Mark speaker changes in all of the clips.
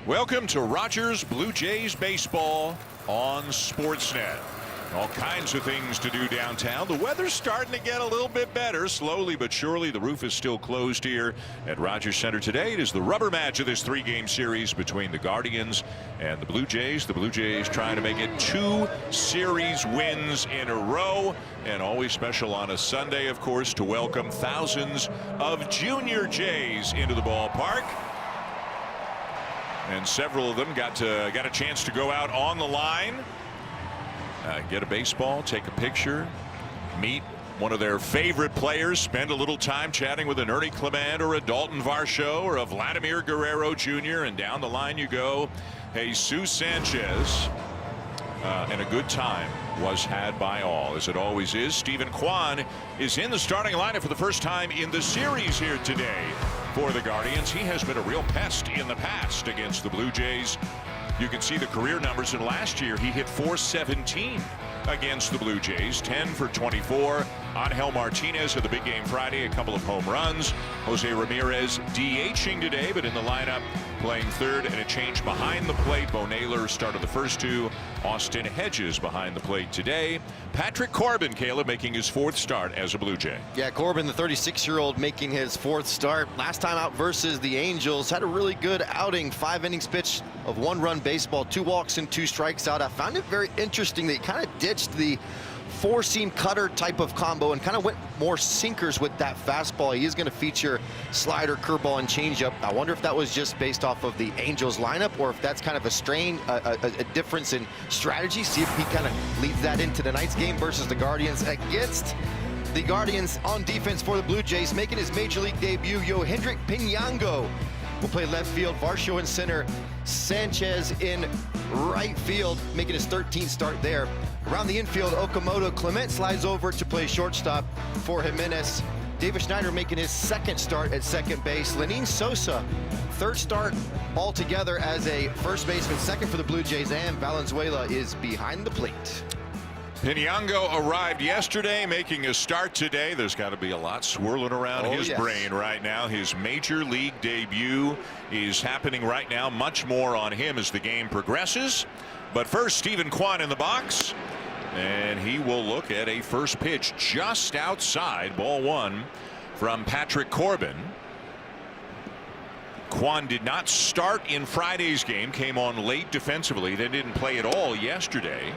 Speaker 1: Welcome to Rogers Blue Jays baseball on Sportsnet. All kinds of things to do downtown. The weather's starting to get a little bit better, slowly but surely. The roof is still closed here at Rogers Center today. It is the rubber match of this three-game series between the Guardians and the Blue Jays. The Blue Jays trying to make it 2 series wins in a row, and always special on a Sunday, of course, to welcome thousands of junior Jays into the ballpark. And several of them got a chance to go out on the line, get a baseball, take a picture, meet one of their favorite players, spend a little time chatting with an Ernie Clement or a Dalton Varsho or a Vladimir Guerrero Jr. And down the line you go. Jesus Sanchez. And a good time was had by all, as it always is. Steven Kwan is in the starting lineup for the first time in the series here today for the Guardians. He has been a real pest in the past against the Blue Jays. You can see the career numbers, and last year he hit .417 against the Blue Jays. 10 for 24. Angel Martinez had the big game Friday, a couple of home runs. Jose Ramirez DHing today, but in the lineup playing third, and a change behind the plate. Bo Naylor started the first two. Austin Hedges behind the plate today. Patrick Corbin, Caleb, making his 4th start as a Blue Jay.
Speaker 2: Yeah, Corbin, the 36-year-old, making his 4th start. Last time out versus the Angels, had a really good outing. 5 innings pitched of 1-run baseball, 2 walks and 2 strikes out. I found it very interesting that he kind of ditched the 4-seam cutter type of combo and kind of went more sinkers with that fastball. He is going to feature slider, curveball, and changeup. I wonder if that was just based off of the Angels lineup, or if that's kind of a difference in strategy. See if he kind of leads that into tonight's game versus the Guardians. Against the Guardians on defense for the Blue Jays, making his major league debut, Yohendrick Pinango will play left field, Varsho in center, Sanchez in right field, making his 13th start there. Around the infield, Okamoto Clement slides over to play shortstop for Jimenez. David Schneider making his 2nd start at second base. Lenin Sosa, 3rd start altogether as a first baseman, 2nd for the Blue Jays, and Valenzuela is behind the plate.
Speaker 1: Pinango arrived yesterday, making a start today. There's got to be a lot swirling around his brain right now. His major league debut is happening right now. Much more on him as the game progresses. But first, Steven Kwan in the box. And he will look at a first pitch just outside, ball 1 from Patrick Corbin. Kwan did not start in Friday's game, came on late defensively, then didn't play at all yesterday.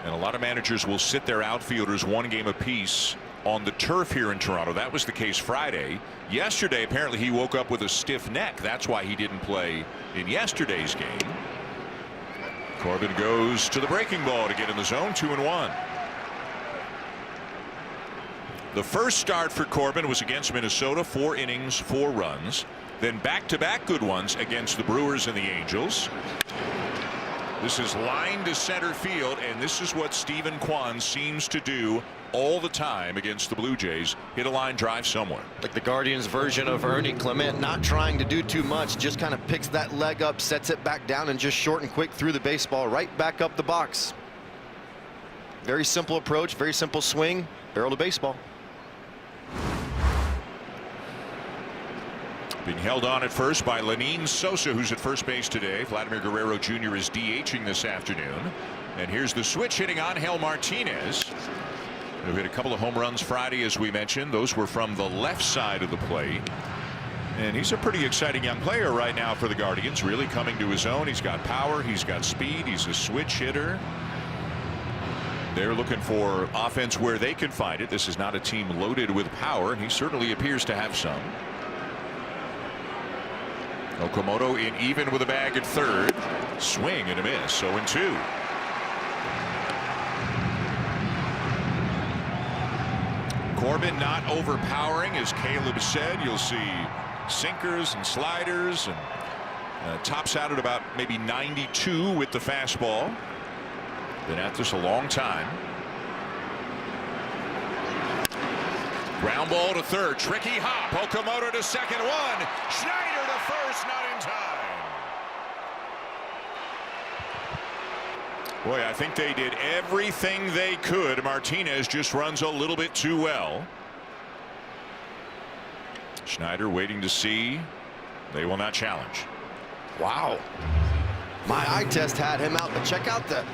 Speaker 1: And a lot of managers will sit their outfielders 1 game apiece on the turf here in Toronto. That was the case Friday. Yesterday, apparently he woke up with a stiff neck. That's why he didn't play in yesterday's game. Corbin goes to the breaking ball to get in the zone, 2-1. The first start for Corbin was against Minnesota, 4 innings, 4 runs. Then back-to-back good ones against the Brewers and the Angels. This is line to center field, and this is what Steven Kwan seems to do all the time against the Blue Jays. Hit a line drive somewhere.
Speaker 2: Like the Guardians version of Ernie Clement, not trying to do too much, just kind of picks that leg up, sets it back down, and just short and quick through the baseball right back up the box. Very simple approach, very simple swing, barrel to baseball.
Speaker 1: Being held on at first by Lenin Sosa, who's at first base today. Vladimir Guerrero Jr. is DHing this afternoon. And here's the switch hitting Angel Martinez, who hit a couple of home runs Friday, as we mentioned. Those were from the left side of the plate. And he's a pretty exciting young player right now for the Guardians, really coming to his own. He's got power, he's got speed, he's a switch hitter. They're looking for offense where they can find it. This is not a team loaded with power, and he certainly appears to have some. Okamoto in even with a bag at third. Swing and a miss. 0-2. Corbin not overpowering, as Caleb said. You'll see sinkers and sliders, and tops out at about maybe 92 with the fastball. Been at this a long time. Ground ball to third. Tricky hop. Okamoto to second. 1. Schneider to first. Not in time. Boy, I think they did everything they could. Martinez just runs a little bit too well. Schneider waiting to see. They will not challenge.
Speaker 2: Wow. My eye test had him out, but check out the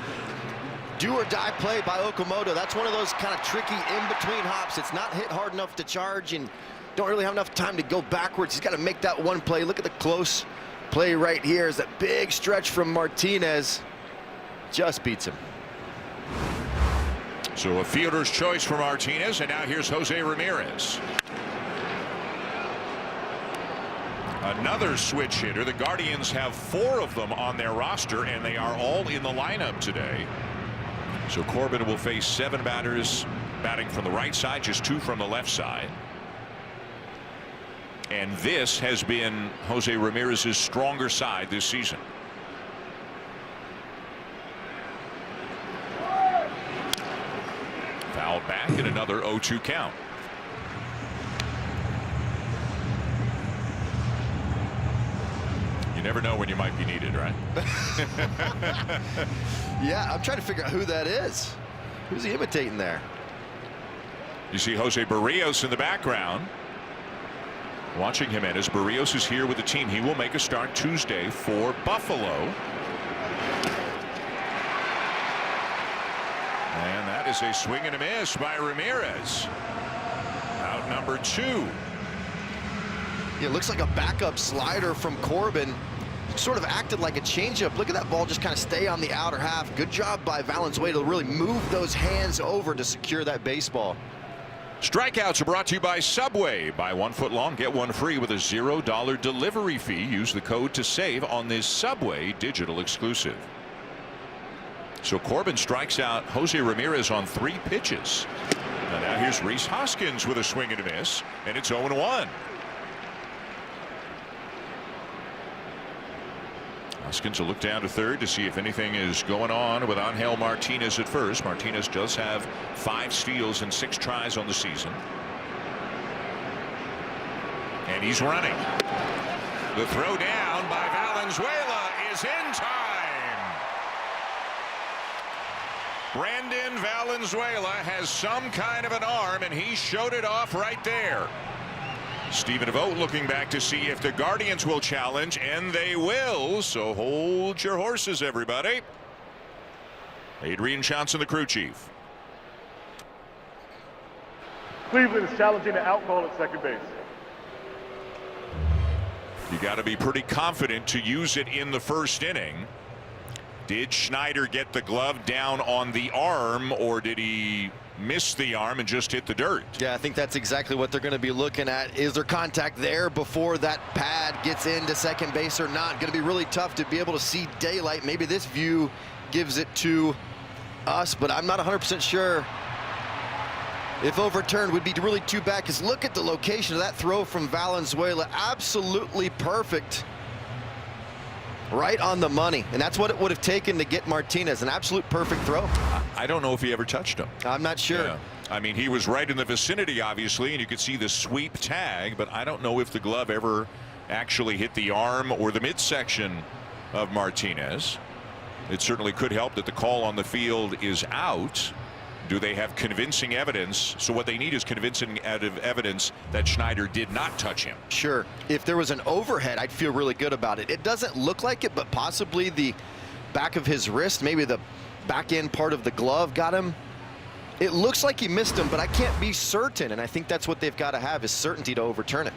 Speaker 2: do-or-die play by Okamoto. That's one of those kind of tricky in-between hops. It's not hit hard enough to charge and don't really have enough time to go backwards. He's got to make that one play. Look at the close play right here. Is that big stretch from Martinez. Just beats him.
Speaker 1: So a fielder's choice for Martinez, and now here's Jose Ramirez. Another switch hitter. The Guardians have 4 of them on their roster, and they are all in the lineup today. So Corbin will face 7 batters batting from the right side, just 2 from the left side. And this has been Jose Ramirez's stronger side this season. Fouled back and another 0-2 count. You never know when you might be needed, right?
Speaker 2: Yeah, I'm trying to figure out who that is. Who's he imitating there?
Speaker 1: You see Jose Barrios in the background. Watching him, as Barrios is here with the team. He will make a start Tuesday for Buffalo. And that is a swing and a miss by Ramirez. Out number 2.
Speaker 2: It looks like a backup slider from Corbin. Sort of acted like a changeup. Look at that ball just kind of stay on the outer half. Good job by Valenzuela to really move those hands over to secure that baseball.
Speaker 1: Strikeouts are brought to you by Subway. Buy 1 foot long, get 1 free with a $0 delivery fee. Use the code to save on this Subway digital exclusive. So Corbin strikes out Jose Ramirez on 3 pitches. And now here's Rhys Hoskins with a swing and a miss, and it's 0-1. Hoskins will look down to third to see if anything is going on with Angel Martinez at first. Martinez does have 5 steals and 6 tries on the season. And he's running. The throw down by Valenzuela is in time. Brandon Valenzuela has some kind of an arm, and he showed it off right there. Stephen Vogt looking back to see if the Guardians will challenge, and they will. So hold your horses, everybody. Adrian Johnson, the crew chief.
Speaker 3: Cleveland is challenging the out call at second base.
Speaker 1: You got to be pretty confident to use it in the first inning. Did Schneider get the glove down on the arm, or did he miss the arm and just hit the dirt?
Speaker 2: Yeah, I think that's exactly what they're going to be looking at. Is there contact there before that pad gets into second base or not? Going to be really tough to be able to see daylight. Maybe this view gives it to us, but I'm not 100% sure. If overturned, would be really too bad, because look at the location of that throw from Valenzuela. Absolutely perfect. Right on the money, and that's what it would have taken to get Martinez. An absolute perfect throw.
Speaker 1: I don't know if he ever touched him.
Speaker 2: I'm not sure.
Speaker 1: Yeah. I mean, he was right in the vicinity, obviously, and you could see the sweep tag, but I don't know if the glove ever actually hit the arm or the midsection of Martinez. It certainly could help that the call on the field is out. Do they have convincing evidence? So what they need is convincing evidence that Schneider did not touch him.
Speaker 2: Sure. If there was an overhead, I'd feel really good about it. It doesn't look like it, but possibly the back of his wrist, maybe the back end part of the glove got him. It looks like he missed him, but I can't be certain, and I think that's what they've got to have, is certainty to overturn it.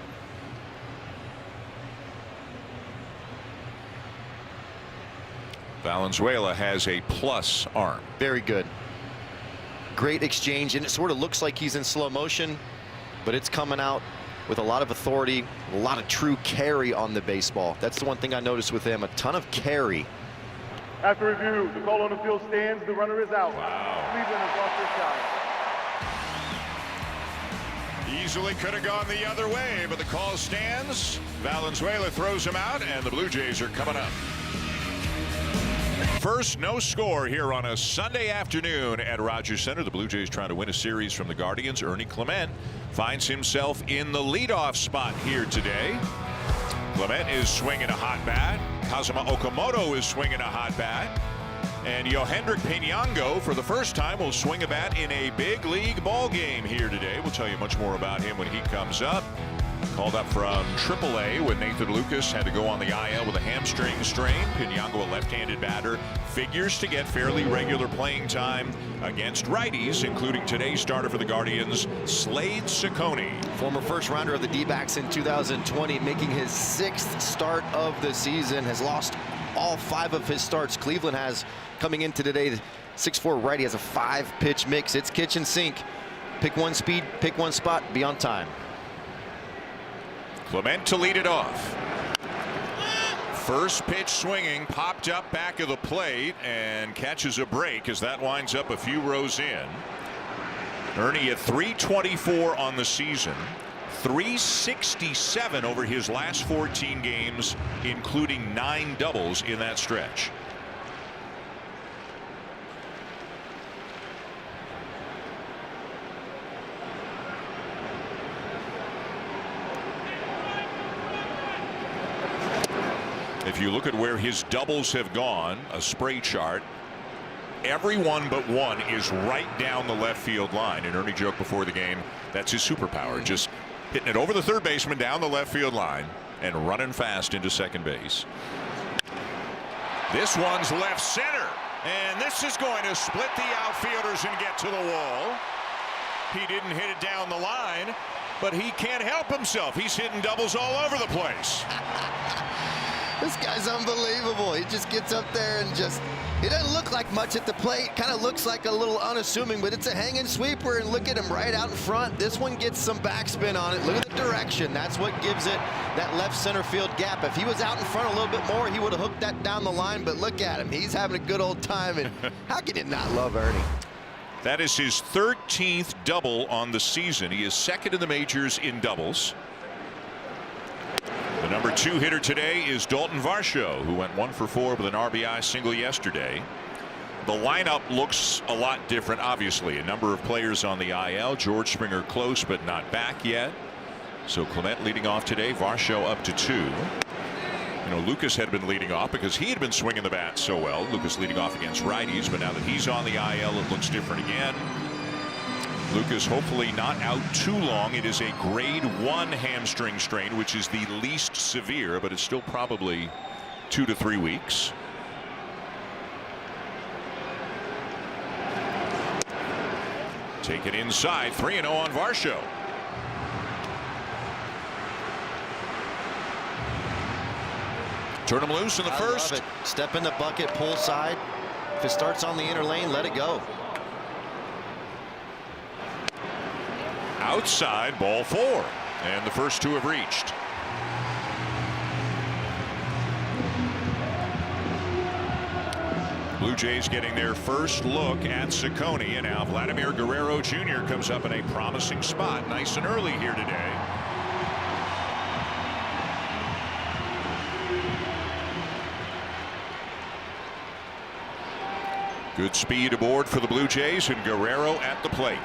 Speaker 1: Valenzuela has a plus arm.
Speaker 2: Very good. Great exchange, and it sort of looks like he's in slow motion, but it's coming out with a lot of authority, a lot of true carry on the baseball. That's the one thing I noticed with him, a ton of carry.
Speaker 3: After review, the call on the field stands. The runner is out.
Speaker 1: Wow.
Speaker 3: Cleveland has lost their shot.
Speaker 1: Easily could have gone the other way, but the call stands. Valenzuela throws him out, and the Blue Jays are coming up. First, no score here on a Sunday afternoon at Rogers Center. The Blue Jays trying to win a series from the Guardians. Ernie Clement finds himself in the leadoff spot here today. Clement is swinging a hot bat. Kazuma Okamoto is swinging a hot bat. And Yohendrick Piñango, for the first time, will swing a bat in a big league ball game here today. We'll tell you much more about him when he comes up. Called up from AAA when Nathan Lucas had to go on the IL with a hamstring strain. Piñango, a left-handed batter, figures to get fairly regular playing time against righties, including today's starter for the Guardians, Slade Ciccone.
Speaker 2: Former first-rounder of the D-backs in 2020, making his 6th start of the season, has lost all 5 of his starts. Cleveland has, coming into today, the 6'4" righty has a 5-pitch mix. It's kitchen sink. Pick one speed, pick one spot, be on time.
Speaker 1: Clement to lead it off. First pitch swinging, popped up back of the plate and catches a break as that winds up a few rows in. Ernie at .324 on the season, .367 over his last 14 games, including 9 doubles in that stretch. If you look at where his doubles have gone, a spray chart, everyone but one is right down the left field line. And Ernie joked before the game, that's his superpower, just hitting it over the third baseman down the left field line and running fast into second base. This one's left center, and this is going to split the outfielders and get to the wall. He didn't hit it down the line, but he can't help himself. He's hitting doubles all over the place.
Speaker 2: This guy's unbelievable. He just gets up there and just, he doesn't look like much at the plate. Kind of looks like a little unassuming, but it's a hanging sweeper, and look at him right out in front. This one gets some backspin on it. Look at the direction. That's what gives it that left center field gap. If he was out in front a little bit more, he would have hooked that down the line, but look at him. He's having a good old time, and how can you not love Ernie?
Speaker 1: That is his 13th double on the season. He is second in the majors in doubles. The number 2 hitter today is Dalton Varsho, who went 1 for 4 with an RBI single yesterday. The lineup looks a lot different, obviously. A number of players on the IL. George Springer close but not back yet. So Clement leading off today. Varsho up to 2. You know, Lucas had been leading off because he had been swinging the bat so well. Lucas leading off against righties, but now that he's on the IL, it looks different again. Lucas hopefully not out too long. It is a grade 1 hamstring strain, which is the least severe, but it's still probably 2 to 3 weeks. Take it inside. 3-0 on Varsho. Turn him loose in the first.
Speaker 2: Love it. Step in the bucket, pull side. If it starts on the inner lane, let it go.
Speaker 1: Outside, ball 4, and the first 2 have reached. Blue Jays getting their first look at Ciccone, and now Vladimir Guerrero Jr. comes up in a promising spot, nice and early here today. Good speed aboard for the Blue Jays, and Guerrero at the plate.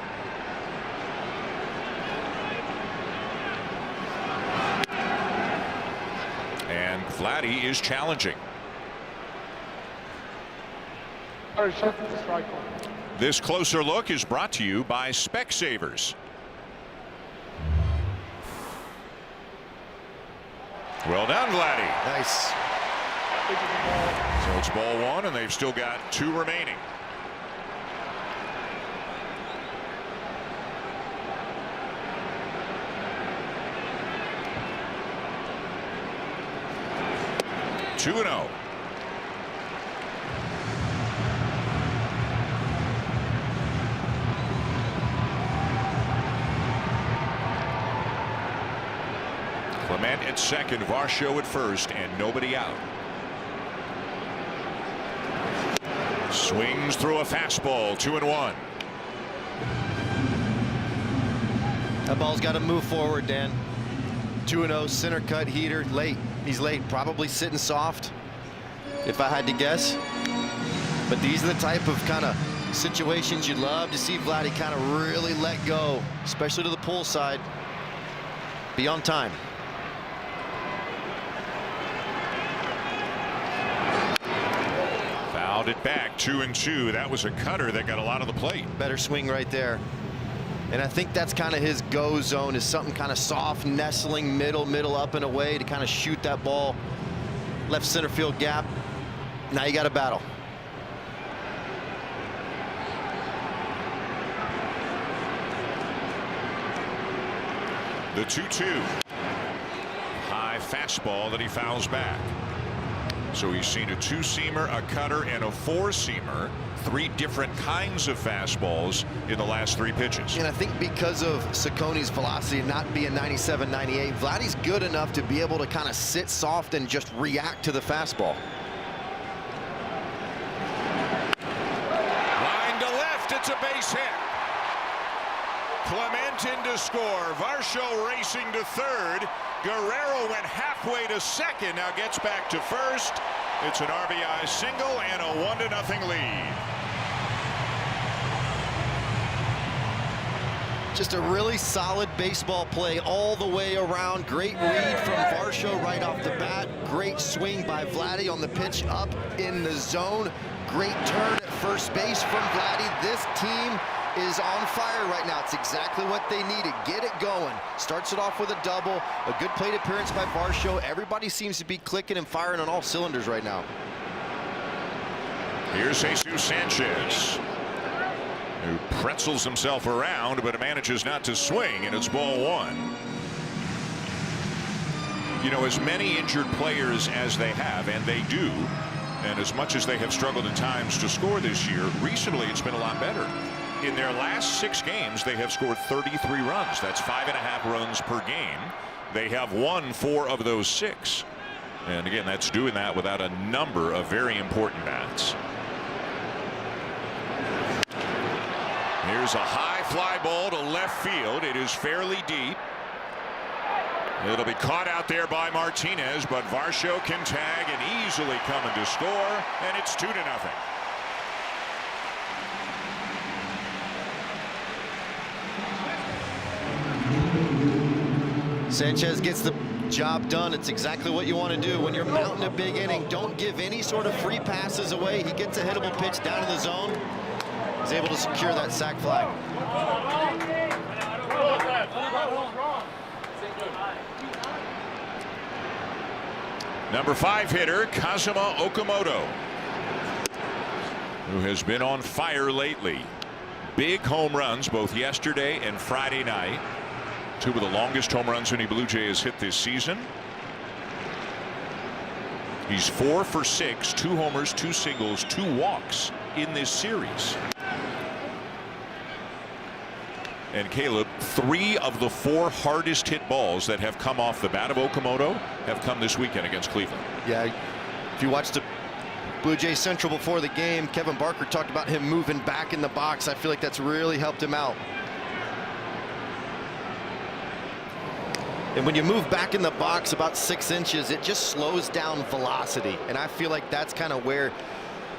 Speaker 1: And Vladdy is challenging. This closer look is brought to you by Specsavers. Well done, Vladdy.
Speaker 2: Nice.
Speaker 1: So it's ball 1, and they've still got 2 remaining. Two and 0. Clement at second, Varsho at first, and nobody out. Swings through a fastball, 2-1.
Speaker 2: That ball's got to move forward, Dan. 2-0, center cut heater, late. He's late, probably sitting soft, if I had to guess. But these are the type of kind of situations you'd love to see Vladdy kind of really let go, especially to the pull side. Be on time.
Speaker 1: Fouled it back, 2-2. That was a cutter that got a lot of the plate.
Speaker 2: Better swing right there. And I think that's kind of his go zone, is something kind of soft, nestling, middle up and away to kind of shoot that ball left center field gap. Now you got to battle.
Speaker 1: The 2-2. High fastball that he fouls back. So he's seen a two-seamer, a cutter, and a four-seamer. 3 different kinds of fastballs in the last 3 pitches.
Speaker 2: And I think because of Cicconi's velocity not being 97, 98, Vladdy's good enough to be able to kind of sit soft and just react to the fastball.
Speaker 1: Line to left, it's a base hit. Clement in to score. Varsho racing to third. Guerrero went halfway to second, now gets back to first. It's an RBI single and a 1-0 lead.
Speaker 2: Just a really solid baseball play all the way around. Great read from Varsho right off the bat. Great swing by Vladdy on the pitch up in the zone. Great turn at first base from Vladdy. This team is on fire right now. It's exactly what they needed. Get it going. Starts it off with a double. A good plate appearance by Varsho. Everybody seems to be clicking and firing on all cylinders right now.
Speaker 1: Here's Jesus Sanchez, who pretzels himself around but manages not to swing, and it's ball 1. You know, as many injured players as they have, and they do, and as much as they have struggled at times to score this year, recently it's been a lot better. In their last 6 games, they have scored 33 runs. That's 5.5 runs per game. They have won 4 of those 6. And again, that's doing that without a number of very important bats. Here's a high fly ball to left field. It is fairly deep. It'll be caught out there by Martinez, but Varsho can tag and easily coming to score, and it's 2-0.
Speaker 2: Sanchez gets the job done. It's exactly what you want to do when you're mounting a big inning. Don't give any sort of free passes away. He gets a hittable pitch down in the zone. He's able to secure that sac fly.
Speaker 1: Number 5 hitter Kazuma Okamoto, who has been on fire lately. Big home runs both yesterday and Friday night. 2 of the longest home runs any Blue Jay has hit this season. He's 4 for 6, 2 homers, 2 singles, 2 walks in this series. And Caleb, 3 of the 4 hardest hit balls that have come off the bat of Okamoto have come this weekend against Cleveland.
Speaker 2: Yeah, if you watched the Blue Jay Central before the game, Kevin Barker talked about him moving back in the box. I feel like that's really helped him out. And when you move back in the box about 6 inches, it just slows down velocity. And I feel like that's kind of where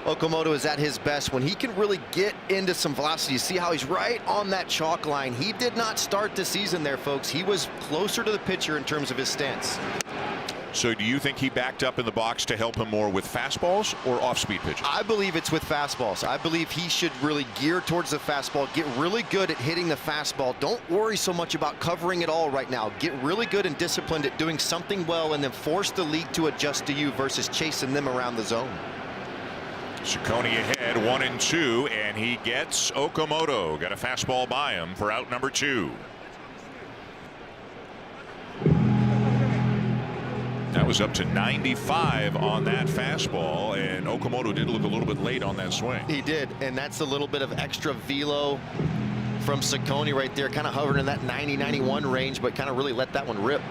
Speaker 2: Okamoto is at his best, when he can really get into some velocity. You see how he's right on that chalk line. He did not start the season there, folks. He was closer to the pitcher in terms of his stance.
Speaker 1: So do you think he backed up in the box to help him more with fastballs or off-speed pitches?
Speaker 2: I believe it's with fastballs. I believe he should really gear towards the fastball, get really good at hitting the fastball. Don't worry so much about covering it all right now. Get really good and disciplined at doing something well, and then force the league to adjust to you versus chasing them around the zone.
Speaker 1: Ciccone ahead, 1-2, and he gets Okamoto. Got a fastball by him for out number 2. That was up to 95 on that fastball, and Okamoto did look a little bit late on that swing.
Speaker 2: He did, and that's a little bit of extra velo from Ciccone right there, kind of hovering in that 90-91 range, but kind of really let that one rip.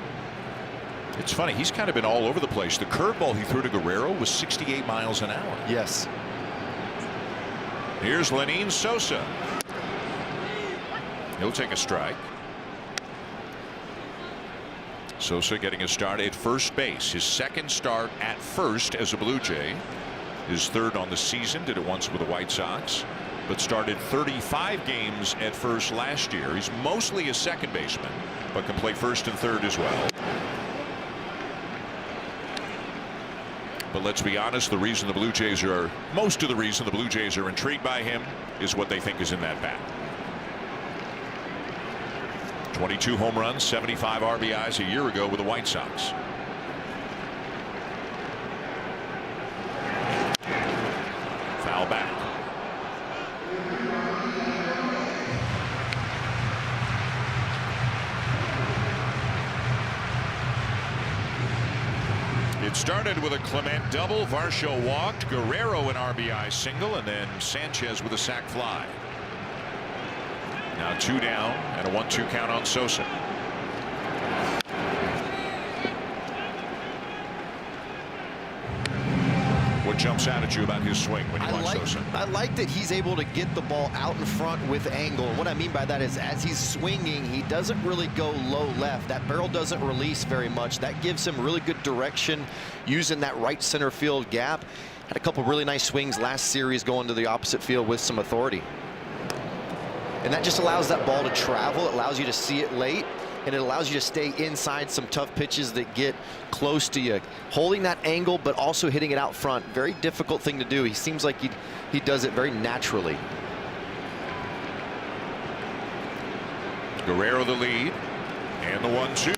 Speaker 1: It's funny, he's kind of been all over the place. The curveball he threw to Guerrero was 68 miles an hour.
Speaker 2: Yes.
Speaker 1: Here's Lenin Sosa. He'll take a strike. Sosa getting a start at first base. His second start at first as a Blue Jay. His third on the season. Did it once with the White Sox, but started 35 games at first last year. He's mostly a second baseman, but can play first and third as well. But let's be honest, the reason the Blue Jays are, most of the reason the Blue Jays are intrigued by him is what they think is in that bat. 22 home runs, 75 RBIs a year ago with the White Sox. Foul back. It started with a Clement double. Varsho walked. Guerrero an RBI single, and then Sanchez with a sac fly. Now 2 down and a 1-2 count on Sosa. What jumps out at you about his swing when you watch Sosa?
Speaker 2: I like that he's able to get the ball out in front with angle. And what I mean by that is as he's swinging, he doesn't really go low left. That barrel doesn't release very much. That gives him really good direction using that right center field gap. Had a couple really nice swings last series going to the opposite field with some authority. And that just allows that ball to travel. It allows you to see it late, and it allows you to stay inside some tough pitches that get close to you. Holding that angle, but also hitting it out front. Very difficult thing to do. He seems like he does it very naturally.
Speaker 1: Guerrero the lead, and the 1-2.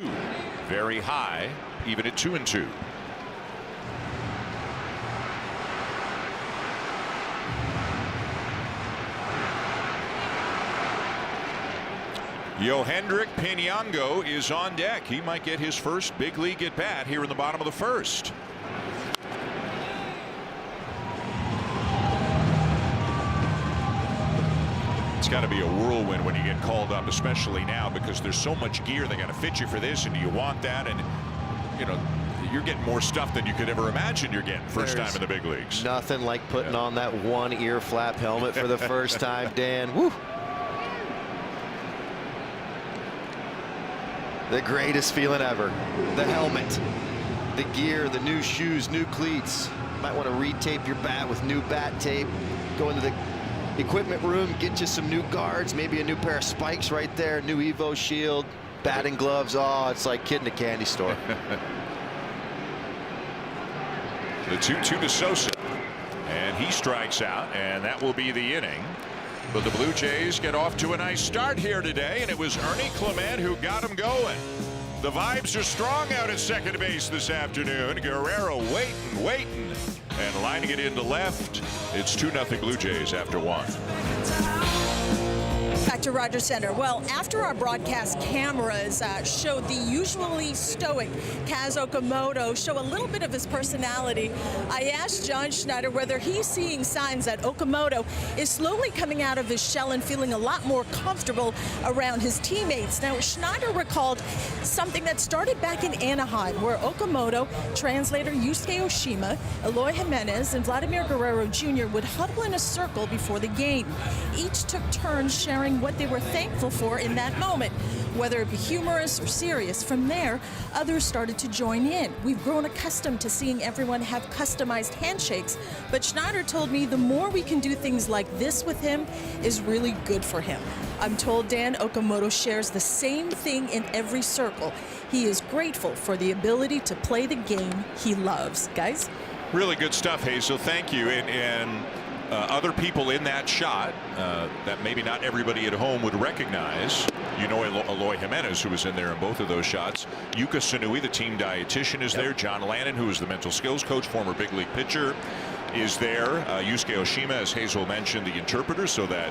Speaker 1: Very high, even at 2-2. Yohendrick Pinango is on deck. He might get his first big league at bat here in the bottom of the first. It's got to be a whirlwind when you get called up, especially now, because there's so much gear. They got to fit you for this, and do you want that? And you know, you're getting more stuff than you could ever imagine you're getting first time in the big leagues.
Speaker 2: Nothing like putting on that one ear flap helmet for the first time, Dan. Woo. The greatest feeling ever. The helmet, the gear, the new shoes, new cleats. Might want to retape your bat with new bat tape. Go into the equipment room, get you some new guards, maybe a new pair of spikes right there, new Evo shield, batting gloves. Oh, it's like kid in a candy store.
Speaker 1: The 2-2 to Sosa, and he strikes out, and that will be the inning. But the Blue Jays get off to a nice start here today, and it was Ernie Clement who got him going. The vibes are strong out at second base this afternoon. Guerrero waiting, and lining it into left. It's 2-0 Blue Jays after 1.
Speaker 4: Back to Rogers Center. Well, after our broadcast cameras showed the usually stoic Kaz Okamoto show a little bit of his personality, I asked John Schneider whether he's seeing signs that Okamoto is slowly coming out of his shell and feeling a lot more comfortable around his teammates. Now, Schneider recalled something that started back in Anaheim, where Okamoto, translator Yusuke Oshima, Eloy Jimenez, and Vladimir Guerrero Jr. would huddle in a circle before the game. Each took turns sharing what they were thankful for in that moment, whether it be humorous or serious. From there, others started to join in. We've grown accustomed to seeing everyone have customized handshakes, but Schneider told me the more we can do things like this with him is really good for him. I'm told Dan Okamoto shares the same thing in every circle. He is grateful for the ability to play the game he loves. Guys?
Speaker 1: Really good stuff, Hazel. Thank you. And other people in that shot that maybe not everybody at home would recognize. You know, Eloy Jimenez, who was in there in both of those shots. Yuka Sanui, the team dietitian, is there. John Lannon, who is the mental skills coach, former big league pitcher, is there. Yusuke Oshima, as Hazel mentioned, the interpreter, so that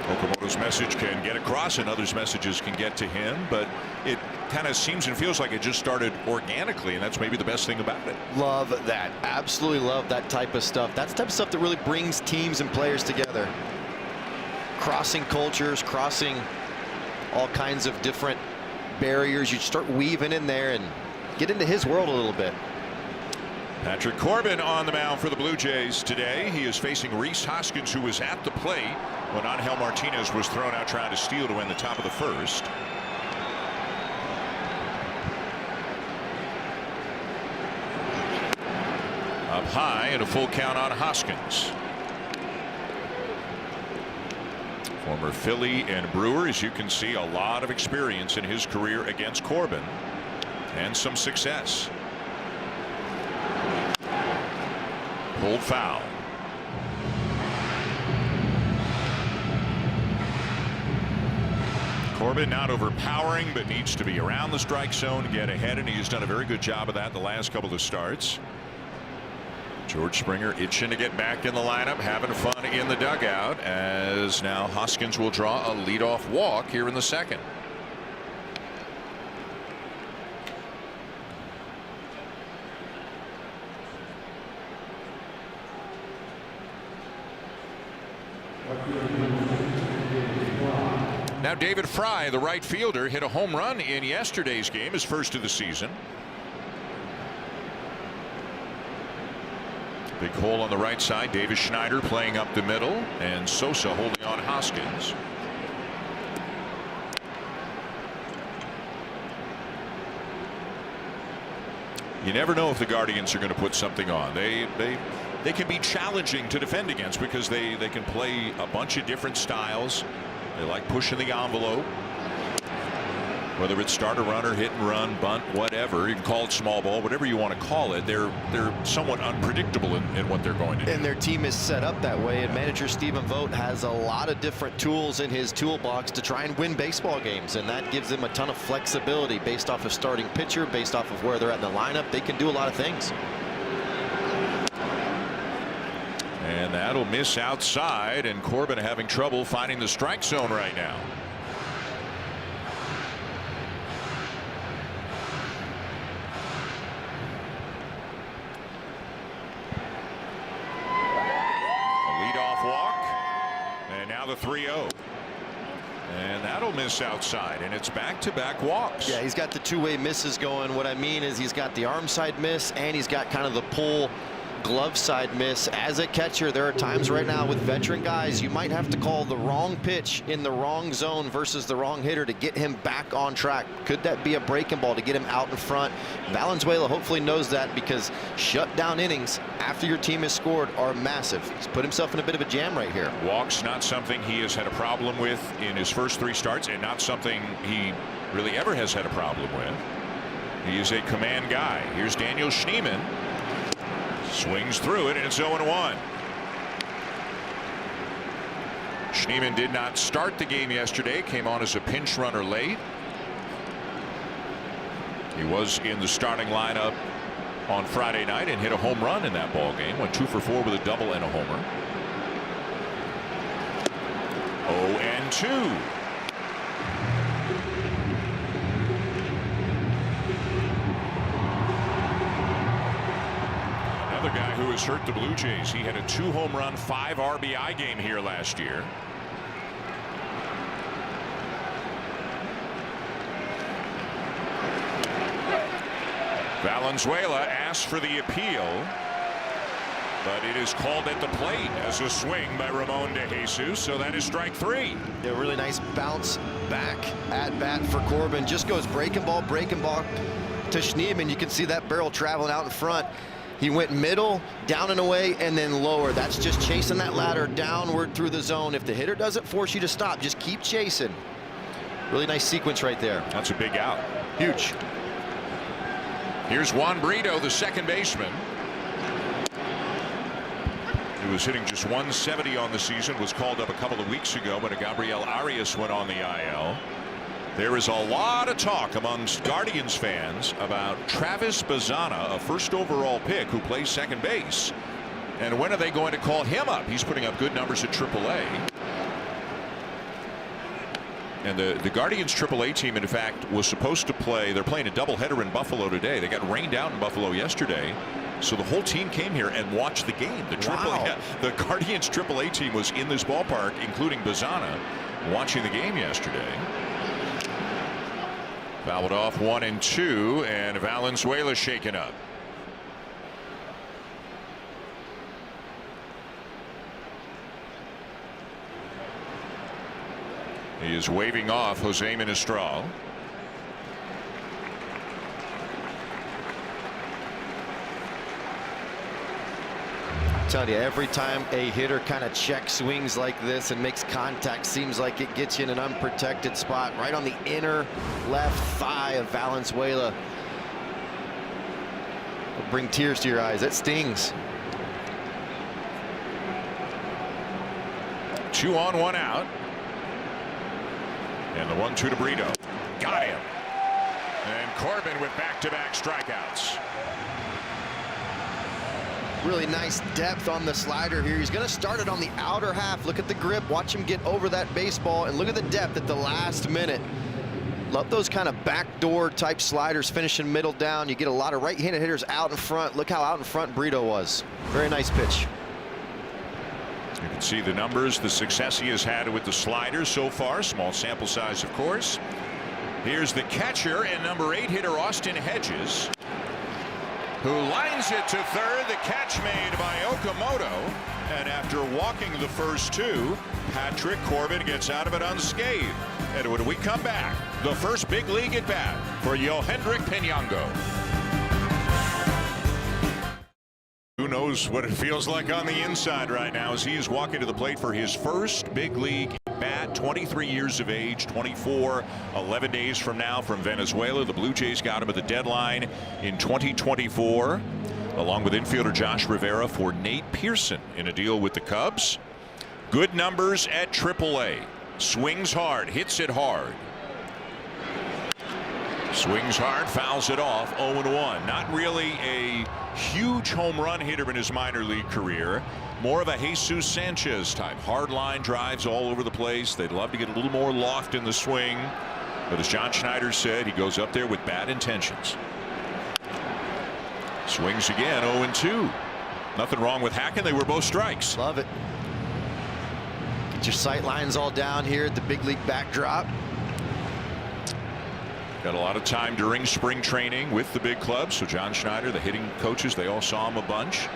Speaker 1: Okamoto's message can get across and others' messages can get to him. But it kind of seems and feels like it just started organically, and that's maybe the best thing about it.
Speaker 2: Love that. Absolutely love that type of stuff. That's the type of stuff that really brings teams and players together. Crossing cultures, crossing all kinds of different barriers. You start weaving in there and get into his world a little bit.
Speaker 1: Patrick Corbin on the mound for the Blue Jays today. He is facing Rhys Hoskins, who was at the plate when Angel Martinez was thrown out trying to steal to win the top of the first. Up high and a full count on Hoskins. Former Philly and Brewer, as you can see, a lot of experience in his career against Corbin and some success. Pulled foul. Corbin not overpowering, but needs to be around the strike zone, get ahead, and he's done a very good job of that the last couple of starts. George Springer itching to get back in the lineup, having fun in the dugout, as now Hoskins will draw a leadoff walk here in the second. Now David Fry, the right fielder, hit a home run in yesterday's game, his first of the season. Big hole on the right side. Davis Schneider playing up the middle, and Sosa holding on Hoskins. You never know if the Guardians are going to put something on. They can be challenging to defend against because they can play a bunch of different styles. They like pushing the envelope. Whether it's start a runner, hit and run, bunt, whatever, you can call it small ball, whatever you want to call it. They're somewhat unpredictable in what they're going to do.
Speaker 2: And their team is set up that way, and manager Stephen Vogt has a lot of different tools in his toolbox to try and win baseball games, and that gives them a ton of flexibility based off of starting pitcher, based off of where they're at in the lineup. They can do a lot of things.
Speaker 1: And that'll miss outside, and Corbin having trouble finding the strike zone right now. The 3-0, and that'll miss outside, and it's back-to-back walks.
Speaker 2: Yeah, he's got the two-way misses going. What I mean is he's got the arm side miss, and he's got kind of the pull glove side miss. As a catcher, there are times right now with veteran guys you might have to call the wrong pitch in the wrong zone versus the wrong hitter to get him back on track. Could that be a breaking ball to get him out in front? Valenzuela hopefully knows that, because shutdown innings after your team has scored are massive. He's put himself in a bit of a jam right here.
Speaker 1: Walks not something he has had a problem with in his first 3 starts, and not something he really ever has had a problem with. He is a command guy. Here's Daniel Schneemann. Swings through it, and it's 0-1. Schneemann did not start the game yesterday, came on as a pinch runner late. He was in the starting lineup on Friday night and hit a home run in that ball game. Went 2 for 4 with a double and a homer. 0-2. Another guy who has hurt the Blue Jays. He had a 2-home run, 5 RBI game here last year. Valenzuela asked for the appeal, but it is called at the plate as a swing by Ramon De Jesus, so that is strike 3.
Speaker 2: A really nice bounce back at bat for Corbin. Just goes breaking ball to Schneemann. You can see that barrel traveling out in front. He went middle, down and away, and then lower. That's just chasing that ladder downward through the zone. If the hitter doesn't force you to stop, just keep chasing. Really nice sequence right there.
Speaker 1: That's a big out.
Speaker 2: Huge.
Speaker 1: Here's Juan Brito, the second baseman. He was hitting just 170 on the season, was called up a couple of weeks ago when Gabriel Arias went on the IL. There is a lot of talk amongst Guardians fans about Travis Bazzana, a first overall pick who plays second base. And when are they going to call him up? He's putting up good numbers at AAA. And the Guardians AAA team, in fact, was supposed to play. They're playing a doubleheader in Buffalo today. They got rained out in Buffalo yesterday. So the whole team came here and watched the game. The Guardians AAA team was in this ballpark, including Bazzana, watching the game yesterday. Fouled off 1-2, and Valenzuela shaken up. He is waving off Jose Menestral.
Speaker 2: I'm telling you, every time a hitter kind of check swings like this and makes contact, seems like it gets you in an unprotected spot right on the inner left thigh of Valenzuela. It'll bring tears to your eyes. That stings.
Speaker 1: 2 on, 1 out. And the 1-2 to Brito. Got him. And Corbin with back-to-back strikeouts.
Speaker 2: Really nice depth on the slider here. He's going to start it on the outer half. Look at the grip. Watch him get over that baseball. And look at the depth at the last minute. Love those kind of backdoor type sliders finishing middle down. You get a lot of right-handed hitters out in front. Look how out in front Brito was. Very nice pitch.
Speaker 1: You can see the numbers, the success he has had with the sliders so far. Small sample size, of course. Here's the catcher and number 8 hitter Austin Hedges, who lines it to third. The catch made by Okamoto. And after walking the first 2, Patrick Corbin gets out of it unscathed. And when we come back, the first big league at bat for Yohendrick Pinango. Who knows what it feels like on the inside right now as he is walking to the plate for his first big league bat. 23 years of age, 24, 11 days from now from Venezuela. The Blue Jays got him at the deadline in 2024, along with infielder Josh Rivera for Nate Pearson in a deal with the Cubs. Good numbers at AAA. Swings hard, hits it hard. Swings hard, fouls it off. 0-1. Not really a huge home run hitter in his minor league career. More of a Jesus Sanchez type. Hard line drives all over the place. They'd love to get a little more loft in the swing. But as John Schneider said, he goes up there with bad intentions. Swings again, 0-2. Nothing wrong with hacking. They were both strikes.
Speaker 2: Love it. Get your sight lines all down here at the big league backdrop.
Speaker 1: Got a lot of time during spring training with the big clubs. So John Schneider, the hitting coaches, they all saw him a bunch.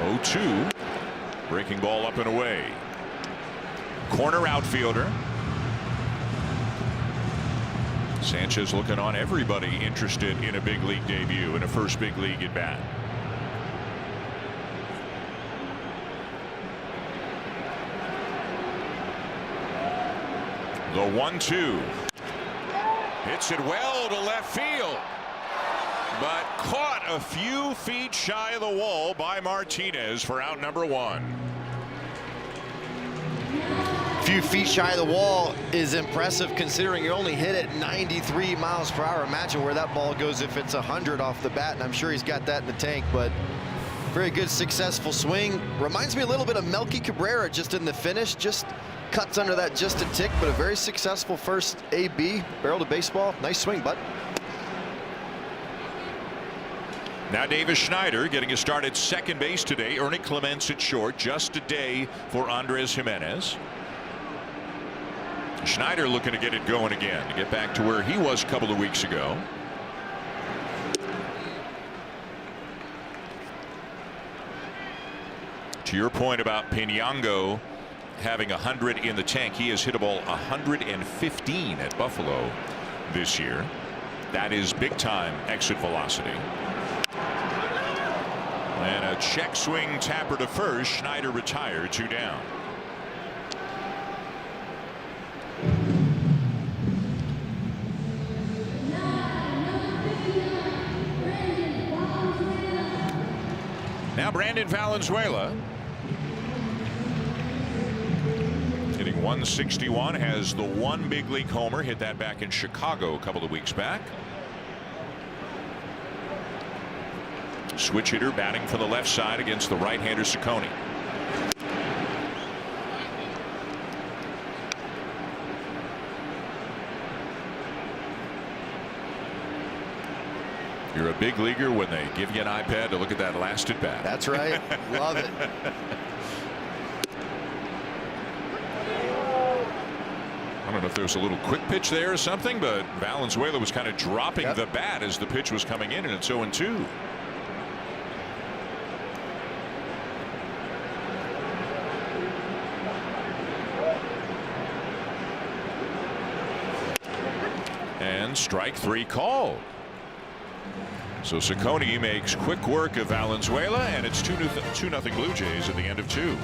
Speaker 1: 0-2. Breaking ball up and away. Corner outfielder. Sanchez looking on everybody interested in a big league debut in a first big league at bat. The 1-2. Hits it well to left field, but caught a few feet shy of the wall by Martinez for out number 1.
Speaker 2: Few feet shy of the wall is impressive considering you only hit it 93 miles per hour. Imagine where that ball goes if it's 100 off the bat, and I'm sure he's got that in the tank. But very good, successful swing. Reminds me a little bit of Melky Cabrera just in the finish. Just cuts under that just a tick, but a very successful first AB. Barrel to baseball. Nice swing, bud.
Speaker 1: Now Davis Schneider getting a start at second base today. Ernie Clements at short. Just a day for Andres Jimenez. Schneider looking to get it going again, to get back to where he was a couple of weeks ago. To your point about Pinango having 100 in the tank, he has hit a ball 115 at Buffalo this year. That is big time exit velocity. And a check swing tapper to first. Schneider retired, 2 down. Now Brandon Valenzuela hitting 161, has the 1 big league homer, hit that back in Chicago a couple of weeks back. Switch hitter batting from the left side against the right-hander Ciccone. You're a big leaguer when they give you an iPad to look at that last at bat.
Speaker 2: That's right. Love it.
Speaker 1: I don't know if there was a little quick pitch there or something, but Valenzuela was kind of dropping the bat as the pitch was coming in, and it's 0-2. And strike 3 called. So Ciccone makes quick work of Valenzuela, and it's 2-0 Blue Jays at the end of 2.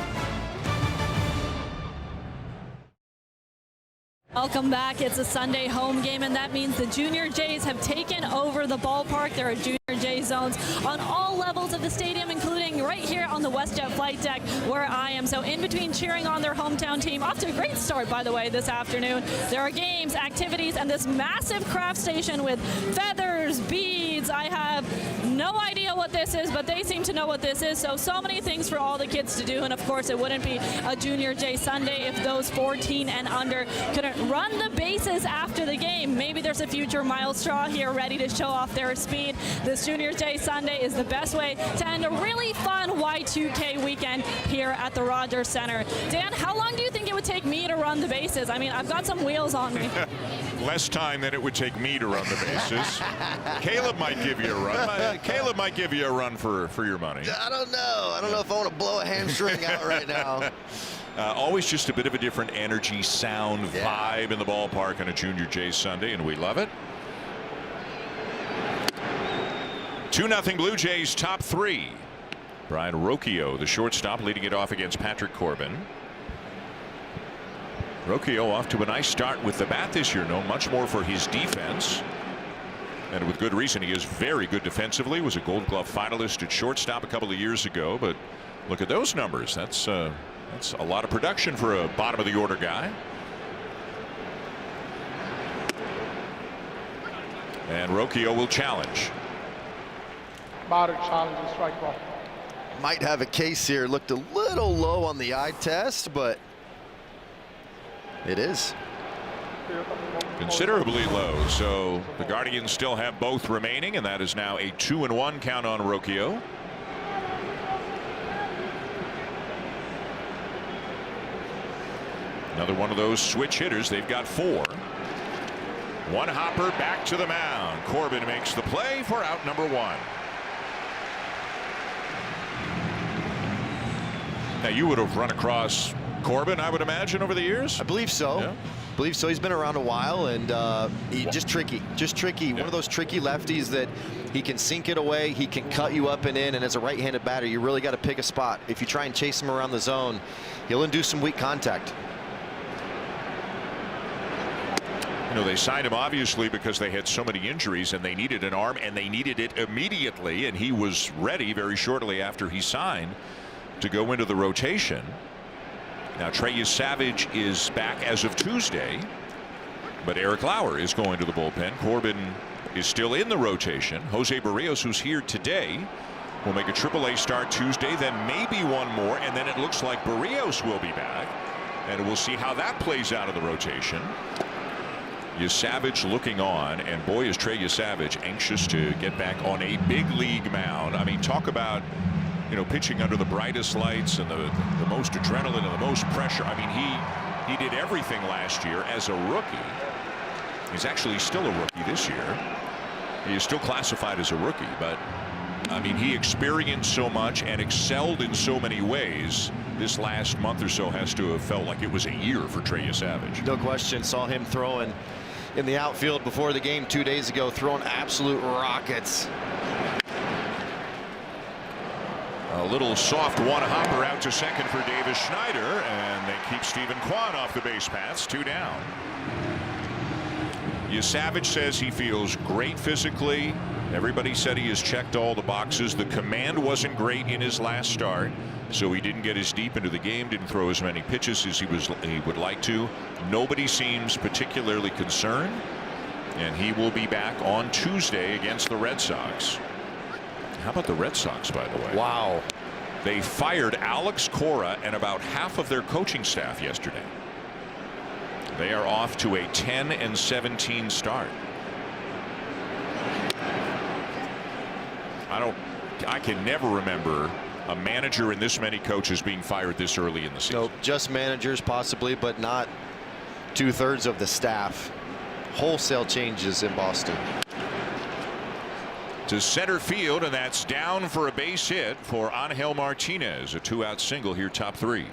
Speaker 5: Welcome back. It's a Sunday home game, and that means the Junior Jays have taken over the ballpark. There are Junior Jay zones on all levels of the stadium, including right here on the WestJet flight deck where I am. So in between cheering on their hometown team, off to a great start, by the way, this afternoon, there are games, activities, and this massive craft station with feathers, beads. I have no idea what this is, but they seem to know what this is. So many things for all the kids to do. And of course, it wouldn't be a Junior Jay Sunday if those 14 and under couldn't run the bases after the game. Maybe there's a future Miles Straw here ready to show off their speed. This Junior Jay Sunday is the best way to end a really fun Y2K weekend here at the Rogers Center. Dan, how long do you think it would take me to run the bases? I mean, I've got some wheels on me.
Speaker 1: Less time than it would take me to run the bases. Caleb might give you a run. Caleb might give you a run for your money.
Speaker 2: I don't know. I don't know if I want to blow a hamstring out right now.
Speaker 1: Always just a bit of a different energy, sound, vibe in the ballpark on a Junior Jays Sunday, and we love it. 2-0 Blue Jays, top three. Brian Rocchio, the shortstop, leading it off against Patrick Corbin. Rocchio off to a nice start with the bat this year, known much more for his defense. And with good reason. He is very good defensively. Was a Gold Glove finalist at shortstop a couple of years ago. But look at those numbers. That's a lot of production for a bottom of the order guy. And Rocchio will challenge.
Speaker 3: Batter challenges strike ball.
Speaker 2: Might have a case here. Looked a little low on the eye test, but it is
Speaker 1: considerably low. So the Guardians still have both remaining, and that is now a 2-1 count on Rocchio. Another one of those switch hitters. They've got 4. One hopper back to the mound. Corbin makes the play for out number 1. Now you would have run across Corbin, I would imagine, over the years.
Speaker 2: I believe so.
Speaker 1: Yeah.
Speaker 2: Believe so. He's been around a while, and he just tricky. Yeah. One of those tricky lefties that he can sink it away, he can cut you up and in, and as a right-handed batter, you really got to pick a spot. If you try and chase him around the zone, he'll induce some weak contact.
Speaker 1: You know, they signed him obviously because they had so many injuries and they needed an arm, and they needed it immediately, and he was ready very shortly after he signed to go into the rotation. Now Trey Savage is back as of Tuesday, but Eric Lauer is going to the bullpen. Corbin is still in the rotation. Jose Barrios, who's here today, will make a AAA start Tuesday, then maybe one more, and then it looks like Barrios will be back, and we'll see how that plays out of the rotation. Savage looking on, and boy is Trey Savage anxious to get back on a big league mound. I mean, talk about, you know, pitching under the brightest lights and the most adrenaline and the most pressure. I mean, he did everything last year as a rookie. He's actually still a rookie this year. He is still classified as a rookie, but I mean, he experienced so much and excelled in so many ways. This last month or so has to have felt like it was a year for Trey Savage.
Speaker 2: No question. Saw him throwing in the outfield before the game 2 days ago, throwing absolute rockets.
Speaker 1: A little soft one hopper out to second for Davis Schneider, and they keep Stephen Kwan off the base paths. 2 down. Savage says he feels great physically. Everybody said he has checked all the boxes. The command wasn't great in his last start, so he didn't get as deep into the game, didn't throw as many pitches as he would like to. Nobody seems particularly concerned, and he will be back on Tuesday against the Red Sox. How about the Red Sox, by the way?
Speaker 2: Wow.
Speaker 1: They fired Alex Cora and about half of their coaching staff yesterday. They are off to a 10-17 start. I can never remember a manager and this many coaches being fired this early in the season.
Speaker 2: Nope, just managers possibly, but not 2/3 of the staff. Wholesale changes in Boston.
Speaker 1: To center field, and that's down for a base hit for Angel Martinez. A 2-out single here, top 3.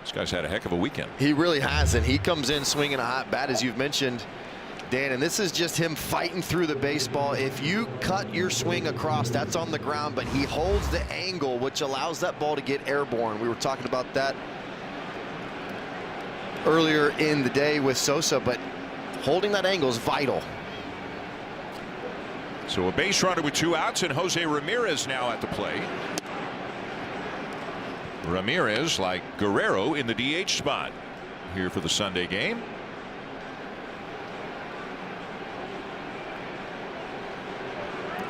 Speaker 1: This guy's had a heck of a weekend.
Speaker 2: He really has, and he comes in swinging a hot bat, as you've mentioned, Dan, and this is just him fighting through the baseball. If you cut your swing across, that's on the ground, but he holds the angle, which allows that ball to get airborne. We were talking about that earlier in the day with Sosa, but holding that angle is vital.
Speaker 1: So a base runner with 2 outs, and Jose Ramirez now at the plate. Ramirez, like Guerrero, in the DH spot here for the Sunday game.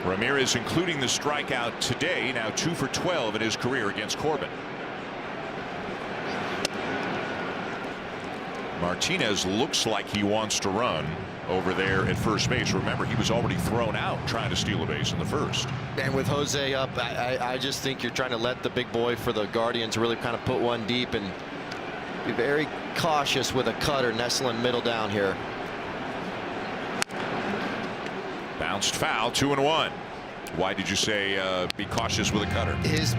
Speaker 1: Ramirez, including the strikeout today, now 2 for 12 in his career against Corbin. Martinez looks like he wants to run over there at first base. Remember, he was already thrown out trying to steal a base in the first.
Speaker 2: And with Jose up, I just think you're trying to let the big boy for the Guardians really kind of put one deep and be very cautious with a cutter nestling middle down here.
Speaker 1: Bounced foul, 2-1. Why did you say be cautious with a cutter?
Speaker 2: His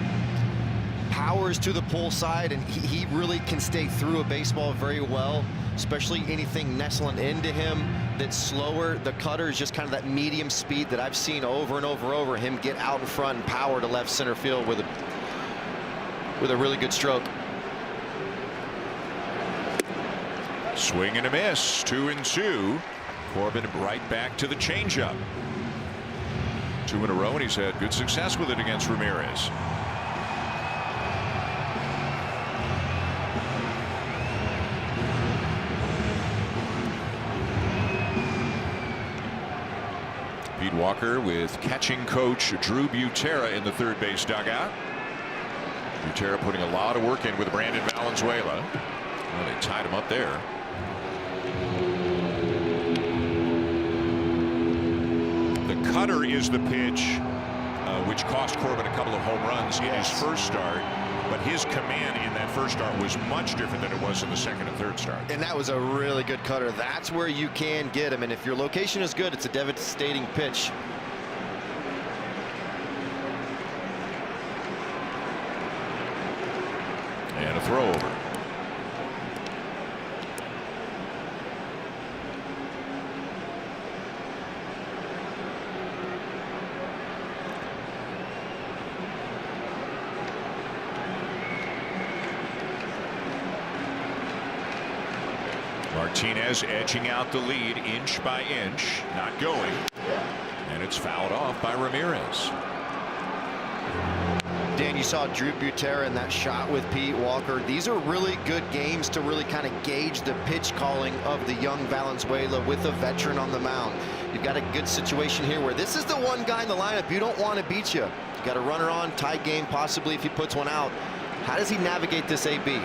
Speaker 2: powers to the pull side, and he really can stay through a baseball very well, especially anything nestling into him that's slower. The cutter is just kind of that medium speed that I've seen over and over him get out in front and power to left center field with a really good stroke.
Speaker 1: Swing and a miss, 2-2. Corbin right back to the changeup. 2 in a row, and he's had good success with it against Ramirez. Pete Walker with catching coach Drew Butera in the third base dugout. Butera putting a lot of work in with Brandon Valenzuela. Well, they tied him up there. The cutter is the pitch which cost Corbin a couple of home runs in his first start, but his command in that first start was much different than it was in the second and third start.
Speaker 2: And that was a really good cutter. That's where you can get him, and if your location is good, it's a devastating pitch.
Speaker 1: And a throw over. Martinez edging out the lead inch by inch, not going, and it's fouled off by Ramirez.
Speaker 2: Dan, you saw Drew Butera in that shot with Pete Walker. These are really good games to really kind of gauge the pitch calling of the young Valenzuela with a veteran on the mound. You've got a good situation here where this is the one guy in the lineup you don't want to beat you. You got a runner on, tie game possibly if he puts one out. How does he navigate this AB?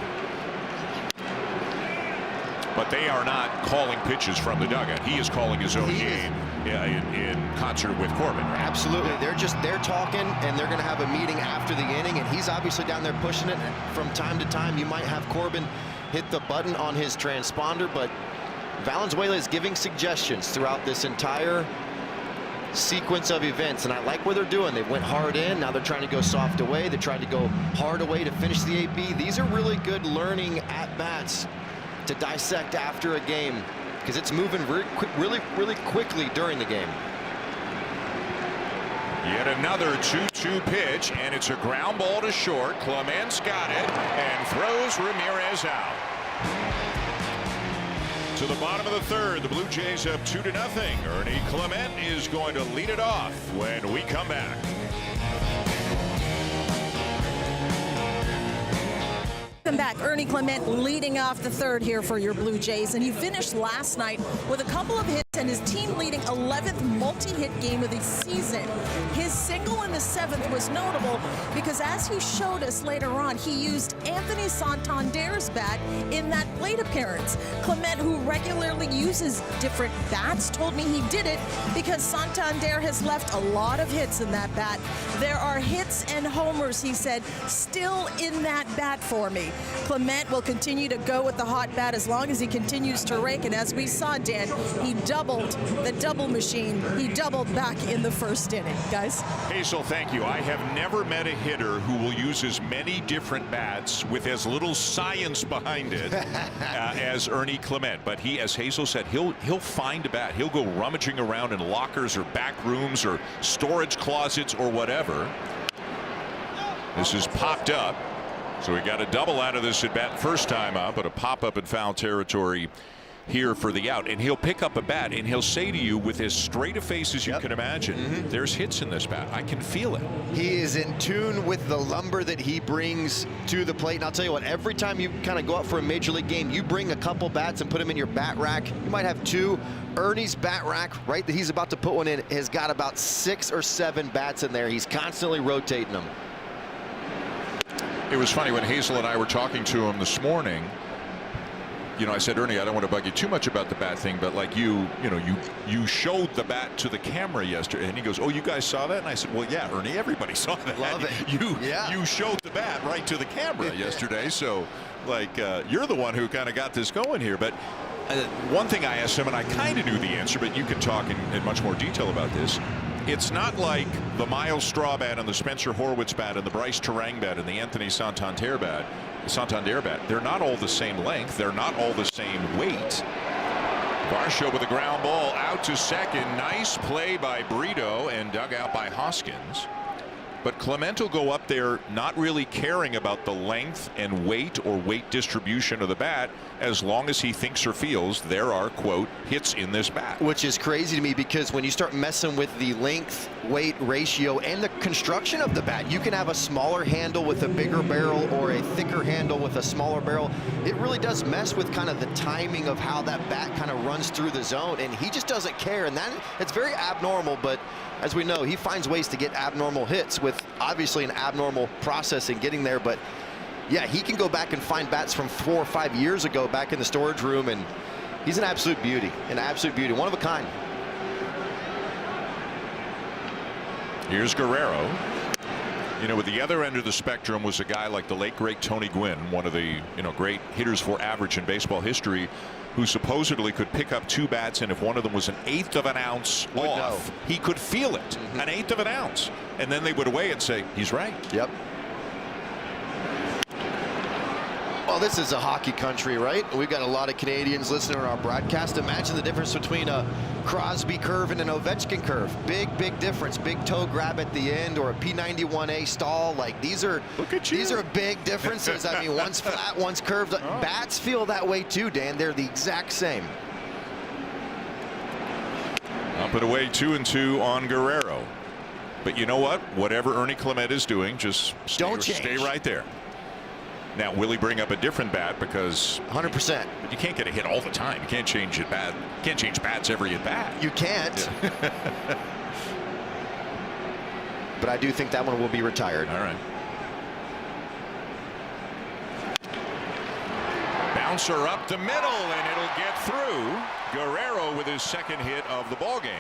Speaker 1: But they are not calling pitches from the dugout. He is calling his own game in concert with Corbin. Right?
Speaker 2: Absolutely. They're talking, and they're going to have a meeting after the inning, and he's obviously down there pushing it. From time to time, you might have Corbin hit the button on his transponder, but Valenzuela is giving suggestions throughout this entire sequence of events, and I like what they're doing. They went hard in, now they're trying to go soft away. They tried to go hard away to finish the AB. These are really good learning at-bats to dissect after a game, because it's moving really quickly during the game.
Speaker 1: Yet another 2-2 pitch, and it's a ground ball to short. Clement's got it and throws Ramirez out. To the bottom of the third, the Blue Jays up 2-0. Ernie Clement is going to lead it off when we come back.
Speaker 4: Welcome back. Ernie Clement leading off the third here for your Blue Jays, and he finished last night with a couple of hits and his team leading 11th multi-hit game of the season. His single in the 7th was notable because, as he showed us later on, he used Anthony Santander's bat in that plate appearance. Clement, who regularly uses different bats, told me he did it because Santander has left a lot of hits in that bat. There are hits and homers, he said, still in that bat for me. Clement will continue to go with the hot bat as long as he continues to rake, and as we saw, Dan, he doubled the double machine. He doubled back in the first inning, guys.
Speaker 1: Hazel, thank you. I have never met a hitter who will use as many different bats with as little science behind it as Ernie Clement. But he, as Hazel said, he'll find a bat. He'll go rummaging around in lockers or back rooms or storage closets or whatever. This is popped up. So we got a double out of this at bat first time out, but a pop up in foul territory here for the out. And he'll pick up a bat and he'll say to you with as straight a face as you can imagine, there's hits in this bat. I can feel it.
Speaker 2: He is in tune with the lumber that he brings to the plate. And I'll tell you what, every time you kind of go out for a major league game, you bring a couple bats and put them in your bat rack. You might have two. Ernie's bat rack, right, that he's about to put one in, has got about 6 or 7 bats in there. He's constantly rotating them.
Speaker 1: It was funny when Hazel and I were talking to him this morning. You know, I said, Ernie, I don't want to bug you too much about the bat thing, but like you showed the bat to the camera yesterday, and he goes, oh, you guys saw that? And I said, well, yeah, Ernie, everybody saw that.
Speaker 2: Love it.
Speaker 1: You showed the bat right to the camera yesterday, so like you're the one who kind of got this going here. But one thing I asked him, and I kind of knew the answer, but you can talk in much more detail about this. It's not like the Miles Straw bat and the Spencer Horwitz bat and the Bryce Terang bat and the Anthony Santander bat. They're not all the same length. They're not all the same weight. Varsho with a ground ball out to second. Nice play by Brito and dug out by Hoskins. But Clement will go up there not really caring about the length and weight or weight distribution of the bat as long as he thinks or feels there are, quote, hits in this bat.
Speaker 2: Which is crazy to me because when you start messing with the length weight ratio and the construction of the bat, you can have a smaller handle with a bigger barrel or a thicker handle with a smaller barrel. It really does mess with kind of the timing of how that bat kind of runs through the zone, and he just doesn't care, and it's very abnormal. But as we know, he finds ways to get abnormal hits with obviously an abnormal process in getting there. But yeah, he can go back and find bats from 4 or 5 years ago back in the storage room, and he's an absolute beauty, one of a kind.
Speaker 1: Here's Guerrero. You know, at the other end of the spectrum was a guy like the late great Tony Gwynn, one of the great hitters for average in baseball history, who supposedly could pick up 2 bats, and if one of them was 1/8 of an ounce off, he could feel it. 1/8 of an ounce, and then they would weigh and say he's right.
Speaker 2: Yep. Well, this is a hockey country, right? We've got a lot of Canadians listening to our broadcast. Imagine the difference between a Crosby curve and an Ovechkin curve. Big difference. Big toe grab at the end, or a P91A stall. Like, these are big differences. I mean, one's flat, one's curved. Oh. Bats feel that way too, Dan. They're the exact same.
Speaker 1: Up and away, 2-2 on Guerrero. But you know what? Whatever Ernie Clement is doing, just stay right there. Now, will he bring up a different bat? Because
Speaker 2: 100%.
Speaker 1: You can't get a hit all the time. You can't change it bat. You can't change bats every at bat.
Speaker 2: You can't. Yeah. But I do think that one will be retired.
Speaker 1: All right. Bouncer up the middle, and it'll get through. Guerrero with his second hit of the ball game.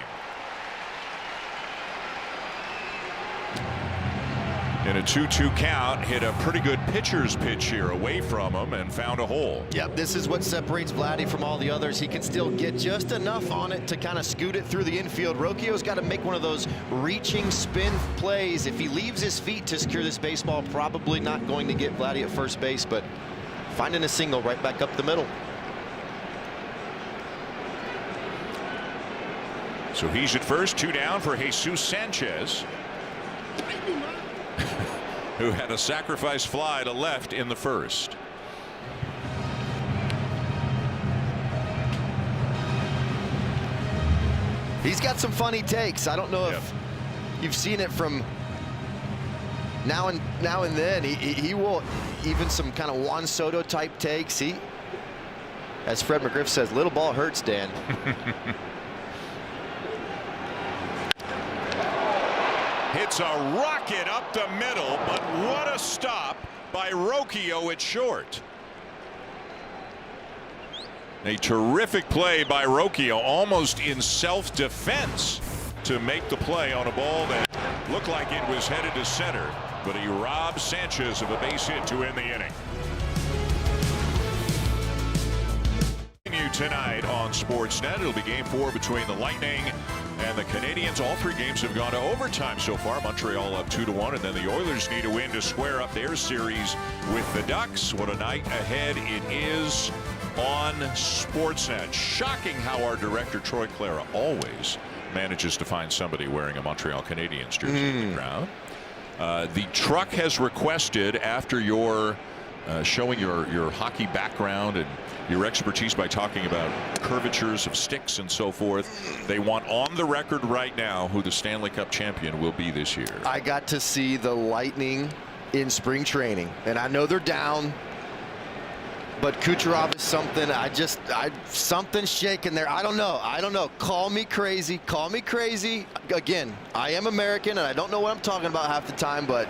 Speaker 1: In a 2-2 count, hit a pretty good pitcher's pitch here away from him and found a hole.
Speaker 2: Yep, this is what separates Vladdy from all the others. He can still get just enough on it to kind of scoot it through the infield. Rocchio's got to make one of those reaching spin plays. If he leaves his feet to secure this baseball, probably not going to get Vladdy at first base, but finding a single right back up the middle.
Speaker 1: So he's at first, 2 down for Jesus Sanchez, who had a sacrifice fly to left in the first.
Speaker 2: He's got some funny takes. I don't know if you've seen it from now and then. He will, even some kind of Juan Soto type takes. He, as Fred McGriff says, little ball hurts, Dan.
Speaker 1: Hits a rocket up the middle, but what a stop by Rocchio at short. A terrific play by Rocchio, almost in self-defense, to make the play on a ball that looked like it was headed to center, but he robbed Sanchez of a base hit to end the inning. Tonight on Sportsnet, it'll be Game 4 between the Lightning and the Canadiens. All 3 games have gone to overtime so far. Montreal up 2-1, and then the Oilers need a win to square up their series with the Ducks. What a night ahead it is on Sportsnet. Shocking how our director Troy Clara always manages to find somebody wearing a Montreal Canadiens jersey in the crowd. The truck has requested, after your showing your hockey background and your expertise by talking about curvatures of sticks and so forth, they want on the record right now who the Stanley Cup champion will be this year.
Speaker 2: I got to see the Lightning in spring training, and I know they're down, but Kucherov is something. Something's shaking there. I don't know. Call me crazy. Again, I am American and I don't know what I'm talking about half the time, but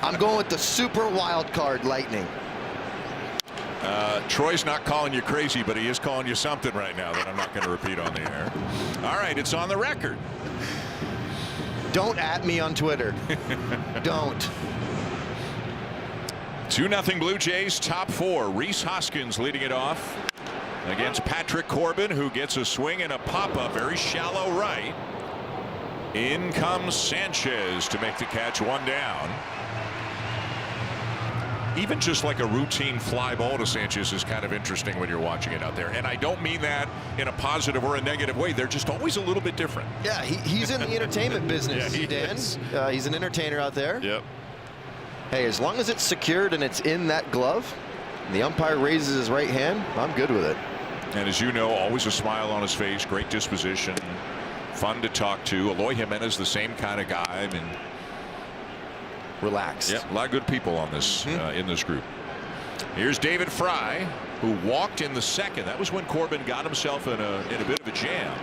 Speaker 2: I'm going with the super wild card Lightning.
Speaker 1: Troy's not calling you crazy, but he is calling you something right now that I'm not going to repeat on the air. All right, it's on the record.
Speaker 2: Don't at me on Twitter. Don't.
Speaker 1: 2-0 Blue Jays, top 4. Rhys Hoskins leading it off against Patrick Corbin, who gets a swing and a pop-up, very shallow right. In comes Sanchez to make the catch, 1 down. Even just like a routine fly ball to Sanchez is kind of interesting when you're watching it out there. And I don't mean that in a positive or a negative way. They're just always a little bit different.
Speaker 2: Yeah, he's in the entertainment business.
Speaker 1: Yeah, he
Speaker 2: Dan.
Speaker 1: is.
Speaker 2: He's an entertainer out there.
Speaker 1: Yep.
Speaker 2: Hey, as long as it's secured and it's in that glove, and the umpire raises his right hand, I'm good with it.
Speaker 1: And as you know, always a smile on his face, great disposition, fun to talk to. Eloy Jimenez, the same kind of guy. I mean,
Speaker 2: relaxed.
Speaker 1: Yeah, a lot of good people on this in this group. Here's David Fry, who walked in the second. That was when Corbin got himself in a bit of a jam.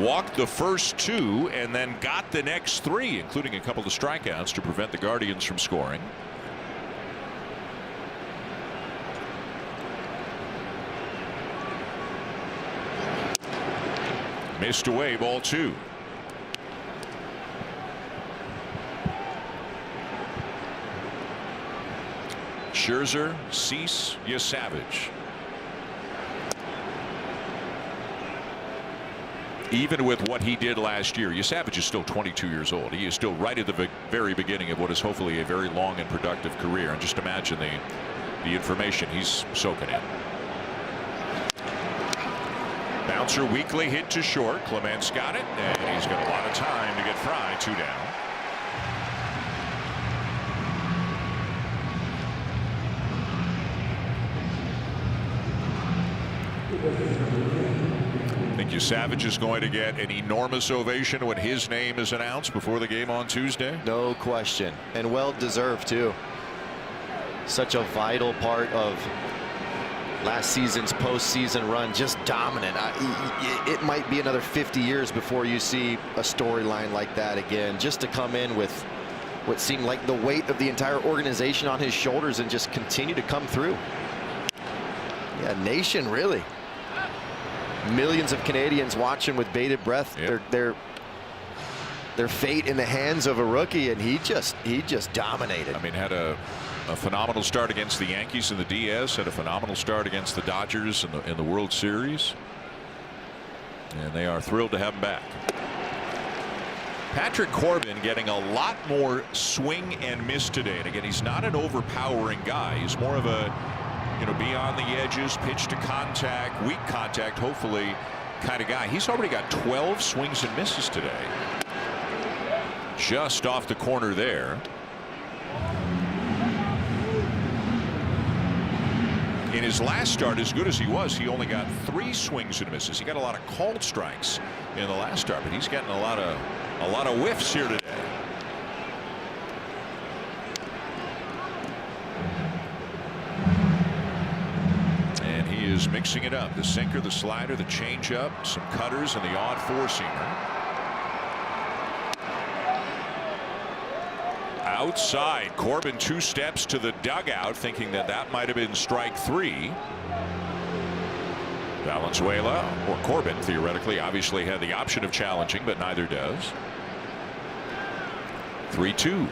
Speaker 1: Walked the first 2 and then got the next 3, including a couple of strikeouts to prevent the Guardians from scoring. Missed away, ball 2. Scherzer, Cease, Savage. Even with what he did last year, Savage is still 22 years old. He is still right at the very beginning of what is hopefully a very long and productive career. And just imagine the information he's soaking in. Bouncer weakly hit to short. Clements got it, and he's got a lot of time to get Fry 2 down. I think Savage is going to get an enormous ovation when his name is announced before the game on Tuesday.
Speaker 2: No question, and well deserved too. Such a vital part of last season's postseason run, just dominant. It might be another 50 years before you see a storyline like that again. Just to come in with what seemed like the weight of the entire organization on his shoulders and just continue to come through. Yeah, nation really. Millions of Canadians watching with bated breath.
Speaker 1: Yep.
Speaker 2: Their fate in the hands of a rookie, and he just dominated.
Speaker 1: I mean, had a phenomenal start against the Yankees in the DS, had a phenomenal start against the Dodgers in the World Series, and they are thrilled to have him back. Patrick Corbin getting a lot more swing and miss today, and again, he's not an overpowering guy. He's more of a be on the edges, pitch to contact, weak contact, hopefully, kind of guy. He's already got 12 swings and misses today. Just off the corner there. In his last start, as good as he was, he only got 3 swings and misses. He got a lot of called strikes in the last start, but he's getting a lot of whiffs here today. Is mixing it up. The sinker, the slider, the changeup, some cutters, and the odd 4-seamer. Outside, Corbin 2 steps to the dugout, thinking that might have been strike 3. Valenzuela, or Corbin, theoretically, obviously had the option of challenging, but neither does. 3-2.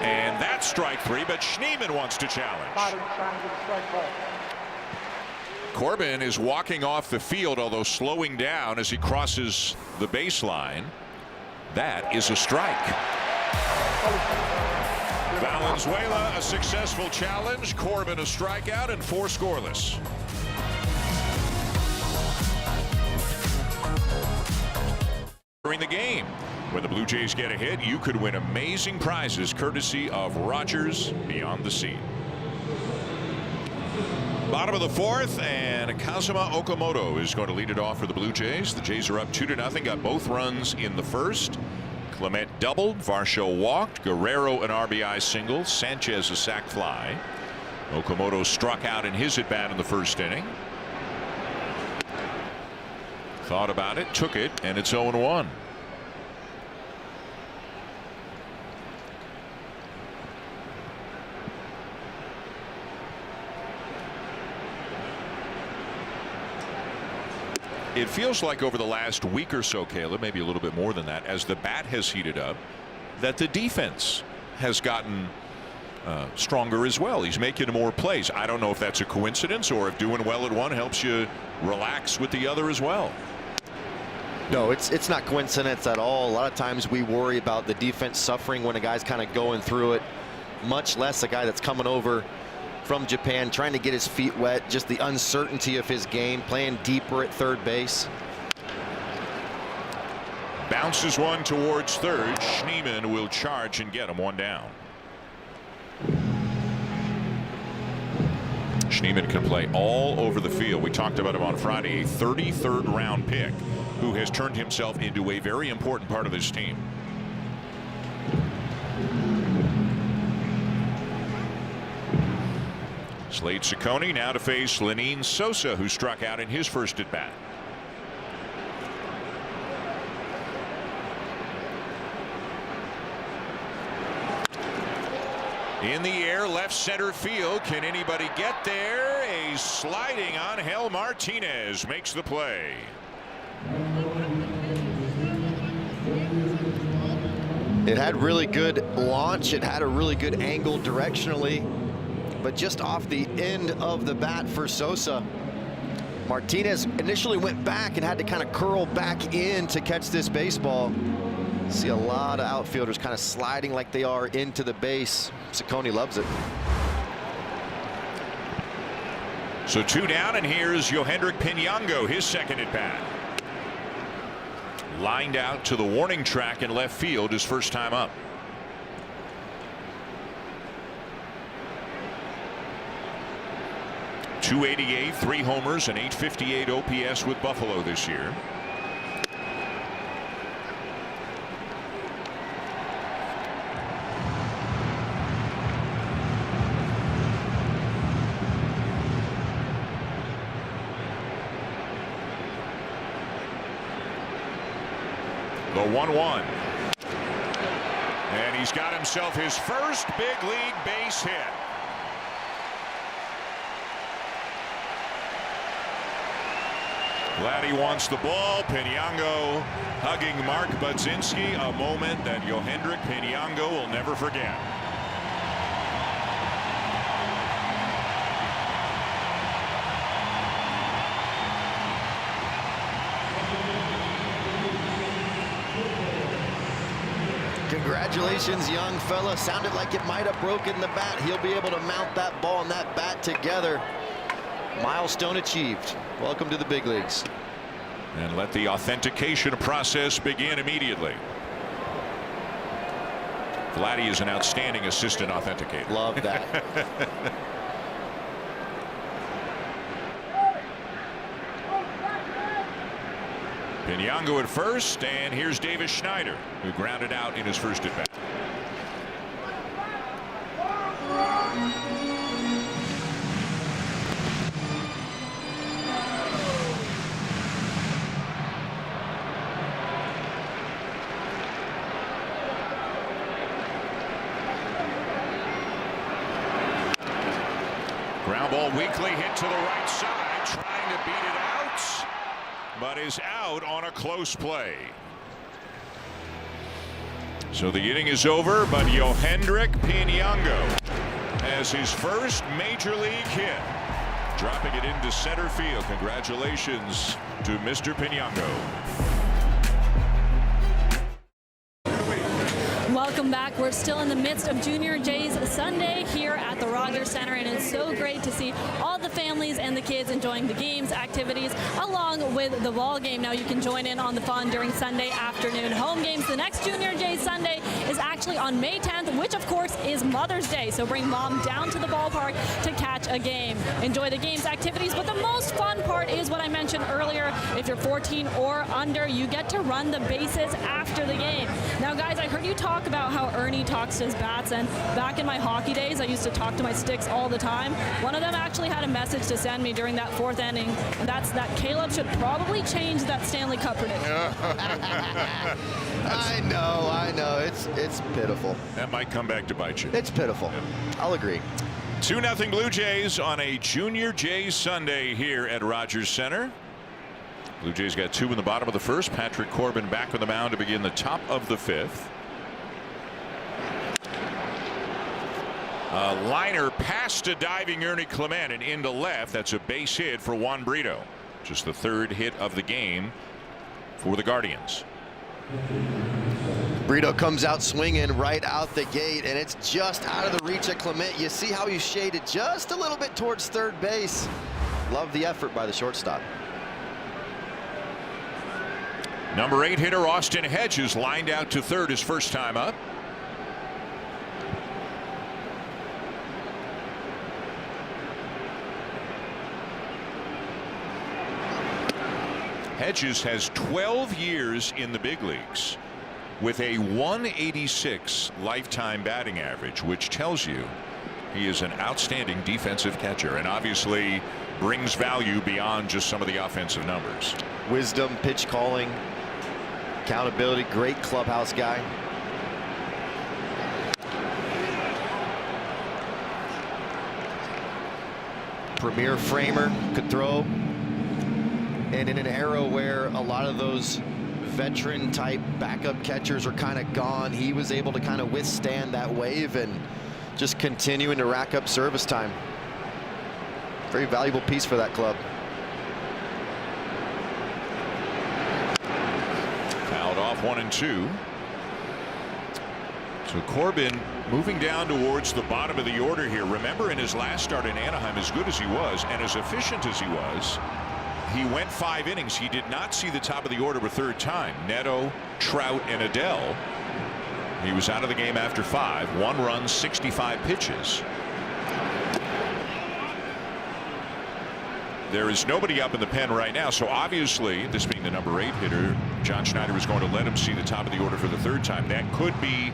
Speaker 1: And that's strike 3, but Schneemann wants to challenge. Corbin is walking off the field, although slowing down as he crosses the baseline. That is a strike. Valenzuela a successful challenge, Corbin a strikeout, and 4 scoreless. During the game, When the Blue Jays get a hit, you could win amazing prizes courtesy of Rogers Beyond the Sea. Bottom of the fourth, and Kazuma Okamoto is going to lead it off for the Blue Jays. The Jays are up 2-0. Got both runs in the first. Clement doubled, Varsho walked, Guerrero an RBI single, Sanchez a sac fly. Okamoto struck out in his at bat in the first inning. Thought about it, took it, and it's 0-1. It feels like over the last week or so, Caleb, maybe a little bit more than that, as the bat has heated up, that the defense has gotten stronger as well. He's making more plays. I don't know if that's a coincidence or if doing well at one helps you relax with the other as well.
Speaker 2: No, it's not coincidence at all. A lot of times we worry about the defense suffering when a guy's kind of going through it, much less a guy that's coming over from Japan trying to get his feet wet. Just the uncertainty of his game, playing deeper at third base.
Speaker 1: Bounces one towards third. Schneemann will charge and get him one down. Schneemann can play all over the field. We talked about him on Friday, a 33rd round pick who has turned himself into a very important part of this team. Slade Ciccone now to face Lenine Sosa, who struck out in his first at bat. In the air, left center field. Can anybody get there? A sliding Angel Martinez makes the play.
Speaker 2: It had really good launch. It had a really good angle directionally, but just off the end of the bat for Sosa. Martinez initially went back and had to kind of curl back in to catch this baseball. See a lot of outfielders kind of sliding like they are into the base. Ciccone loves it.
Speaker 1: So 2 down, and here's Yohendrick Pinango, his second at bat. Lined out to the warning track in left field, his first time up. .288, 3 homers, and .858 OPS with Buffalo this year. The 1-1. And he's got himself his first big league base hit. Vladdy wants the ball. Pinango hugging Mark Budzinski, a moment that Yohendrick Pinango will never forget.
Speaker 2: Congratulations, young fella. Sounded like it might have broken the bat. He'll be able to mount that ball and that bat together. Milestone achieved. Welcome to the big leagues.
Speaker 1: And let the authentication process begin immediately. Vladdy is an outstanding assistant authenticator.
Speaker 2: Love that.
Speaker 1: Pinango at first, and here's Davis Schneider, who grounded out in his first at bat. Ground ball weakly hit to the right side, trying to beat it out, but is out on a close play. So the inning is over, but Yohendrick Pinango has his first major league hit, dropping it into center field. Congratulations to Mr. Pinango.
Speaker 5: Welcome back. We're still in the midst of Junior Jays Sunday here at the Rogers Center, and it's so great to see all the families and the kids enjoying the games, activities, along with the ball game. Now you can join in on the fun during Sunday afternoon home games. The next Junior Jays Sunday is actually on May 10th, which of course is Mother's Day. So bring mom down to the ballpark to catch a game. Enjoy the games, activities, but the most fun part is what I mentioned earlier. If you're 14 or under, you get to run the bases after the game. Now guys, I heard you talk about how Ernie talks to his bats, and back in my hockey days I used to talk to my sticks all the time. One of them actually had a message to send me during that 4th inning, and that's that Caleb should probably change that Stanley Cup prediction.
Speaker 2: I know. It's pitiful.
Speaker 1: That might come back to bite you.
Speaker 2: It's pitiful. I'll agree.
Speaker 1: 2-0 Blue Jays on a Junior Jays Sunday here at Rogers Center. Blue Jays got 2 in the bottom of the 1st. Patrick Corbin back on the mound to begin the top of the 5th. A liner past a diving Ernie Clement and into left. That's a base hit for Juan Brito. Just the 3rd hit of the game for the Guardians.
Speaker 2: Brito comes out swinging right out the gate, and it's just out of the reach of Clement. You see how he shaded just a little bit towards third base. Love the effort by the shortstop.
Speaker 1: Number 8 hitter Austin Hedges lined out to third his first time up. Hedges has 12 years in the big leagues with a 186 lifetime batting average, which tells you he is an outstanding defensive catcher and obviously brings value beyond just some of the offensive numbers.
Speaker 2: Wisdom, pitch calling, accountability, great clubhouse guy. Premier framer, could throw. And in an era where a lot of those veteran type backup catchers are kind of gone, he was able to kind of withstand that wave and just continuing to rack up service time. Very valuable piece for that club.
Speaker 1: Fouled off 1-2. So Corbin moving down towards the bottom of the order here. Remember, in his last start in Anaheim, as good as he was and as efficient as he was, he went 5 innings. He did not see the top of the order a 3rd time. Neto, Trout, and Adele. He was out of the game after 5. 1 run, 65 pitches. There is nobody up in the pen right now, so obviously, this being the number 8 hitter, John Schneider was going to let him see the top of the order for the 3rd time. That could be,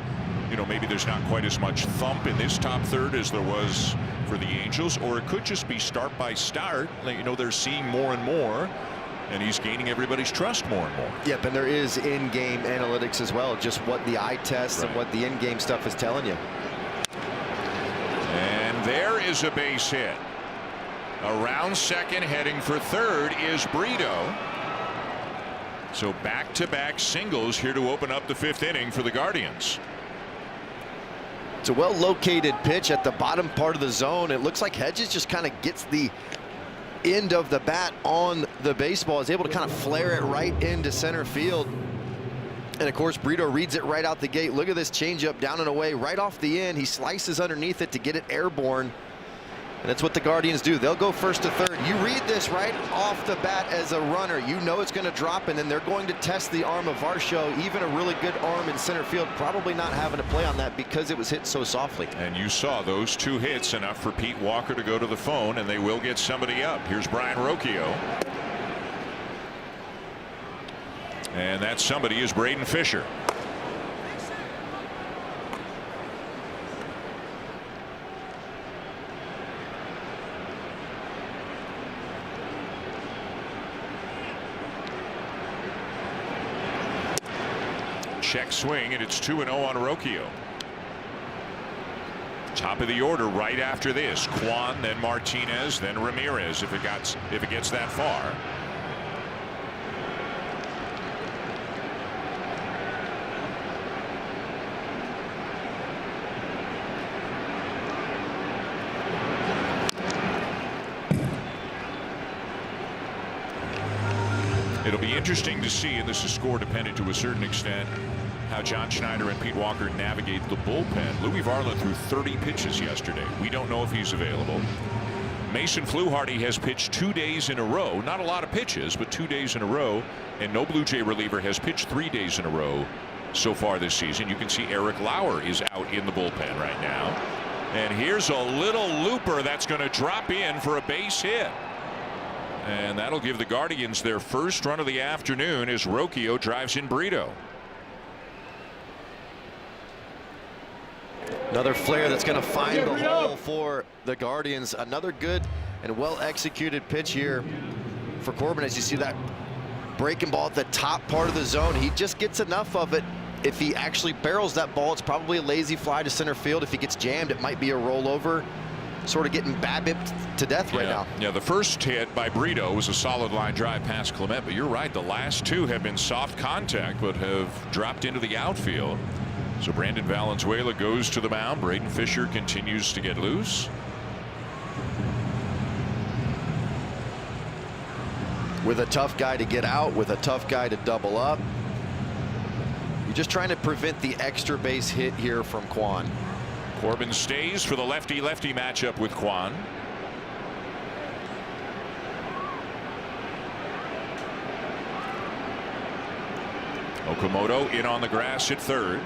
Speaker 1: you know, maybe there's not quite as much thump in this top 3rd as there was for the Angels, or it could just be start by start. You know, they're seeing more and more, and he's gaining everybody's trust more and more.
Speaker 2: Yep, and there is in-game analytics as well, just what the eye test and what the in-game stuff is telling you.
Speaker 1: And there is a base hit. Around second, heading for third is Brito. So back-to-back singles here to open up the 5th inning for the Guardians.
Speaker 2: It's a well-located pitch at the bottom part of the zone. It looks like Hedges just kind of gets the end of the bat on the baseball, is able to kind of flare it right into center field. And of course, Brito reads it right out the gate. Look at this changeup down and away right off the end. He slices underneath it to get it airborne. And that's what the Guardians do. They'll go first to third. You read this right off the bat as a runner. You know it's going to drop, and then they're going to test the arm of Varsho. Even a really good arm in center field, probably not having to play on that because it was hit so softly.
Speaker 1: And you saw those 2 hits, enough for Pete Walker to go to the phone, and they will get somebody up. Here's Brian Rocchio. And that somebody is Braden Fisher. Check swing, and it's 2-0 on Rocchio. Top of the order right after this. Kwan, then Martinez, then Ramirez if it gets that far. It'll be interesting to see, and this is score dependent to a certain extent, how John Schneider and Pete Walker navigate the bullpen. Louis Varland threw 30 pitches yesterday. We don't know if he's available. Mason Fluharty has pitched 2 days in a row. Not a lot of pitches, but 2 days in a row. And no Blue Jay reliever has pitched 3 days in a row so far this season. You can see Eric Lauer is out in the bullpen right now. And here's a little looper that's going to drop in for a base hit. And that'll give the Guardians their first run of the afternoon as Rocchio drives in Brito.
Speaker 2: Another flare that's going to find the hole for the Guardians. Another good and well executed pitch here for Corbin. As you see that breaking ball at the top part of the zone, he just gets enough of it. If he actually barrels that ball, it's probably a lazy fly to center field. If he gets jammed, it might be a rollover. Sort of getting BABIP'd to death right now.
Speaker 1: Yeah, the first hit by Brito was a solid line drive past Clement, but you're right, the last two have been soft contact but have dropped into the outfield. So Brandon Valenzuela goes to the mound. Braden Fisher continues to get loose.
Speaker 2: With a tough guy to get out, with a tough guy to double up. You're just trying to prevent the extra base hit here from Kwan.
Speaker 1: Corbin stays for the lefty-lefty matchup with Kwan. Okamoto in on the grass at third.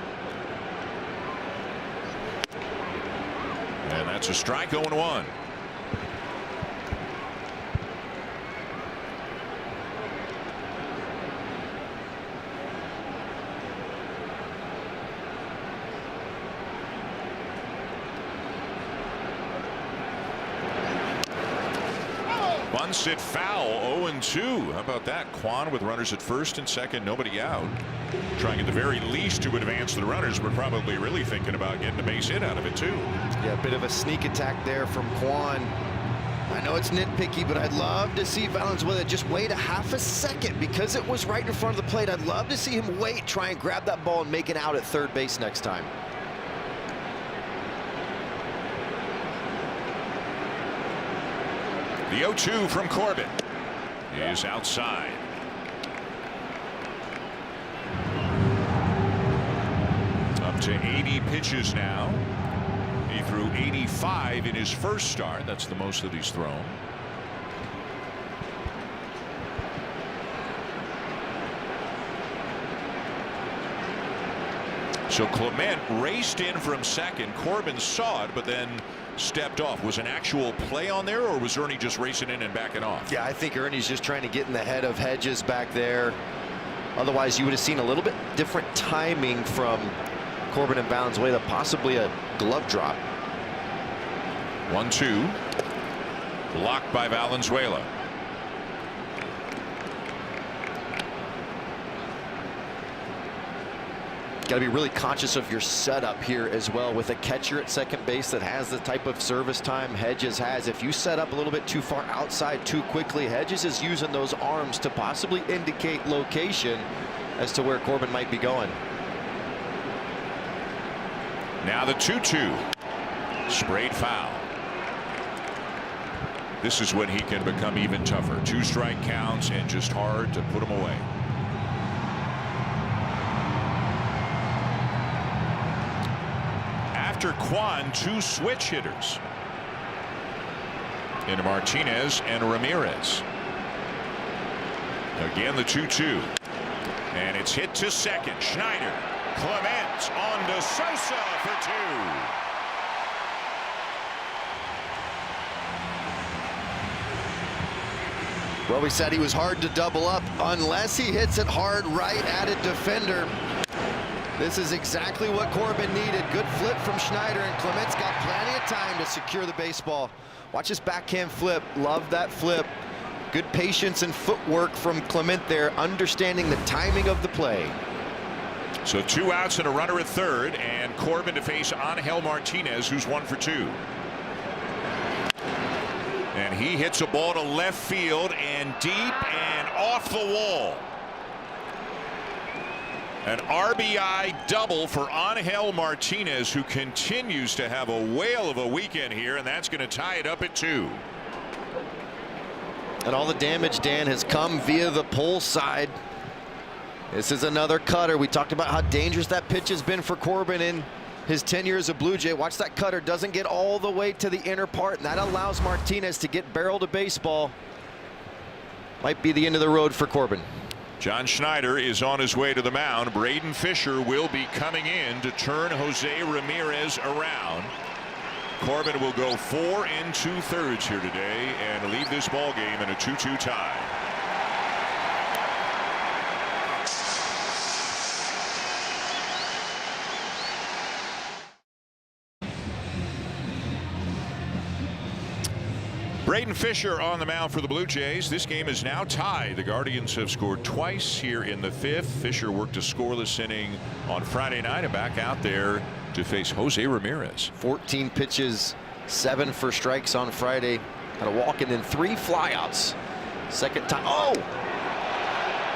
Speaker 1: And that's a strike, 0-1. Bunts it foul, 0-2. How about that? Kwan with runners at first and second, nobody out. Trying at the very least to advance the runners, but probably really thinking about getting a base hit out of it too.
Speaker 2: Yeah, a bit of a sneak attack there from Kwan. I know it's nitpicky, but I'd love to see Valenzuela just wait a half a second because it was right in front of the plate. I'd love to see him wait, try and grab that ball and make it out at third base next time.
Speaker 1: The 0-2 from Corbin is outside. Up to 80 pitches now. He threw 85 in his first start. That's the most that he's thrown. So Clement raced in from second. Corbin saw it, but then stepped off. Was an actual play on there, or was Ernie just racing in and backing off?
Speaker 2: Yeah, I think Ernie's just trying to get in the head of Hedges back there. Otherwise, you would have seen a little bit different timing from Corbin and Valenzuela, possibly a glove drop.
Speaker 1: 1-2. Blocked by Valenzuela.
Speaker 2: Got to be really conscious of your setup here as well with a catcher at second base that has the type of service time Hedges has. If you set up a little bit too far outside too quickly, Hedges is using those arms to possibly indicate location as to where Corbin might be going.
Speaker 1: Now the 2-2. Sprayed foul. This is when he can become even tougher. 2 strike counts and just hard to put him away. After Kwan, 2 switch hitters into Martinez and Ramirez. Again the 2-2, and it's hit to second. Schneider, Clement on to Sosa for 2.
Speaker 2: Well, we said he was hard to double up unless he hits it hard right at a defender. This is exactly what Corbin needed. Good flip from Schneider, and Clement's got plenty of time to secure the baseball. Watch his backhand flip. Love that flip. Good patience and footwork from Clement there, understanding the timing of the play.
Speaker 1: So 2 outs and a runner at third, and Corbin to face Angel Martinez, who's 1 for 2. And he hits a ball to left field and deep and off the wall. An RBI double for Angel Martinez, who continues to have a whale of a weekend here, and that's going to tie it up at 2.
Speaker 2: And all the damage, Dan, has come via the pole side. This is another cutter. We talked about how dangerous that pitch has been for Corbin in his 10 years of Blue Jay. Watch that cutter, doesn't get all the way to the inner part, and that allows Martinez to get barrel to baseball. Might be the end of the road for Corbin.
Speaker 1: John Schneider is on his way to the mound. Braden Fisher will be coming in to turn Jose Ramirez around. Corbin will go 4 2/3 here today and leave this ball game in a 2-2 tie. Braden Fisher on the mound for the Blue Jays. This game is now tied. The Guardians have scored twice here in the 5th. Fisher worked a scoreless inning on Friday night and back out there to face Jose Ramirez.
Speaker 2: 14 pitches, 7 for strikes on Friday. Had a walk and then 3 flyouts. Second time. Oh!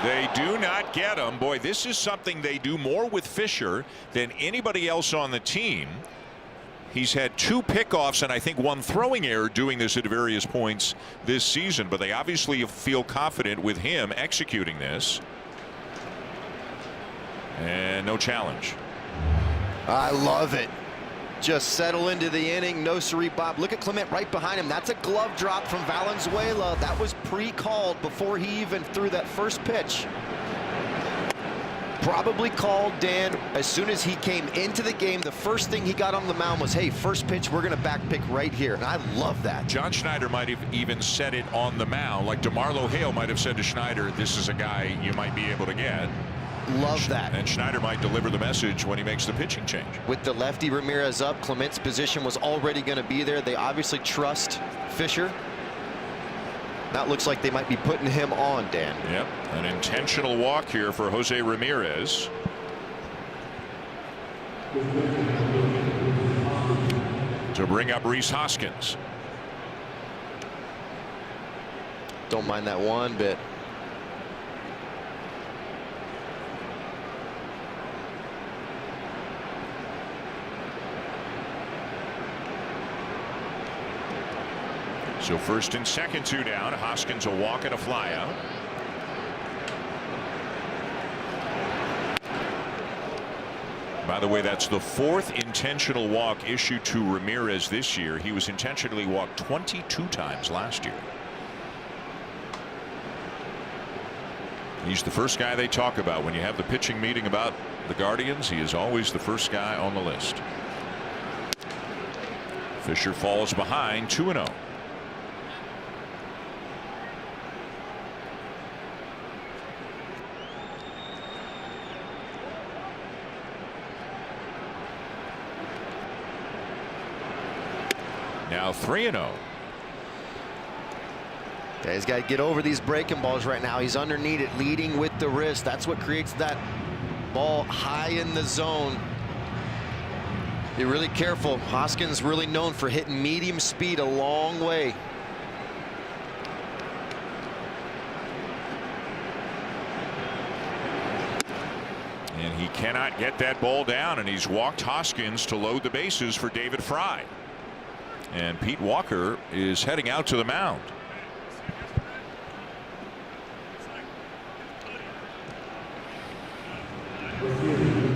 Speaker 1: They do not get him. Boy, this is something they do more with Fisher than anybody else on the team. He's had 2 pickoffs and I think 1 throwing error doing this at various points this season, but they obviously feel confident with him executing this. And no challenge.
Speaker 2: I love it. Just settle into the inning. No siree, Bob. Look at Clement right behind him. That's a glove drop from Valenzuela. That was pre-called before he even threw that first pitch. Probably called, Dan, as soon as he came into the game. The first thing he got on the mound was, hey, first pitch, we're going to back pick right here. And I love that.
Speaker 1: John Schneider might have even said it on the mound, like DeMarlo Hale might have said to Schneider, this is a guy you might be able to get.
Speaker 2: Love that.
Speaker 1: And Schneider might deliver the message when he makes the pitching change.
Speaker 2: With the lefty Ramirez up, Clement's position was already going to be there. They obviously trust Fisher. Now it looks like they might be putting him on, Dan.
Speaker 1: Yep, an intentional walk here for Jose Ramirez. To bring up Rhys Hoskins.
Speaker 2: Don't mind that one bit.
Speaker 1: So 1st and 2nd, 2 down. Hoskins a walk and a fly out. By the way, that's the 4th intentional walk issued to Ramirez this year. He was intentionally walked 22 times last year. He's the first guy they talk about when you have the pitching meeting about the Guardians. He is always the first guy on the list. Fisher falls behind 2-0. Now 3-0.
Speaker 2: Yeah, he's got to get over these breaking balls right now. He's underneath it, leading with the wrist. That's what creates that ball high in the zone. Be really careful. Hoskins really known for hitting medium speed a long way.
Speaker 1: And he cannot get that ball down, and he's walked Hoskins to load the bases for David Fry. And Pete Walker is heading out to the mound.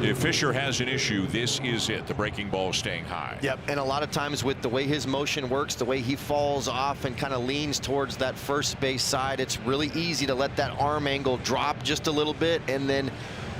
Speaker 1: If Fisher has an issue, this is it. The breaking ball staying high.
Speaker 2: Yep, and a lot of times with the way his motion works, the way he falls off and kind of leans towards that first base side, it's really easy to let that arm angle drop just a little bit and then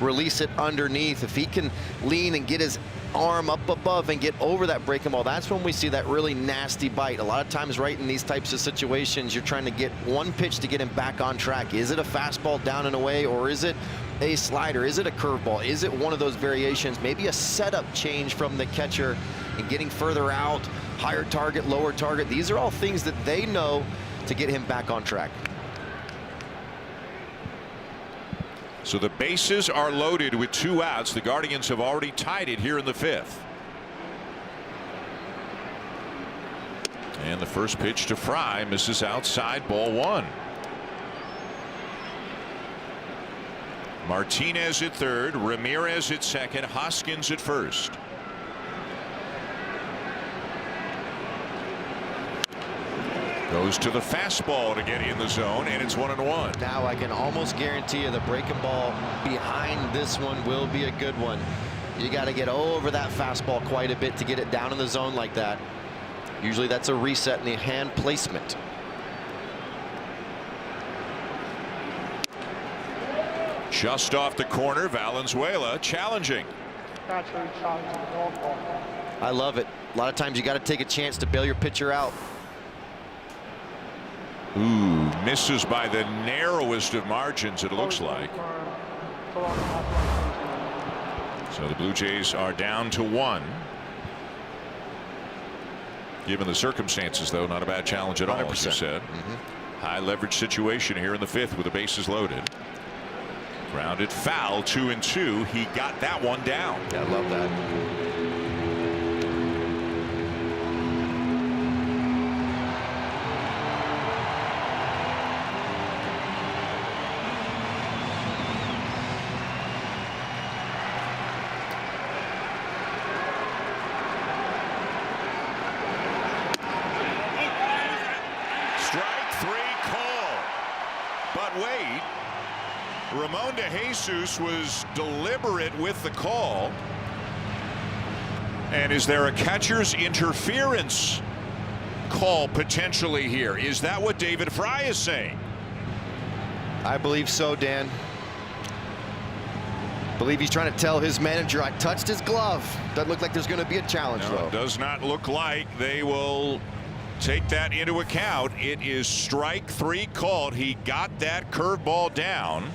Speaker 2: release it underneath. If he can lean and get his arm up above and get over that breaking ball, that's when we see that really nasty bite. A lot of times right in these types of situations, you're trying to get one pitch to get him back on track. Is it a fastball down and away, or is it a slider? Is it a curveball? Is it one of those variations? Maybe a setup change from the catcher and getting further out, higher target, lower target. These are all things that they know to get him back on track.
Speaker 1: So the bases are loaded with 2 outs. The Guardians have already tied it here in the 5th. And the first pitch to Fry misses outside, ball 1. Martinez at 3rd, Ramirez at 2nd, Hoskins at 1st. Goes to the fastball to get in the zone, and it's 1-1.
Speaker 2: Now I can almost guarantee you the breaking ball behind this one will be a good one. You got to get over that fastball quite a bit to get it down in the zone like that. Usually that's a reset in the hand placement.
Speaker 1: Just off the corner, Valenzuela challenging.
Speaker 2: I love it. A lot of times you got to take a chance to bail your pitcher out.
Speaker 1: Ooh, misses by the narrowest of margins, it looks like. So the Blue Jays are down to 1. Given the circumstances, though, not a bad challenge at all,
Speaker 2: 100%.
Speaker 1: as you said. High leverage situation here in the 5th with the bases loaded. Grounded foul, 2-2. He got that one down.
Speaker 2: Yeah, I love that.
Speaker 1: Strike 3 call. But wait. Ramon de Jesus was deliberate with the call. And is there a catcher's interference call potentially here? Is that what David Fry is saying?
Speaker 2: I believe so, Dan. Believe he's trying to tell his manager, I touched his glove. Doesn't look like there's going to be a challenge,
Speaker 1: No,
Speaker 2: though.
Speaker 1: it does not look like they will take that into account. It is strike 3 called. He got that curveball down.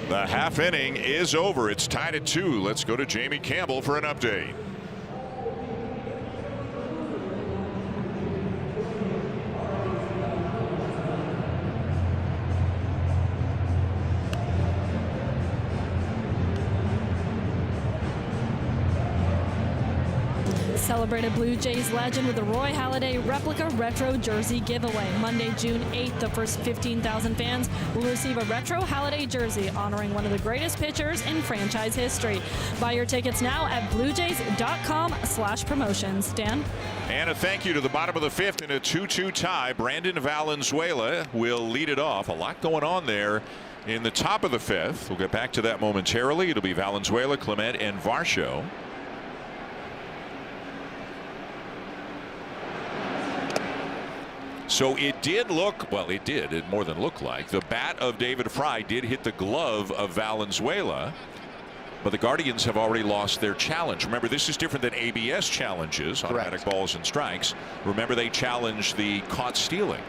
Speaker 1: The half inning is over. It's tied at 2. Let's go to Jamie Campbell for an update.
Speaker 5: Celebrated Blue Jays legend with the Roy Halladay replica retro jersey giveaway. Monday, June 8th, the first 15,000 fans will receive a retro Halladay jersey honoring one of the greatest pitchers in franchise history. Buy your tickets now at bluejays.com/promotions. Dan?
Speaker 1: And a thank you to the bottom of the 5th in a 2-2 tie. Brandon Valenzuela will lead it off. A lot going on there in the top of the 5th. We'll get back to that momentarily. It'll be Valenzuela, Clement, and Varsho. So it did look, well, it did. It more than looked like. The bat of David Fry did hit the glove of Valenzuela. But the Guardians have already lost their challenge. Remember, this is different than ABS challenges, automatic balls and strikes. Remember, they challenged the caught stealing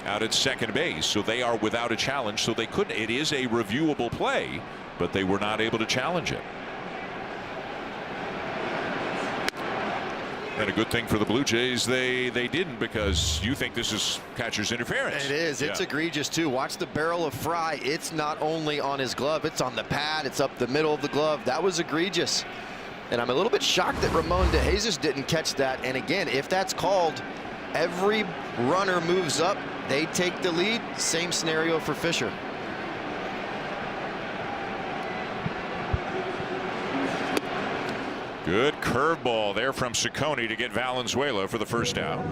Speaker 1: out at second base. So they are without a challenge. So they couldn't. It is a reviewable play, but they were not able to challenge it. And a good thing for the Blue Jays, they didn't, because you think this is catcher's interference.
Speaker 2: It is. It's
Speaker 1: Yeah.
Speaker 2: egregious, too. Watch the barrel of Fry. It's not only on his glove. It's on the pad. It's up the middle of the glove. That was egregious. And I'm a little bit shocked that Ramon de Jesus didn't catch that. And again, if that's called, every runner moves up. They take the lead. Same scenario for Fisher.
Speaker 1: Good curveball there from Ciccone to get Valenzuela for the first out.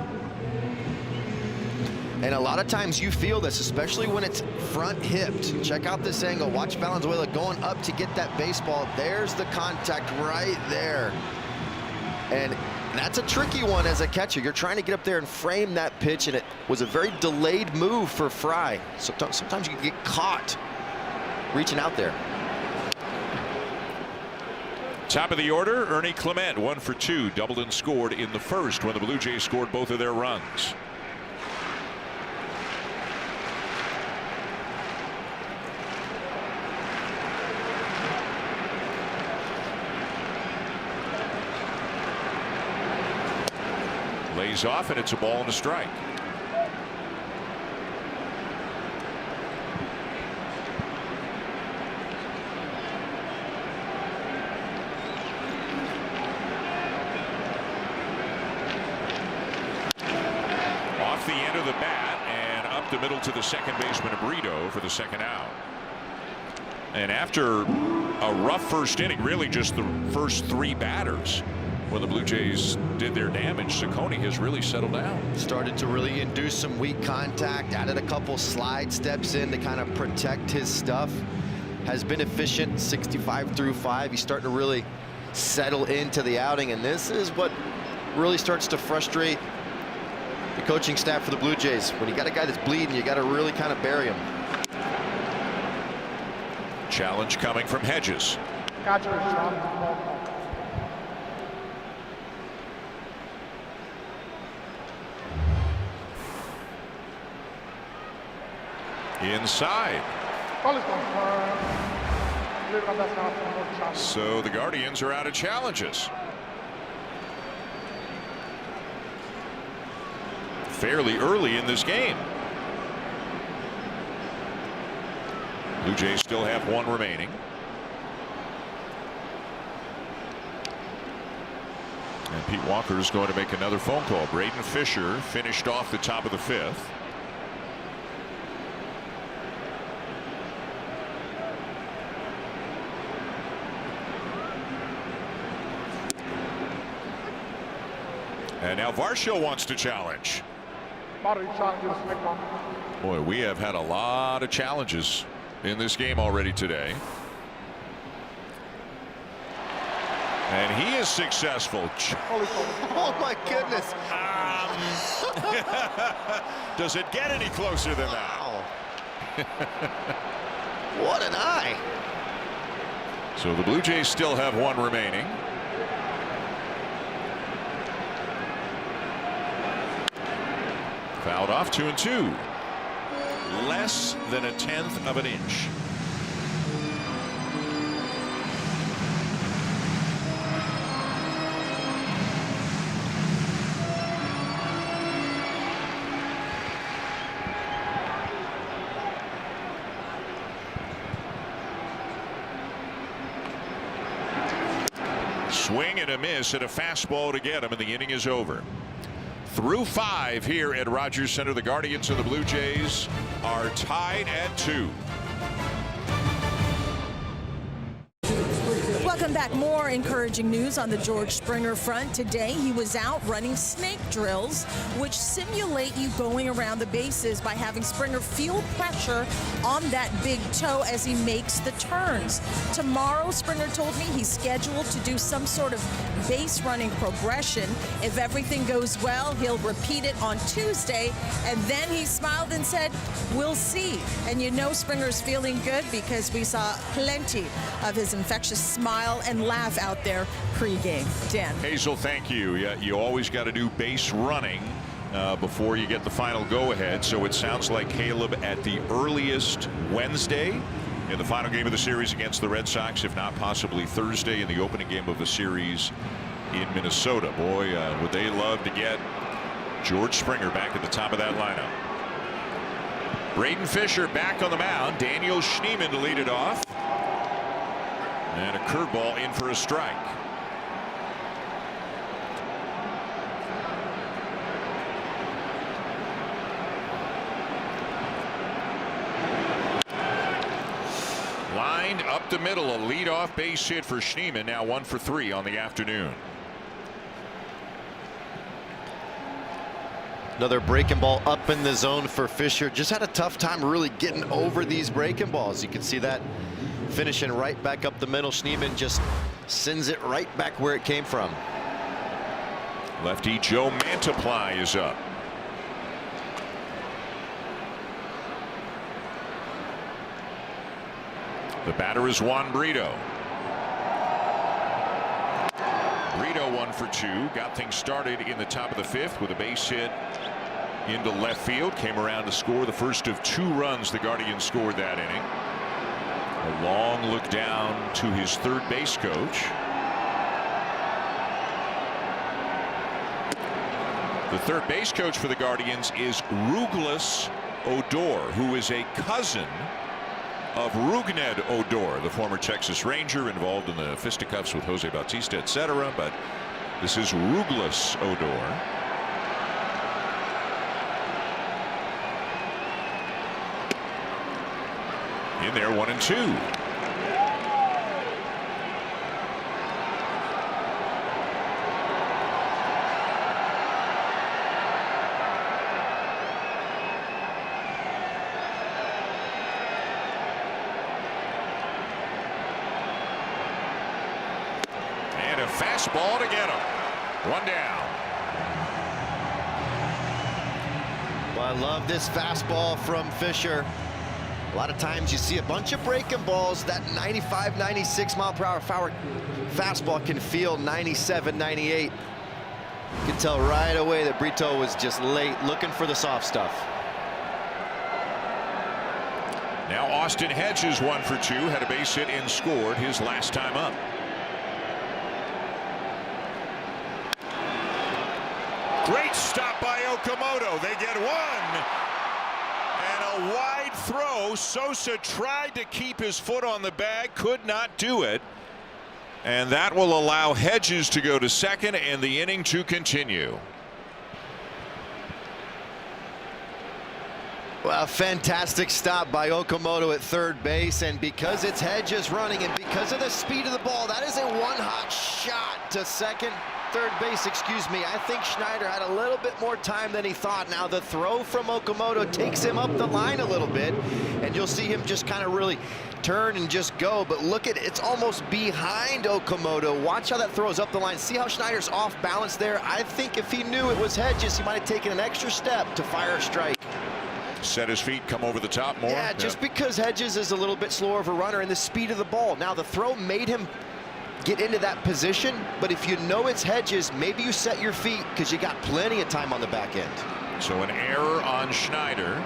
Speaker 2: And a lot of times you feel this, especially when it's front hipped. Check out this angle. Watch Valenzuela going up to get that baseball. There's the contact right there. And that's a tricky one as a catcher. You're trying to get up there and frame that pitch, and it was a very delayed move for Fry. Sometimes you can get caught reaching out there.
Speaker 1: Top of the order, Ernie Clement, 1 for 2, doubled and scored in the first when the Blue Jays scored both of their runs. Lays off, and it's a ball and a strike. Off the end of the bat and up the middle to the second baseman, Abrito, for the second out. And after a rough first inning, really just the first 3 batters, when the Blue Jays did their damage, Ciccone has really settled down.
Speaker 2: Started to really induce some weak contact, added a couple slide steps in to kind of protect his stuff. Has been efficient 65 through 5. He's starting to really settle into the outing, and this is what really starts to frustrate the coaching staff for the Blue Jays. When you got a guy that's bleeding, you got to really kind of bury him.
Speaker 1: Challenge coming from Hedges. Inside. So the Guardians are out of challenges. Fairly early in this game. Blue Jays still have one remaining. And Pete Walker is going to make another phone call. Braden Fisher finished off the top of the 5th. And now Varsho wants to challenge. Boy, we have had a lot of challenges in this game already today. And he is successful.
Speaker 2: Oh my goodness.
Speaker 1: Does it get any closer than that?
Speaker 2: Wow. What an eye.
Speaker 1: So the Blue Jays still have one remaining. Fouled off 2-2. Less than 1/10 of an inch. Swing and a miss at a fastball to get him, and the inning is over. Through 5 here at Rogers Center, the Guardians and the Blue Jays are tied at 2.
Speaker 4: Welcome back. More encouraging news on the George Springer front. Today he was out running snake drills, which simulate you going around the bases by having Springer feel pressure on that big toe as he makes the turns. Tomorrow, Springer told me he's scheduled to do some sort of base running progression. If everything goes well, he'll repeat it on Tuesday. And then he smiled and said, "We'll see." And you know Springer's feeling good because we saw plenty of his infectious smile and laugh out there pregame. Dan.
Speaker 1: Hazel, thank you. Yeah, you always got to do base running before you get the final go-ahead. So it sounds like Caleb at the earliest Wednesday in the final game of the series against the Red Sox, if not possibly Thursday in the opening game of the series in Minnesota. Boy, would they love to get George Springer back at the top of that lineup. Braden Fisher back on the mound. Daniel Schneemann to lead it off. And a curveball in for a strike. Lined up the middle, a leadoff base hit for Schneemann. Now 1 for 3 on the afternoon.
Speaker 2: Another breaking ball up in the zone for Fisher. Just had a tough time really getting over these breaking balls. You can see that finishing right back up the middle. Schneemann just sends it right back where it came from.
Speaker 1: Lefty Joe Mantiply is up. The batter is Juan Brito. Brito 1 for 2. Got things started in the top of the 5th with a base hit into left field. Came around to score the first of 2 runs the Guardians scored that inning. A long look down to his third base coach. The third base coach for the Guardians is Rouglas Odor, who is a cousin of Rougned Odor, the former Texas Ranger involved in the fisticuffs with Jose Bautista, etc. But this is Rouglas Odor. In there, 1-2. And a fastball to get him. One down.
Speaker 2: Well, I love this fastball from Fisher. A lot of times you see a bunch of breaking balls. That 95, 96 mile per hour fastball can feel 97, 98. You can tell right away that Brito was just late looking for the soft stuff.
Speaker 1: Now Austin Hedges 1 for 2, had a base hit and scored his last time up. Great stop by Okamoto. They get one. And a wide throw. Sosa tried to keep his foot on the bag, could not do it. And that will allow Hedges to go to second and the inning to continue.
Speaker 2: Well, fantastic stop by Okamoto at third base, and because it's Hedges running and because of the speed of the ball, that is a one-hot shot to third base, excuse me. I think Schneider had a little bit more time than he thought. Now the throw from Okamoto takes him up the line a little bit, and you'll see him just kind of really turn and just go. But look at it, it's almost behind Okamoto. Watch how that throws up the line. See how Schneider's off balance there? I think if he knew it was Hedges, he might have taken an extra step to fire a strike.
Speaker 1: Set his feet, come over the top more.
Speaker 2: Yeah, just because Hedges is a little bit slower of a runner and the speed of the ball. Now the throw made him get into that position, but if you know it's Hedges, maybe you set your feet because you got plenty of time on the back end.
Speaker 1: So an error on Schneider.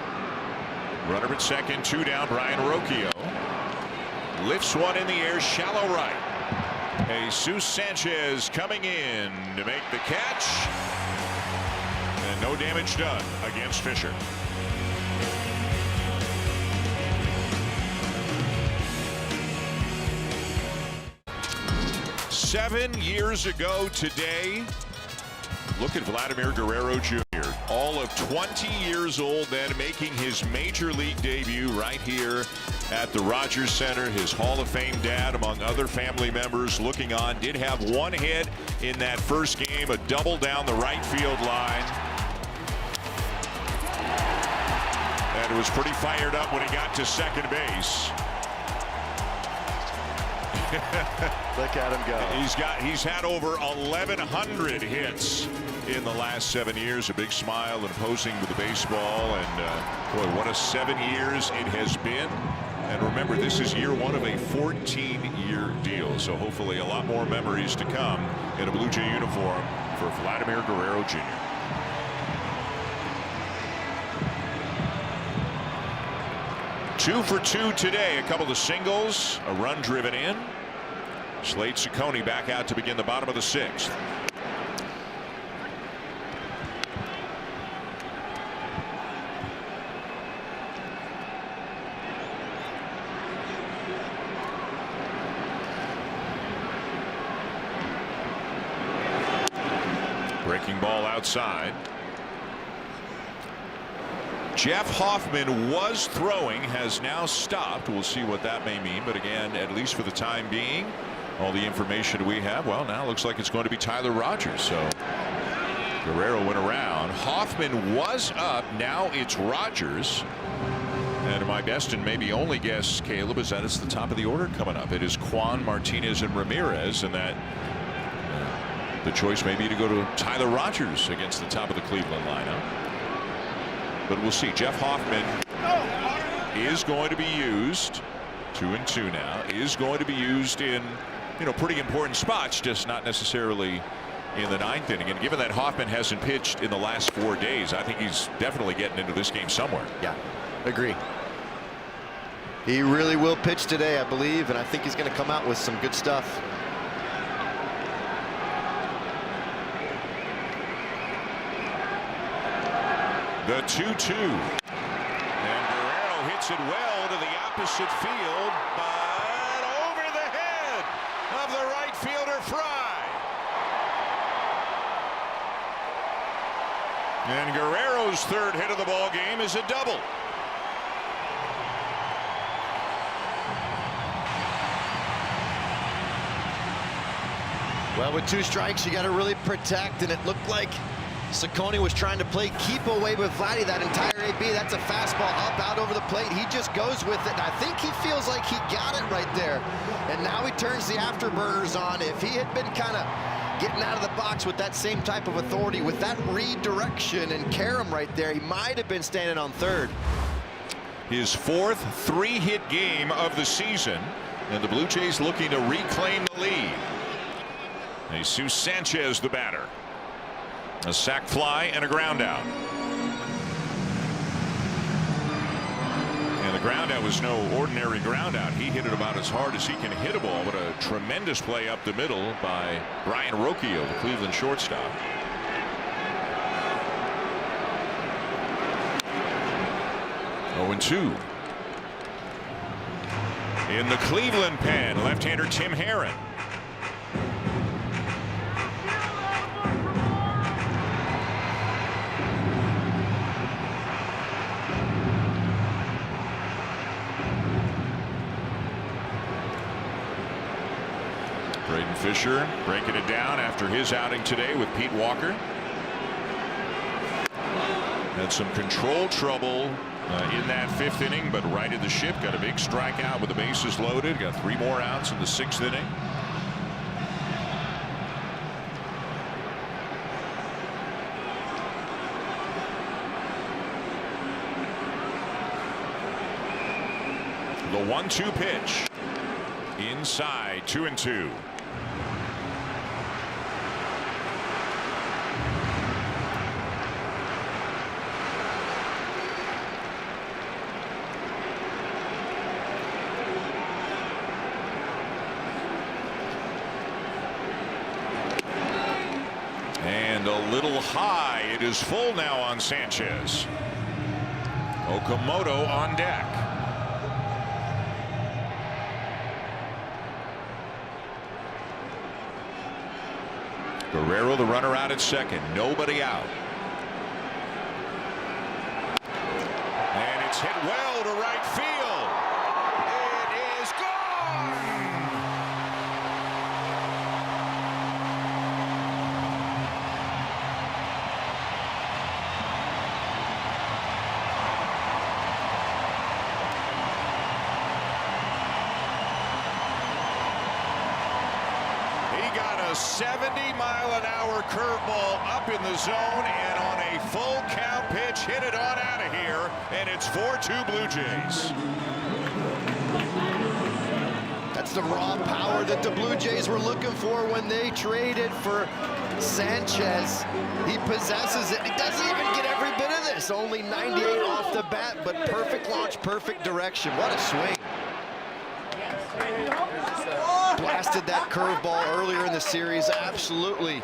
Speaker 1: Runner at second, 2 down. Brian Rocchio lifts one in the air, shallow right. Jesus Sanchez coming in to make the catch, and no damage done against Fisher. Seven years ago today, look at Vladimir Guerrero Jr., all of 20 years old then, making his major league debut right here at the Rogers Center. His Hall of Fame dad, among other family members, looking on. Did have one hit in that first game, a double down the right field line. And was pretty fired up when he got to second base.
Speaker 2: Look at him go.
Speaker 1: He's had over 1,100 hits in the last 7 years. A big smile and posing with the baseball, and boy, what a 7 years it has been. And remember, this is year one of a 14-year deal, so hopefully a lot more memories to come in a Blue Jay uniform for Vladimir Guerrero Jr. Two for two today. A couple of singles, a run driven in. Slade Ciccone back out to begin the bottom of the 6th. Breaking ball outside. Jeff Hoffman was throwing, has now stopped. We'll see what that may mean, but again, at least for the time being, all the information we have, well, now looks like it's going to be Tyler Rogers. So Guerrero went around. Hoffman was up. Now it's Rogers. And my best and maybe only guess, Caleb, is that it's the top of the order coming up. It is Kwan, Martinez, and Ramirez, and that the choice may be to go to Tyler Rogers against the top of the Cleveland lineup. But we'll see. Jeff Hoffman is going to be used, 2-2 now, is going to be used in, pretty important spots, just not necessarily in the 9th inning. And given that Hoffman hasn't pitched in the last 4 days, I think he's definitely getting into this game somewhere.
Speaker 2: Yeah, agree. He really will pitch today, I believe, and I think he's going to come out with some good stuff.
Speaker 1: The 2-2. And Guerrero hits it well to the opposite field, but over the head of the right fielder Fry. And Guerrero's third hit of the ball game is a double.
Speaker 2: Well, with 2 strikes, you got to really protect, and it looked like Ciccone was trying to play keep away with Vladdy that entire AB. That's a fastball up, out over the plate. He just goes with it. And I think he feels like he got it right there. And now he turns the afterburners on. If he had been kind of getting out of the box with that same type of authority, with that redirection and carom right there, he might have been standing on third.
Speaker 1: His 4th 3-hit game of the season, and the Blue Jays looking to reclaim the lead. Jesus Sanchez, the batter. A sac fly and a ground out. And the ground out was no ordinary ground out. He hit it about as hard as he can hit a ball. But a tremendous play up the middle by Brian Rocchio, the Cleveland shortstop. Oh, 0-2. In the Cleveland pen, left-hander Tim Herron. Braden Fisher breaking it down after his outing today with Pete Walker. Had some control trouble in that 5th inning, but righted the ship. Got a big strikeout with the bases loaded. Got 3 more outs in the 6th inning. The 1-2 pitch. Inside, 2-2. And a little high. It is full now on Sanchez. Okamoto on deck. Guerrero, the runner, out at second. Nobody out. And it's hit well to right field. It is gone. He got a 70-mile-an-hour curveball up in the zone, and on a full count pitch, hit it on out of here, and it's 4-2 Blue Jays.
Speaker 2: That's the raw power that the Blue Jays were looking for when they traded for Sanchez. He possesses it. He doesn't even get every bit of this. Only 98 off the bat, but perfect launch, perfect direction. What a swing. Blasted that curveball earlier in the series. Absolutely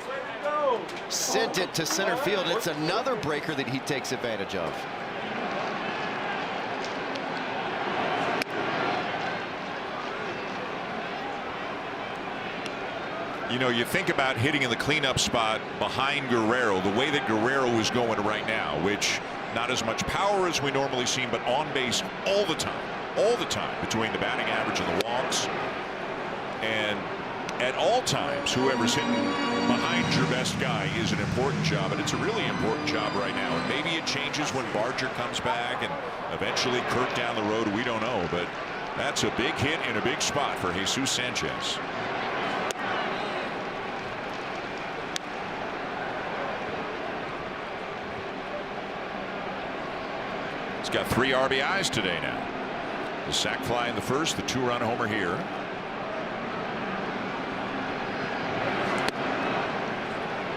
Speaker 2: sent it to center field. It's another breaker that he takes advantage of.
Speaker 1: You know, you think about hitting in the cleanup spot behind Guerrero, the way that Guerrero is going right now, which not as much power as we normally see, but on base all the time between the batting average and the walks. And at all times, whoever's hitting behind your best guy is an important job, and it's a really important job right now. And maybe it changes when Barger comes back and eventually Kirk down the road. We don't know, but that's a big hit in a big spot for Jesus Sanchez. He's got 3 RBIs today now. The sac fly in the first, the 2-run homer here.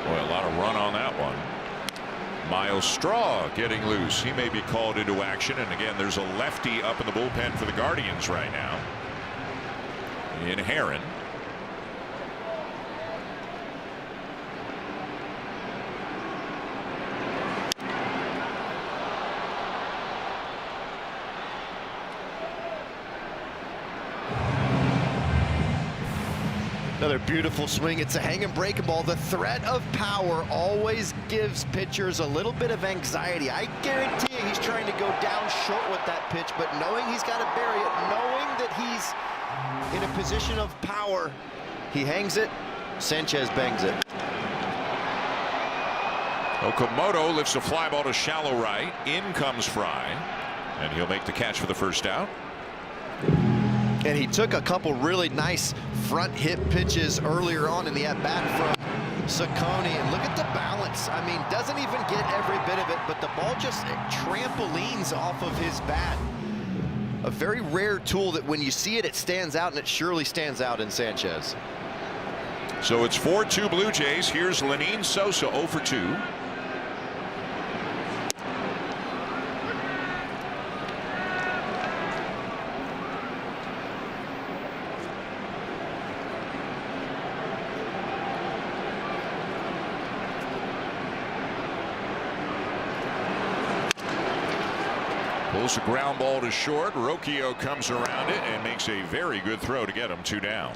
Speaker 1: Boy, a lot of run on that one. Miles Straw getting loose. He may be called into action. And again, there's a lefty up in the bullpen for the Guardians right now. In Herron.
Speaker 2: Another beautiful swing. It's a hanging breaking ball. The threat of power always gives pitchers a little bit of anxiety. I guarantee you he's trying to go down short with that pitch, but knowing he's got to bury it, knowing that he's in a position of power, he hangs it. Sanchez bangs it.
Speaker 1: Okamoto lifts a fly ball to shallow right. In comes Fry, and he'll make the catch for the first out.
Speaker 2: And he took a couple really nice front hit pitches earlier on in the at-bat from Saccone. And look at the balance. I mean, doesn't even get every bit of it, but the ball just trampolines off of his bat. A very rare tool that when you see it, it stands out, and it surely stands out in Sanchez.
Speaker 1: So it's 4-2 Blue Jays. Here's Lenin Sosa 0 for 2. Pulls a ground ball to short. Rocchio comes around it and makes a very good throw to get him 2 down.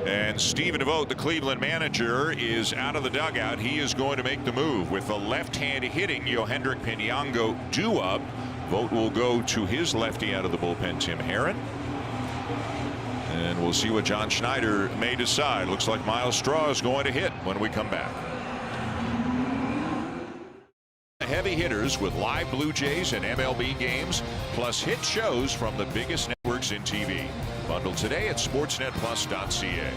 Speaker 1: And Stephen Vogt, the Cleveland manager, is out of the dugout. He is going to make the move with the left-hand hitting Yohendrick Pinango due up. Vogt will go to his lefty out of the bullpen, Tim Herron. And we'll see what John Schneider may decide. Looks like Miles Straw is going to hit when we come back. Heavy hitters with live Blue Jays and MLB games, plus hit shows from the biggest networks in TV. Bundle today at sportsnetplus.ca.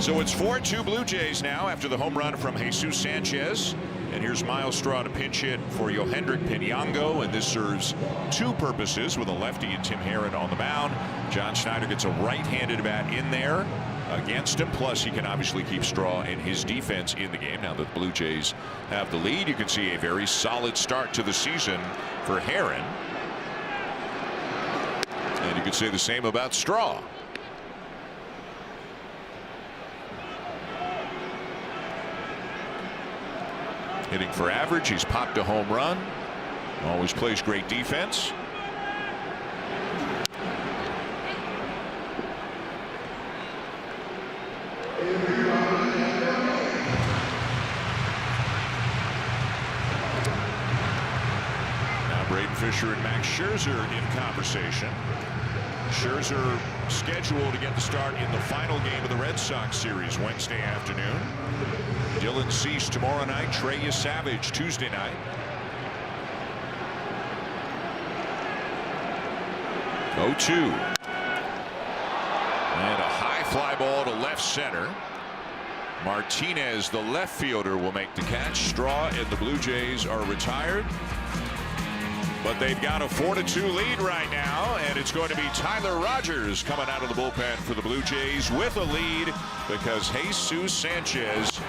Speaker 1: So it's 4-2 Blue Jays now after the home run from Jesus Sanchez. And here's Miles Straw to pinch hit for Yohendrick Pinango, and this serves 2 purposes with a lefty and Tim Herron on the mound. John Schneider gets a right-handed bat in there against him, plus he can obviously keep Straw and his defense in the game. Now that the Blue Jays have the lead, you can see a very solid start to the season for Herron, and you could say the same about Straw. Hitting for average, he's popped a home run, always plays great defense. Fisher and Max Scherzer in conversation. Scherzer scheduled to get the start in the final game of the Red Sox series Wednesday afternoon. Dylan Cease tomorrow night. Trey Savage Tuesday night. 0-2. And a high fly ball to left center. Martinez, the left fielder, will make the catch. Straw and the Blue Jays are retired. But they've got a 4-2 lead right now, and it's going to be Tyler Rogers coming out of the bullpen for the Blue Jays with a lead because Jesus Sanchez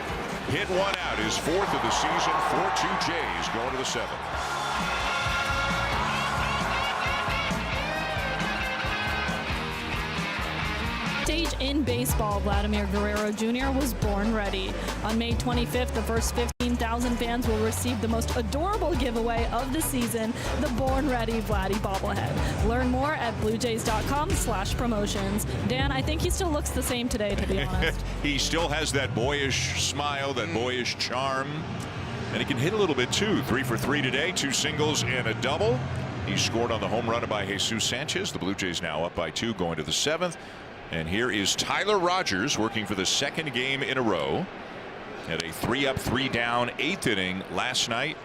Speaker 1: hit one out, his 4th of the season. 4-2 Jays going to the 7th.
Speaker 5: Stage in baseball, Vladimir Guerrero Jr. was born ready. On May 25th, the first 15,000 fans will receive the most adorable giveaway of the season, the Born Ready Vladdy bobblehead. Learn more at bluejays.com/promotions. Dan, I think he still looks the same today, to be honest.
Speaker 1: He still has that boyish smile, that boyish charm, and he can hit a little bit too. 3 for 3 today, 2 singles and a double. He scored on the home run by Jesus Sanchez. The Blue Jays now up by 2 going to the 7th. And here is Tyler Rogers working for the 2nd game in a row. Had a 3-up, 3-down 8th inning last night.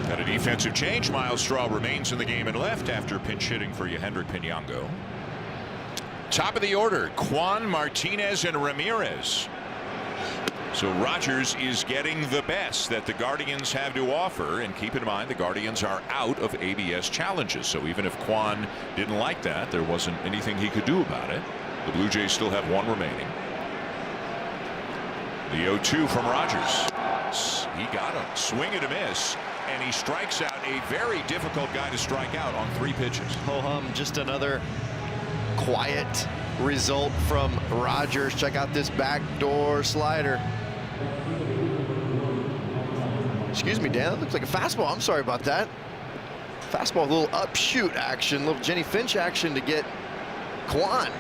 Speaker 1: Got a defensive change. Miles Straw remains in the game and left after pinch hitting for Yohendrick Pinango. Top of the order, Juan, Martinez, and Ramirez. So Rogers is getting the best that the Guardians have to offer, and keep in mind the Guardians are out of ABS challenges, so even if Quan didn't like that, there wasn't anything he could do about it. The Blue Jays still have 1 remaining. The 0-2 from Rogers. He got him. Swing and a miss, and he strikes out a very difficult guy to strike out on 3 pitches.
Speaker 2: Ho-hum, just another quiet result from Rogers. Check out this backdoor slider. Excuse me, Dan, that looks like a fastball. I'm sorry about that. Fastball, a little upshoot action, little Jenny Finch action to get Quan.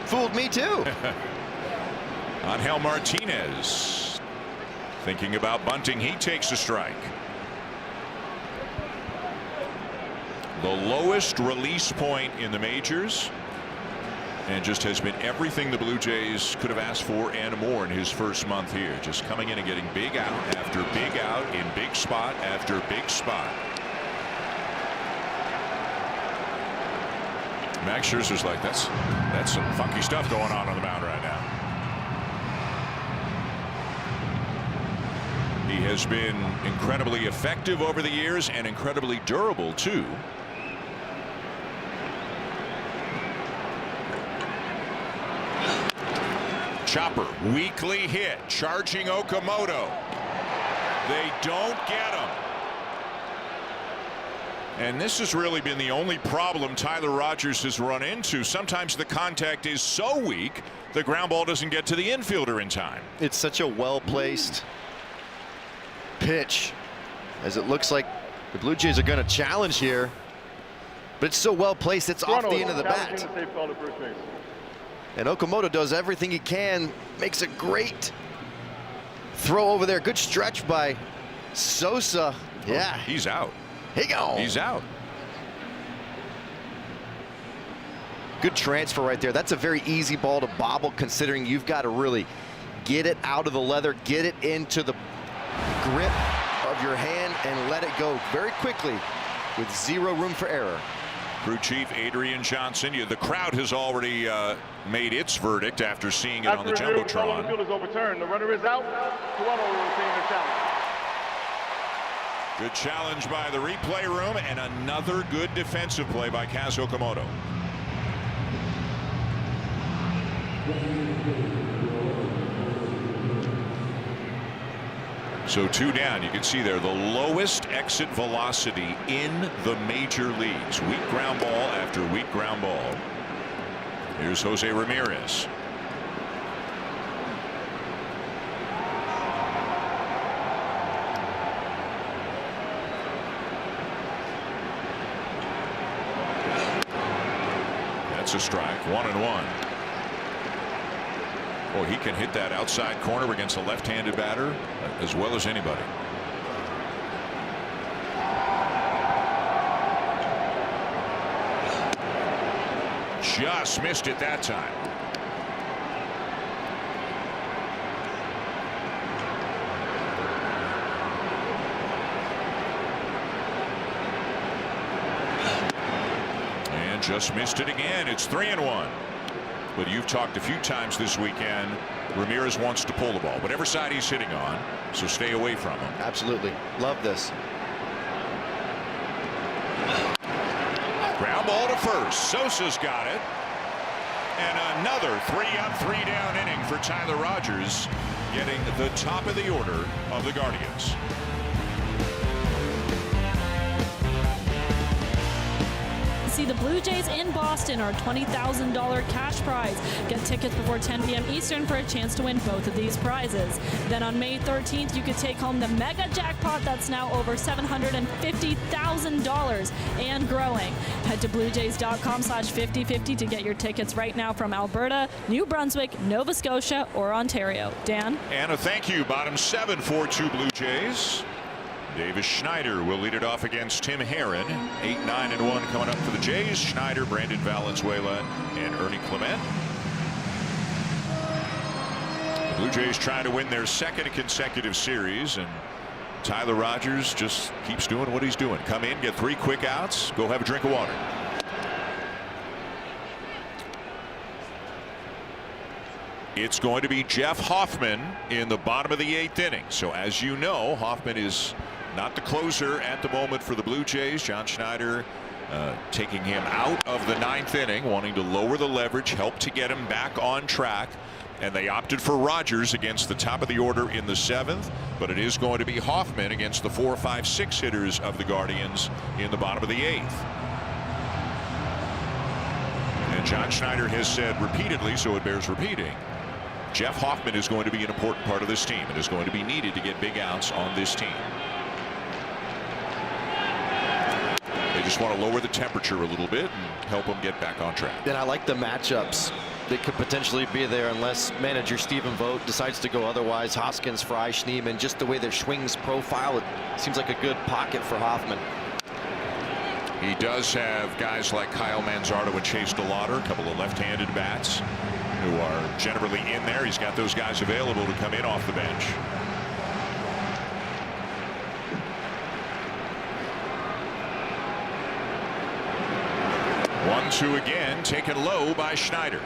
Speaker 2: Fooled me too.
Speaker 1: Angel Martinez thinking about bunting. He takes a strike. The lowest release point in the majors, and just has been everything the Blue Jays could have asked for and more in his first month here. Just coming in and getting big out after big out in big spot after big spot. Max Scherzer's like, that's some funky stuff going on the mound right now. He has been incredibly effective over the years and incredibly durable too. Chopper, weakly hit, charging Okamoto. They don't get him. And this has really been the only problem Tyler Rogers has run into. Sometimes the contact is so weak, the ground ball doesn't get to the infielder in time.
Speaker 2: It's such a well-placed pitch, as it looks like the Blue Jays are going to challenge here. But it's so well-placed, it's off the end of the bat. And Okamoto does everything he can, makes a great throw over there. Good stretch by Sosa. Yeah.
Speaker 1: He's out.
Speaker 2: He gone.
Speaker 1: He's out.
Speaker 2: Good transfer right there. That's a very easy ball to bobble, considering you've got to really get it out of the leather, get it into the grip of your hand, and let it go very quickly with zero room for error.
Speaker 1: Crew Chief Adrian Johnson. The crowd has already made its verdict after seeing it on the Jumbotron.
Speaker 3: The call on the field is overturned. The runner is out. Toronto will retain the challenge.
Speaker 1: Good challenge by the replay room, and another good defensive play by Kaz Okamoto. So 2 down. You can see there the lowest exit velocity in the major leagues. Weak ground ball after weak ground ball. Here's Jose Ramirez. That's a strike. 1-1. Oh, he can hit that outside corner against a left-handed batter as well as anybody. Just missed it that time. And just missed it again. It's 3-1. But you've talked a few times this weekend. Ramirez wants to pull the ball, whatever side he's hitting on, so stay away from him.
Speaker 2: Absolutely. Love this.
Speaker 1: Ground ball to first. Sosa's got it. And another 3-up, 3-down inning for Tyler Rogers, getting the top of the order of the Guardians.
Speaker 5: See the Blue Jays in Boston, our $20,000 cash prize. Get tickets before 10 p.m. Eastern for a chance to win both of these prizes. Then on May 13th, you could take home the mega jackpot that's now over $750,000 and growing. Head to bluejays.com/5050 to get your tickets right now from Alberta, New Brunswick, Nova Scotia, or Ontario. Dan?
Speaker 1: And a thank you, bottom 7 for 2 Blue Jays. Davis Schneider will lead it off against Tim Herron. 8-9-1 coming up for the Jays. Schneider, Brandon Valenzuela, and Ernie Clement. The Blue Jays trying to win their second consecutive series, and Tyler Rogers just keeps doing what he's doing. Come in, get 3 quick outs, go have a drink of water. It's going to be Jeff Hoffman in the bottom of the 8th inning. So as you know, Hoffman is not the closer at the moment for the Blue Jays. John Schneider taking him out of the 9th inning, wanting to lower the leverage, help to get him back on track. And they opted for Rogers against the top of the order in the 7th. But it is going to be Hoffman against the 4, 5, 6 hitters of the Guardians in the bottom of the 8th. And John Schneider has said repeatedly, so it bears repeating, Jeff Hoffman is going to be an important part of this team and is going to be needed to get big outs on this team. They just want to lower the temperature a little bit and help them get back on track.
Speaker 2: And I like the matchups that could potentially be there unless manager Stephen Vogt decides to go otherwise. Hoskins, Fry, Schneemann, just the way their swings profile, it seems like a good pocket for Hoffman.
Speaker 1: He does have guys like Kyle Manzardo and Chase DeLauder, a couple of left-handed bats who are generally in there. He's got those guys available to come in off the bench. One-two again, taken low by Schneider.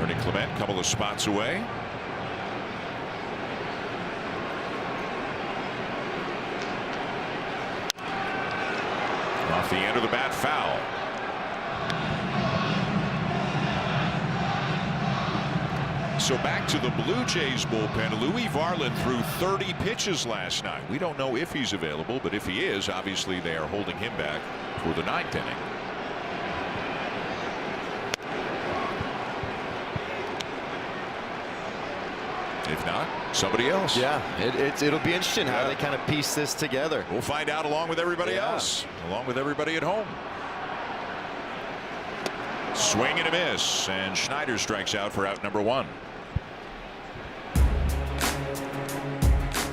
Speaker 1: Ernie Clement, a couple of spots away. Off the end of the bat, foul. So back to the Blue Jays bullpen. Louis Varland threw 30 pitches last night. We don't know if he's available, but if he is, obviously they are holding him back for the 9th inning. If not, somebody else.
Speaker 2: Yeah, it'll be interesting how they kind of piece this together.
Speaker 1: We'll find out along with everybody else, along with everybody at home. Swing and a miss, and Schneider strikes out for out number 1.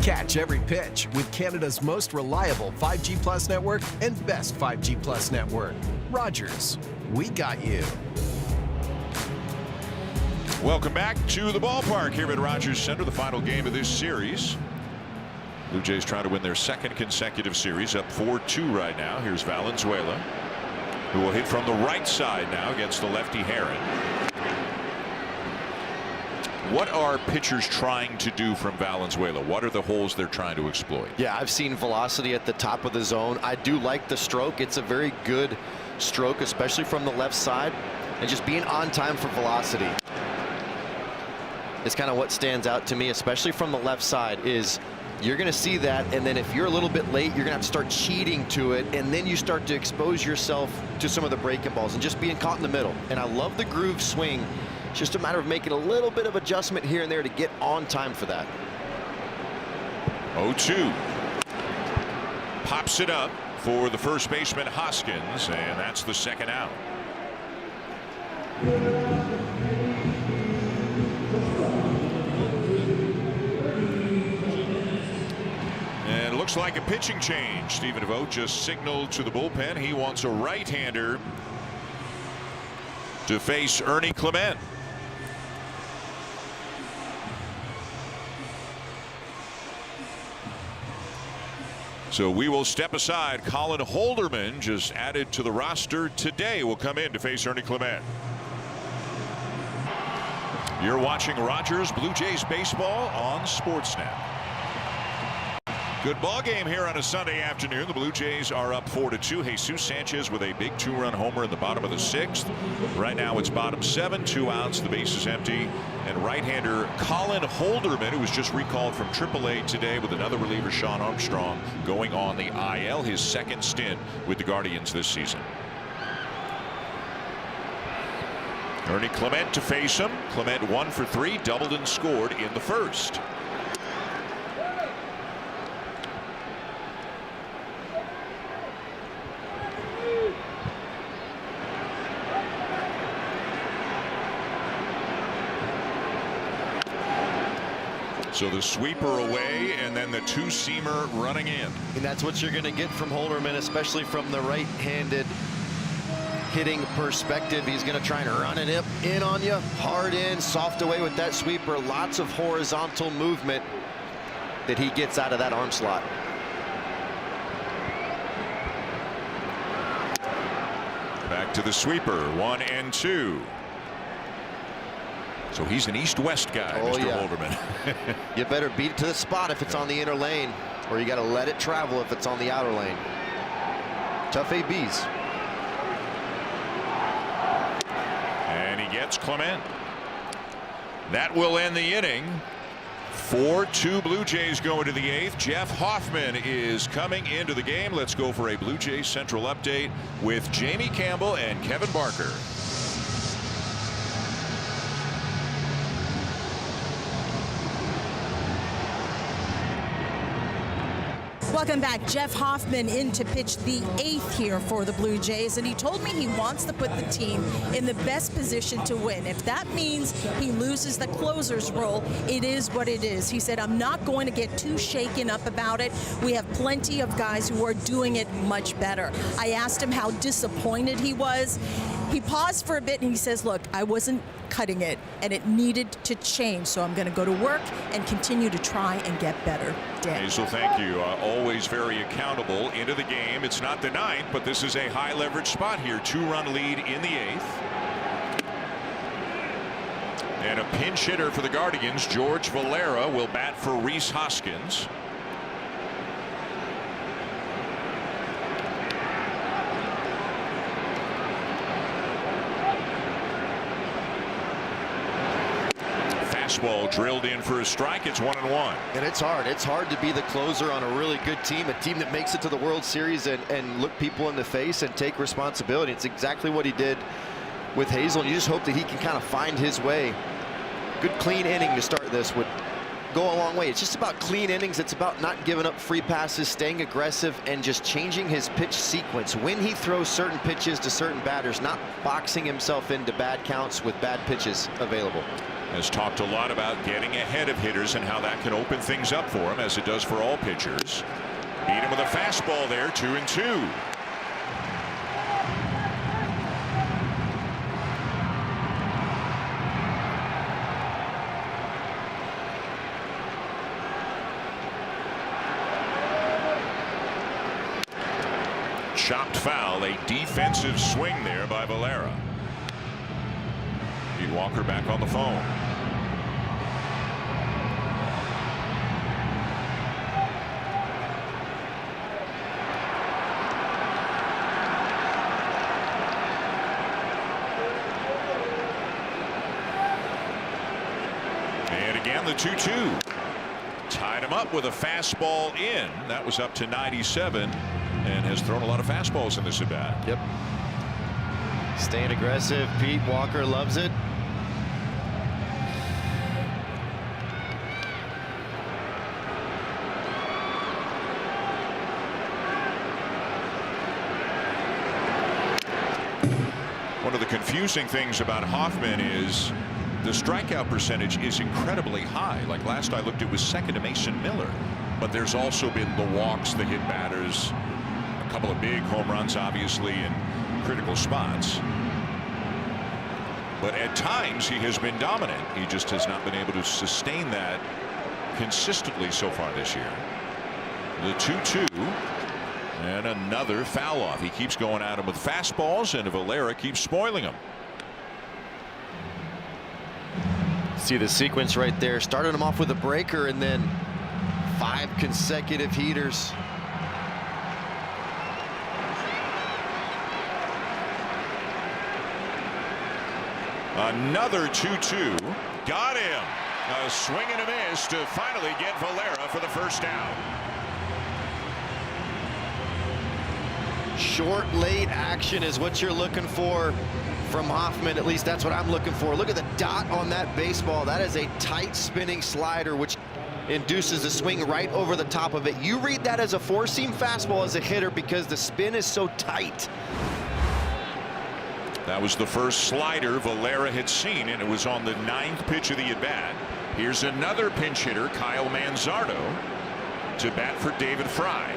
Speaker 6: Catch every pitch with Canada's most reliable 5G Plus network and best 5G Plus network. Rogers, we got you.
Speaker 1: Welcome back to the ballpark here at Rogers Center, the final game of this series. Blue Jays trying to win their 2nd consecutive series, up 4-2 right now. Here's Valenzuela, who will hit from the right side now against the lefty Herron. What are pitchers trying to do from Valenzuela? What are the holes they're trying to exploit?
Speaker 2: Yeah, I've seen velocity at the top of the zone. I do like the stroke. It's a very good stroke, especially from the left side, and just being on time for velocity is kind of what stands out to me, especially from the left side. Is you're going to see that, and then if you're a little bit late, you're going to have to start cheating to it, and then you start to expose yourself to some of the breaking balls and just being caught in the middle. And I love the groove swing. It's just a matter of making a little bit of adjustment here and there to get on time for that.
Speaker 1: 0-2. Pops it up for the first baseman Hoskins, and that's the 2nd out. And it looks like a pitching change. Stephen Vogt just signaled to the bullpen he wants a right-hander to face Ernie Clement. So we will step aside. Colin Holderman, just added to the roster today, will come in to face Ernie Clement. You're watching Rogers Blue Jays baseball on Sportsnet. Good ball game here on a Sunday afternoon. The Blue Jays are up 4-2. Jesus Sanchez with a big 2-run homer in the bottom of the 6th. Right now it's bottom 7, 2 outs, the base is empty, and right-hander Colin Holderman, who was just recalled from AAA today with another reliever, Sean Armstrong, going on the IL, his 2nd stint with the Guardians this season. Ernie Clement to face him. Clement 1 for 3, doubled and scored in the 1st. So the sweeper away, and then the 2-seamer running in.
Speaker 2: And that's what you're going to get from Holderman, especially from the right-handed hitting perspective. He's going to try and run it in on you, hard in, soft away with that sweeper. Lots of horizontal movement that he gets out of that arm slot.
Speaker 1: Back to the sweeper, 1-2. So he's an east-west guy, Mr. Holderman.
Speaker 2: You better beat it to the spot if it's on the inner lane, or you got to let it travel if it's on the outer lane. Tough ABs.
Speaker 1: And he gets Clement. That will end the inning. 4-2 Blue Jays going to the 8th. Jeff Hoffman is coming into the game. Let's go for a Blue Jays Central update with Jamie Campbell and Kevin Barker.
Speaker 4: Well, Welcome back. Jeff Hoffman in to pitch the 8th here for the Blue Jays, and he told me he wants to put the team in the best position to win. If that means he loses the closer's role, it is what it is. He said, I'm not going to get too shaken up about it. We have plenty of guys who are doing it much better. I asked him how disappointed he was. He paused for a bit and he says, look, I wasn't cutting it and it needed to change, so I'm going to go to work and continue to try and get better. Dan.
Speaker 1: Hazel, thank you. Always very accountable into the game. It's not the 9th, but this is a high leverage spot here. 2-run lead in the 8th. And a pinch hitter for the Guardians, George Valera, will bat for Rhys Hoskins. Fastball drilled in for a strike. It's 1-1.
Speaker 2: And it's hard. It's hard to be the closer on a really good team, a team that makes it to the World Series and look people in the face and take responsibility. It's exactly what he did with Hazel. And you just hope that he can kind of find his way. Good clean inning to start this would go a long way. It's just about clean innings. It's about not giving up free passes, staying aggressive, and just changing his pitch sequence when he throws certain pitches to certain batters, not boxing himself into bad counts with bad pitches available.
Speaker 1: Has talked a lot about getting ahead of hitters and how that can open things up for him, as it does for all pitchers. Beat him with a fastball there, 2-2. Chopped foul, a defensive swing there by Valera. Pete Walker back on the phone. And again, the 2-2. Tied him up with a fastball in. That was up to 97. And has thrown a lot of fastballs in this at bat.
Speaker 2: Yep. Staying aggressive. Pete Walker loves it.
Speaker 1: One of the confusing things about Hoffman is the strikeout percentage is incredibly high. Like last I looked, it was second to Mason Miller. But there's also been the walks, the hit batters, a couple of big home runs, obviously, in critical spots. But at times he has been dominant. He just has not been able to sustain that consistently so far this year. The 2-2 and another foul off. He keeps going at him with fastballs, and Valera keeps spoiling him.
Speaker 2: See the sequence right there. Started him off with a breaker and then 5 consecutive heaters.
Speaker 1: Another 2-2. Got him. A swing and a miss to finally get Valera for the first down.
Speaker 2: Short, late action is what you're looking for from Hoffman. At least that's what I'm looking for. Look at the dot on that baseball. That is a tight spinning slider, which induces the swing right over the top of it. You read that as a four-seam fastball as a hitter because the spin is so tight.
Speaker 1: That was the first slider Valera had seen, and it was on the 9th pitch of the at-bat. Here's another pinch hitter, Kyle Manzardo, to bat for David Fry.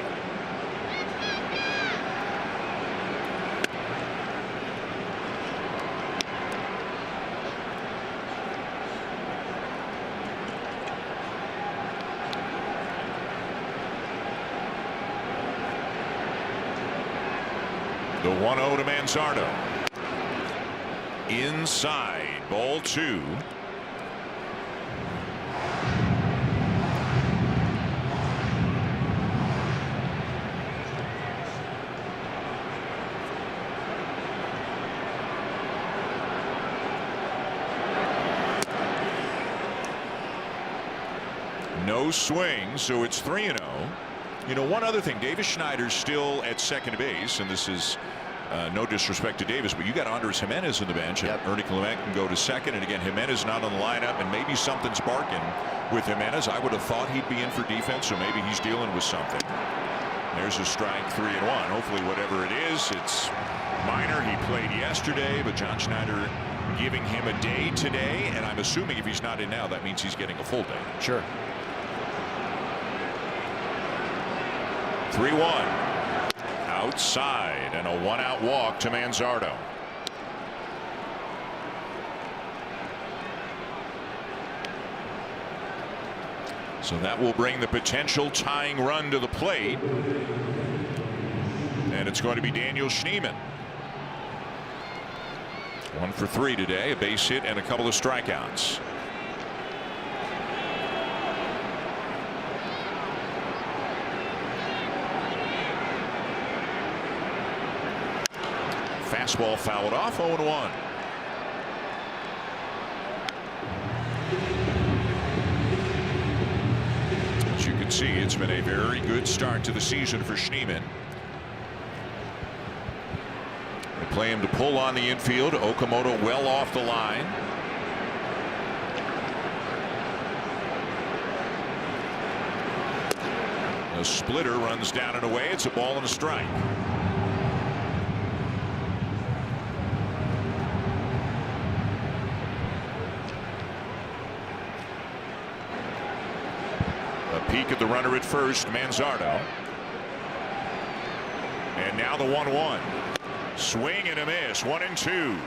Speaker 1: The 1-0 to Manzardo. Inside, ball 2. No swing, so it's 3-0. You know, one other thing, Davis Schneider's still at second base, and this is no disrespect to Davis, but you got Andres Jimenez in the bench.
Speaker 2: Yep.
Speaker 1: And Ernie Clement can go to second, and again, Jimenez not on the lineup, and maybe something's barking with Jimenez. I would have thought he'd be in for defense, so maybe he's dealing with something. there's a strike, 3-1. Hopefully, whatever it is, it's minor. He played yesterday, but John Schneider giving him a day today, and I'm assuming if he's not in now, that means he's getting a full day.
Speaker 2: Sure.
Speaker 1: 3-1. Outside, and a one-out walk to Manzardo. So that will bring the potential tying run to the plate. And it's going to be Daniel Schneemann. 1 for 3 today, a base hit and a couple of strikeouts. Fastball fouled off, 0-1. As you can see, it's been a very good start to the season for Schneemann. They play him to pull on the infield. Okamoto well off the line. A splitter runs down and away. It's a ball and a strike. Peek at the runner at first, Manzardo. And now the 1-1. Swing and a miss, 1-2.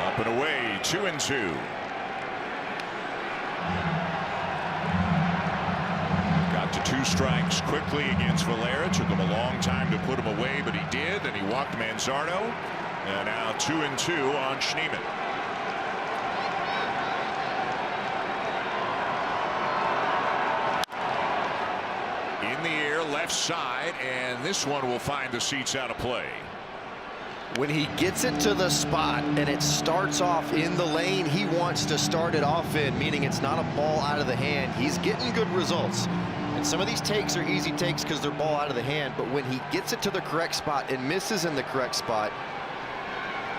Speaker 1: Up and away, 2-2. Got to 2 strikes quickly against Valera. Took him a long time to put him away, but he did. Then he walked Manzardo. And now 2-2 on Schneemann. In the air, left side, and this one will find the seats out of play.
Speaker 2: When he gets it to the spot and it starts off in the lane he wants to start it off in, meaning it's not a ball out of the hand, he's getting good results. And some of these takes are easy takes because they're ball out of the hand, but when he gets it to the correct spot and misses in the correct spot,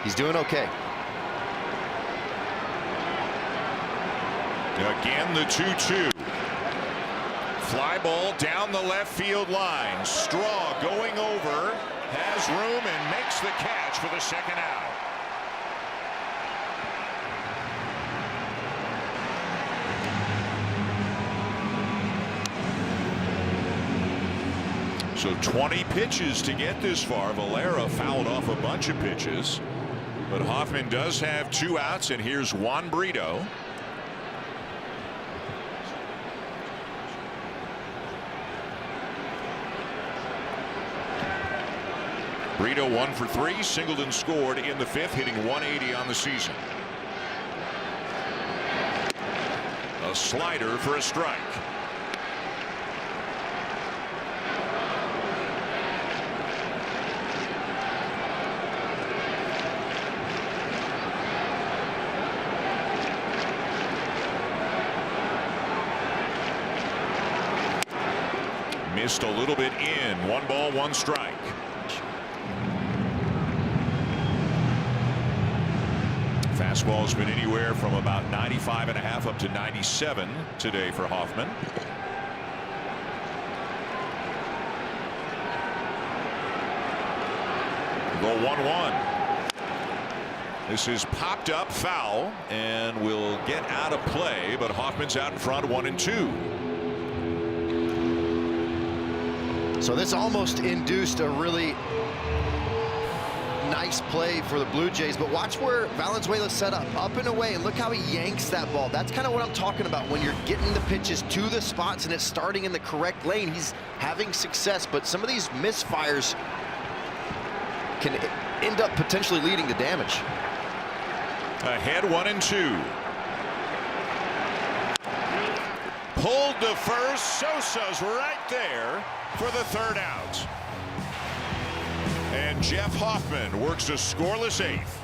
Speaker 2: he's doing okay.
Speaker 1: Again, the 2-2. Fly ball down the left field line. Straw going over, has room and makes the catch for the second out. So 20 pitches to get this far. Valera fouled off a bunch of pitches, but Hoffman does have 2 outs, and here's Juan Brito. Brito 1 for 3. Singleton scored in the 5th, hitting 180 on the season. A slider for a strike. Missed a little bit in. 1 ball, 1 strike. Fastball has been anywhere from about 95.5 up to 97 today for Hoffman. The 1-1. This is popped up foul and will get out of play, but Hoffman's out in front, 1-2.
Speaker 2: So this almost induced a really nice play for the Blue Jays, but watch where Valenzuela set up and away, and look how he yanks that ball. That's kind of what I'm talking about. When you're getting the pitches to the spots and it's starting in the correct lane, he's having success, but some of these misfires can end up potentially leading to damage.
Speaker 1: Ahead, 1-2. Pulled to first. Sosa's right there for the 3rd out. And Jeff Hoffman works a scoreless 8th.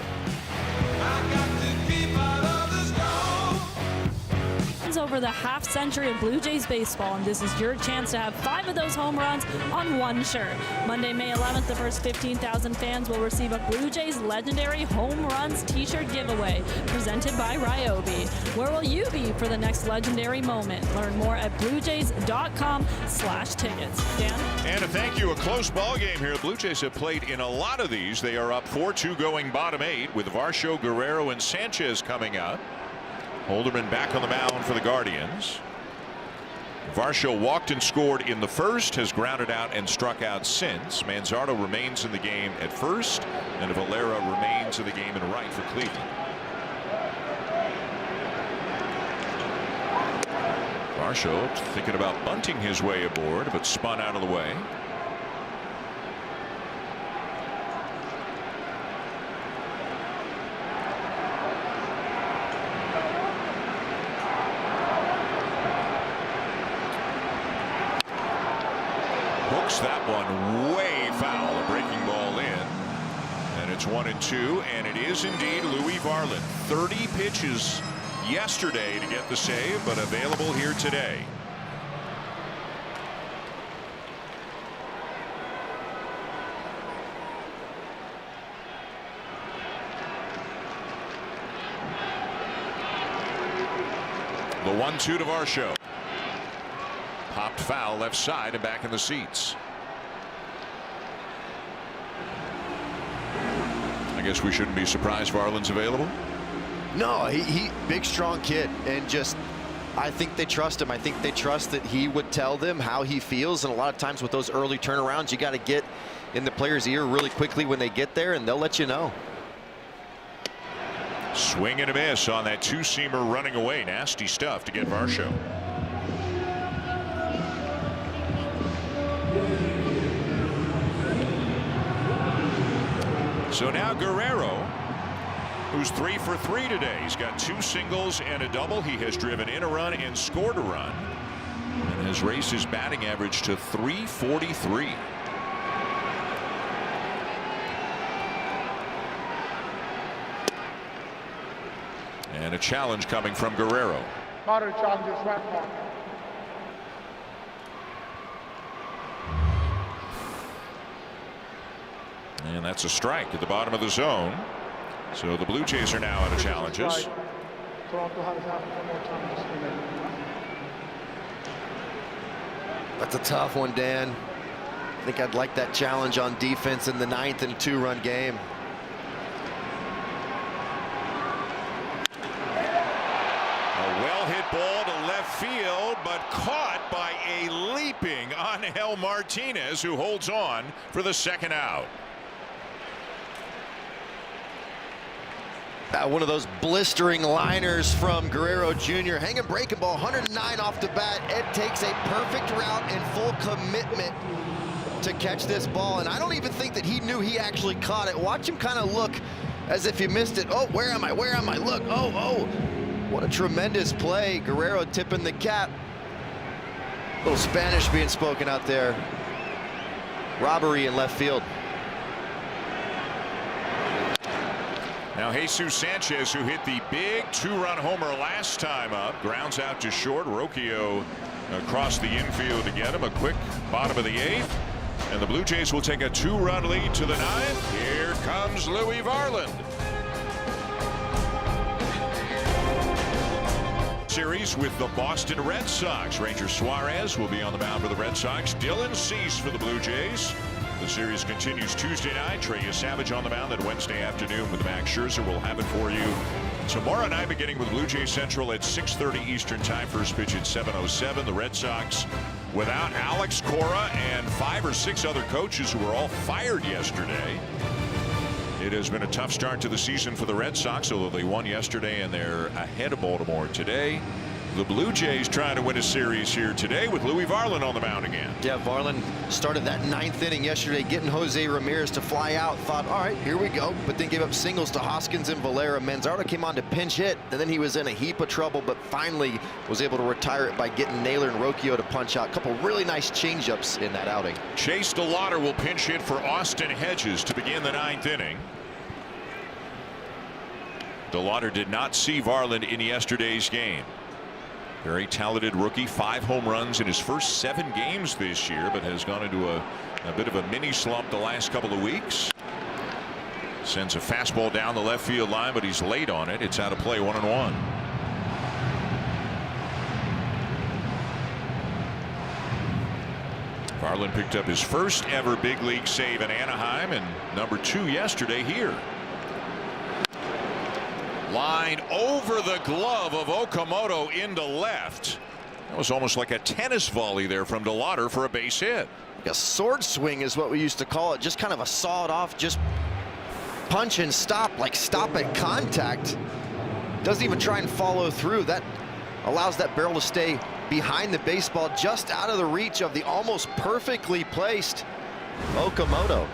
Speaker 5: over the half century of Blue Jays baseball, and this is your chance to have 5 of those home runs on one shirt. Monday, May 11th, the first 15,000 fans will receive a Blue Jays Legendary Home Runs t-shirt giveaway presented by Ryobi. Where will you be for the next legendary moment? Learn more at bluejays.com/tickets. Dan?
Speaker 1: And a thank you. A close ball game here. The Blue Jays have played in a lot of these. They are up 4-2 going bottom 8 with Varsho, Guerrero, and Sanchez coming up. Holderman back on the mound for the Guardians. Varsho walked and scored in the first, has grounded out and struck out since. Manzardo remains in the game at first, and Valera remains in the game in right for Cleveland. Varsho thinking about bunting his way aboard, but spun out of the way. Hooks that one way foul, a breaking ball in, and it's 1-2, and it is indeed Louis Varland. 30 pitches yesterday to get the save, but available here today. The 1-2 to Varsho. Popped foul left side and back in the seats. I guess we shouldn't be surprised Varland's available.
Speaker 2: No, he big strong kid, and just I think they trust him. I think they trust that he would tell them how he feels, and a lot of times with those early turnarounds you got to get in the player's ear really quickly when they get there, and they'll let you know.
Speaker 1: Swing and a miss on that two-seamer running away. Nasty stuff to get Varsho. So now Guerrero, who's 3 for 3 today. He's got 2 singles and a double. He has driven in a run and scored a run, and has raised his batting average to .343. And a challenge coming from Guerrero.
Speaker 3: Modern challenges, right mark.
Speaker 1: And that's a strike at the bottom of the zone. So the Blue Jays are now out of challenges.
Speaker 3: Toronto has happened 1 more time this inning.
Speaker 2: That's a tough one, Dan. I think I'd like that challenge on defense in the 9th in a 2-run game.
Speaker 1: A well-hit ball to left field, but caught by a leaping Angel Martinez, who holds on for the second out.
Speaker 2: One of those blistering liners from Guerrero Jr. Hanging breaking ball, 109 off the bat. Ed takes a perfect route and full commitment to catch this ball, and I don't even think that he knew he actually caught it. Watch him kind of look as if he missed it. Oh, where am I? Where am I? Look. Oh. What a tremendous play. Guerrero tipping the cap. A little Spanish being spoken out there. Robbery in left field.
Speaker 1: Now Jesus Sanchez, who hit the big 2-run homer last time up, grounds out to short. Rocchio across the infield to get him. A quick bottom of the 8th, and the Blue Jays will take a 2-run lead to the 9th. Here comes Louis Varland. Series with the Boston Red Sox. Ranger Suarez will be on the mound for the Red Sox. Dylan Cease for the Blue Jays. The series continues Tuesday night. Trey Savage on the mound, then Wednesday afternoon with Max Scherzer. We'll have it for you tomorrow night, beginning with Blue Jays Central at 6:30 Eastern Time. First pitch at 7:07. The Red Sox without Alex Cora and 5 or 6 other coaches who were all fired yesterday. It has been a tough start to the season for the Red Sox, although they won yesterday and they're ahead of Baltimore today. The Blue Jays trying to win a series here today with Louis Varland on the mound again.
Speaker 2: Yeah, Varland started that 9th inning yesterday, getting Jose Ramirez to fly out. Thought, all right, here we go. But then gave up singles to Hoskins and Valera. Manzardo came on to pinch hit, and then he was in a heap of trouble, but finally was able to retire it by getting Naylor and Rocchio to punch out. A couple really nice changeups in that outing.
Speaker 1: Chase DeLauder will pinch hit for Austin Hedges to begin the 9th inning. DeLauder did not see Varland in yesterday's game. Very talented rookie, 5 home runs in his first 7 games this year, but has gone into a bit of a mini slump the last couple of weeks. Sends a fastball down the left field line, but he's late on it. It's out of play, 1-1. Varland picked up his first ever big league save in Anaheim and number 2 yesterday here. Line over the glove of Okamoto into left. That was almost like a tennis volley there from DeLauder for a base hit.
Speaker 2: A sword swing is what we used to call it. Just kind of a sawed off, just punch and stop, like stop at contact. Doesn't even try and follow through. That allows that barrel to stay behind the baseball, just out of the reach of the almost perfectly placed Okamoto.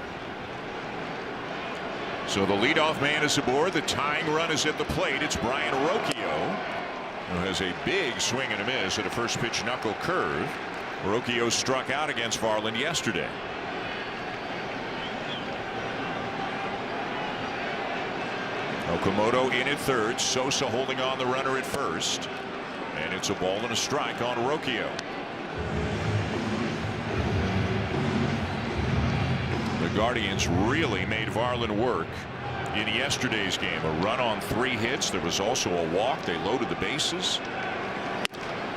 Speaker 1: So the leadoff man is aboard. The tying run is at the plate. It's Brian Rocchio, who has a big swing and a miss at a first pitch knuckle curve. Rocchio struck out against Varland yesterday. Okamoto in at third. Sosa holding on the runner at first. And it's a ball and a strike on Rocchio. The Guardians really made Varland work in yesterday's game. A run on 3 hits. There was also a walk. They loaded the bases.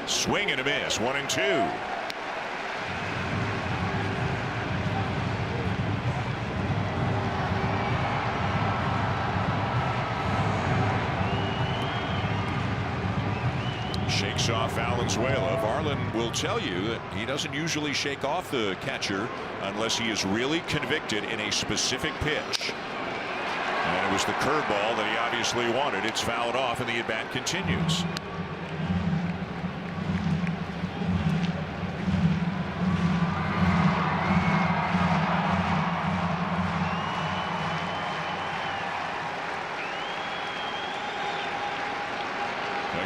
Speaker 1: Swing and a miss. 1-2. Shakes off Valenzuela. Varland will tell you that he doesn't usually shake off the catcher unless he is really convicted in a specific pitch. And it was the curveball that he obviously wanted. It's fouled off and the at-bat continues.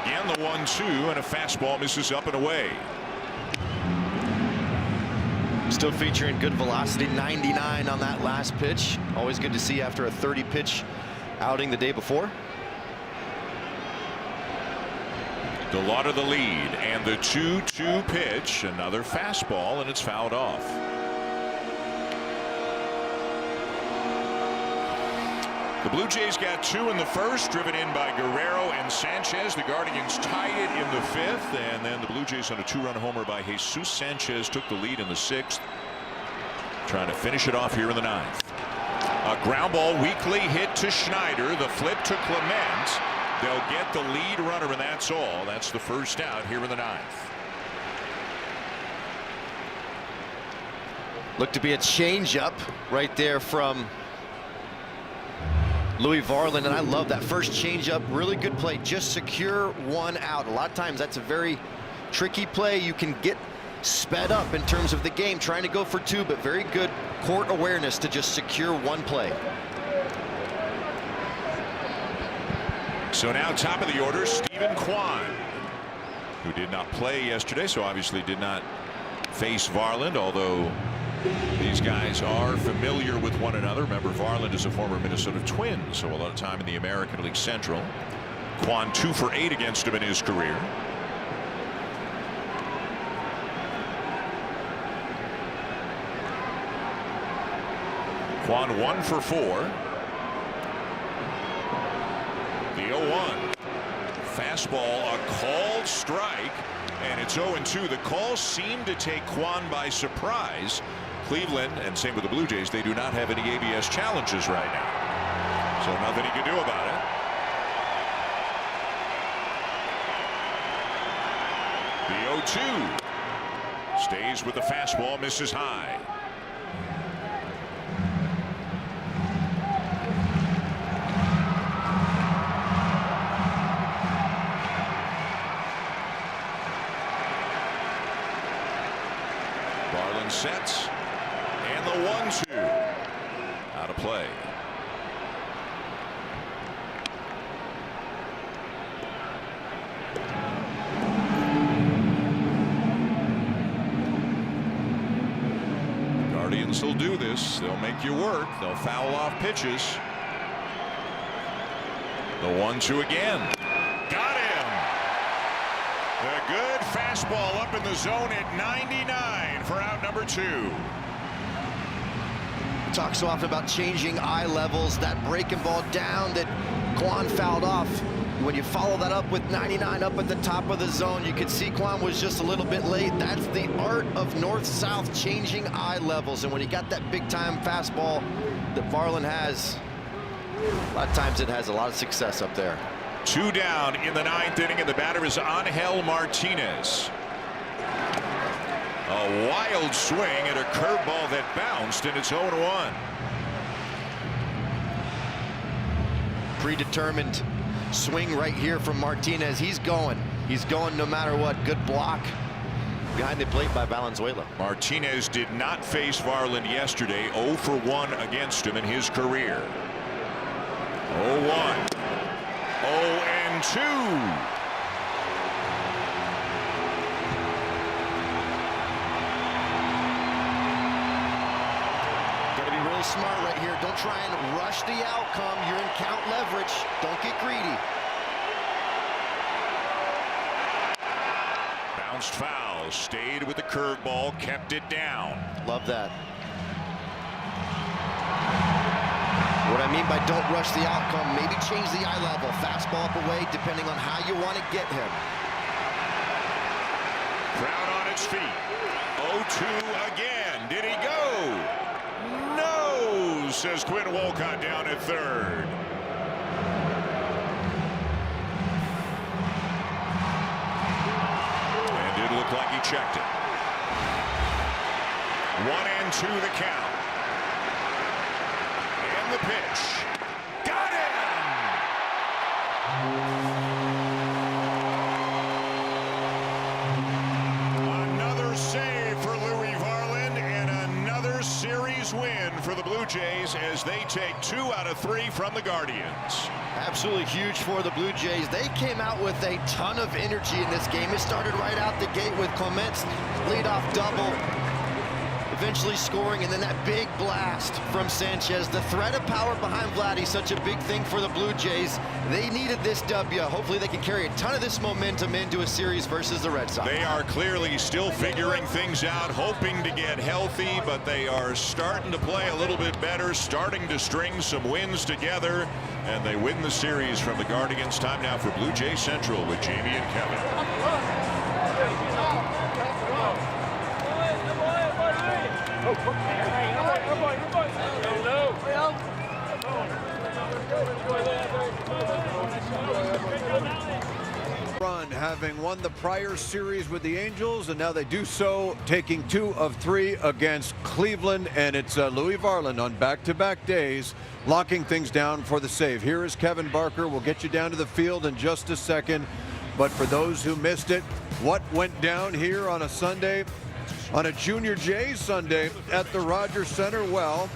Speaker 1: Again, the 1-2, and a fastball misses up and away.
Speaker 2: Still featuring good velocity, 99 on that last pitch. Always good to see after a 30-pitch outing the day before.
Speaker 1: DeLauder the lead, and the 2-2 pitch. Another fastball, and it's fouled off. The Blue Jays got 2 in the first, driven in by Guerrero and Sanchez. The Guardians tied it in the 5th, and then the Blue Jays on a 2-run homer by Jesus Sanchez took the lead in the 6th. Trying to finish it off here in the 9th. A ground ball weakly hit to Schneider. The flip to Clement. They'll get the lead runner, and that's all. That's the first out here in the 9th.
Speaker 2: Looked to be a changeup right there from Louis Varland, and I love that first changeup. Really good play. Just secure 1 out. A lot of times that's a very tricky play. You can get sped up in terms of the game trying to go for 2, but very good court awareness to just secure 1 play.
Speaker 1: So now top of the order, Stephen Kwan, who did not play yesterday, so obviously did not face Varland, although these guys are familiar with one another. Remember, Varland is a former Minnesota Twin, so a lot of time in the American League Central. Kwan 2 for 8 against him in his career. Kwan 1 for 4. The 0-1. Fastball, a called strike, and it's 0-2. The call seemed to take Kwan by surprise. Cleveland, and same with the Blue Jays, they do not have any ABS challenges right now, so nothing he can do about it. The 0-2 stays with the fastball, misses high. Varland sets. And the 1-2 out of play. Guardians will do this. They'll make you work. They'll foul off pitches. The 1-2 again. Got him. The a good fastball up in the zone at 99 for out number 2.
Speaker 2: Talk so often about changing eye levels. That breaking ball down that Kwan fouled off. When you follow that up with 99 up at the top of the zone, you can see Kwan was just a little bit late. That's the art of north-south, changing eye levels. And when you got that big-time fastball that Varland has, a lot of times it has a lot of success up there.
Speaker 1: 2 down in the 9th inning, and the batter is Angel Martinez. A wild swing at a curveball that bounced, and it's 0-1.
Speaker 2: Predetermined swing right here from Martinez. He's going no matter what. Good block behind the plate by Valenzuela.
Speaker 1: Martinez did not face Varland yesterday. 0 for 1 against him in his career. 0-1. 0-2.
Speaker 2: Smart right here. Don't try and rush the outcome. You're in count leverage. Don't get greedy.
Speaker 1: Bounced foul. Stayed with the curveball. Kept it down.
Speaker 2: Love that. What I mean by don't rush the outcome, maybe change the eye level. Fastball up away, depending on how you want to get him.
Speaker 1: Crowd on its feet. 0-2 again. Did he go? No, says Quinn Wolcott down at third. And it looked like he checked it. 1-2 the count. And the pitch. Got him! Another save for Louis Varland, and another series win for the Blue Jays as they take 2 out of 3 from the Guardians.
Speaker 2: Absolutely huge for the Blue Jays. They came out with a ton of energy in this game. It started right out the gate with Clement's leadoff double, eventually scoring, and then that big blast from Sanchez. The threat of power behind Vladdy, such a big thing for the Blue Jays. They needed this W. Hopefully they can carry a ton of this momentum into a series versus the Red Sox.
Speaker 1: They are clearly still figuring things out, hoping to get healthy, but they are starting to play a little bit better, starting to string some wins together, and they win the series from the Guardians. Time now for Blue Jay Central with Jamie and Kevin.
Speaker 7: Run, having won the prior series with the Angels, and now they do so taking 2 of 3 against Cleveland, and it's Louis Varland on back-to-back days locking things down for the save. Here is Kevin Barker. We'll get you down to the field in just a second, but for those who missed it, what went down here on a Sunday, on a Junior Jays Sunday at the Rogers Center? Well,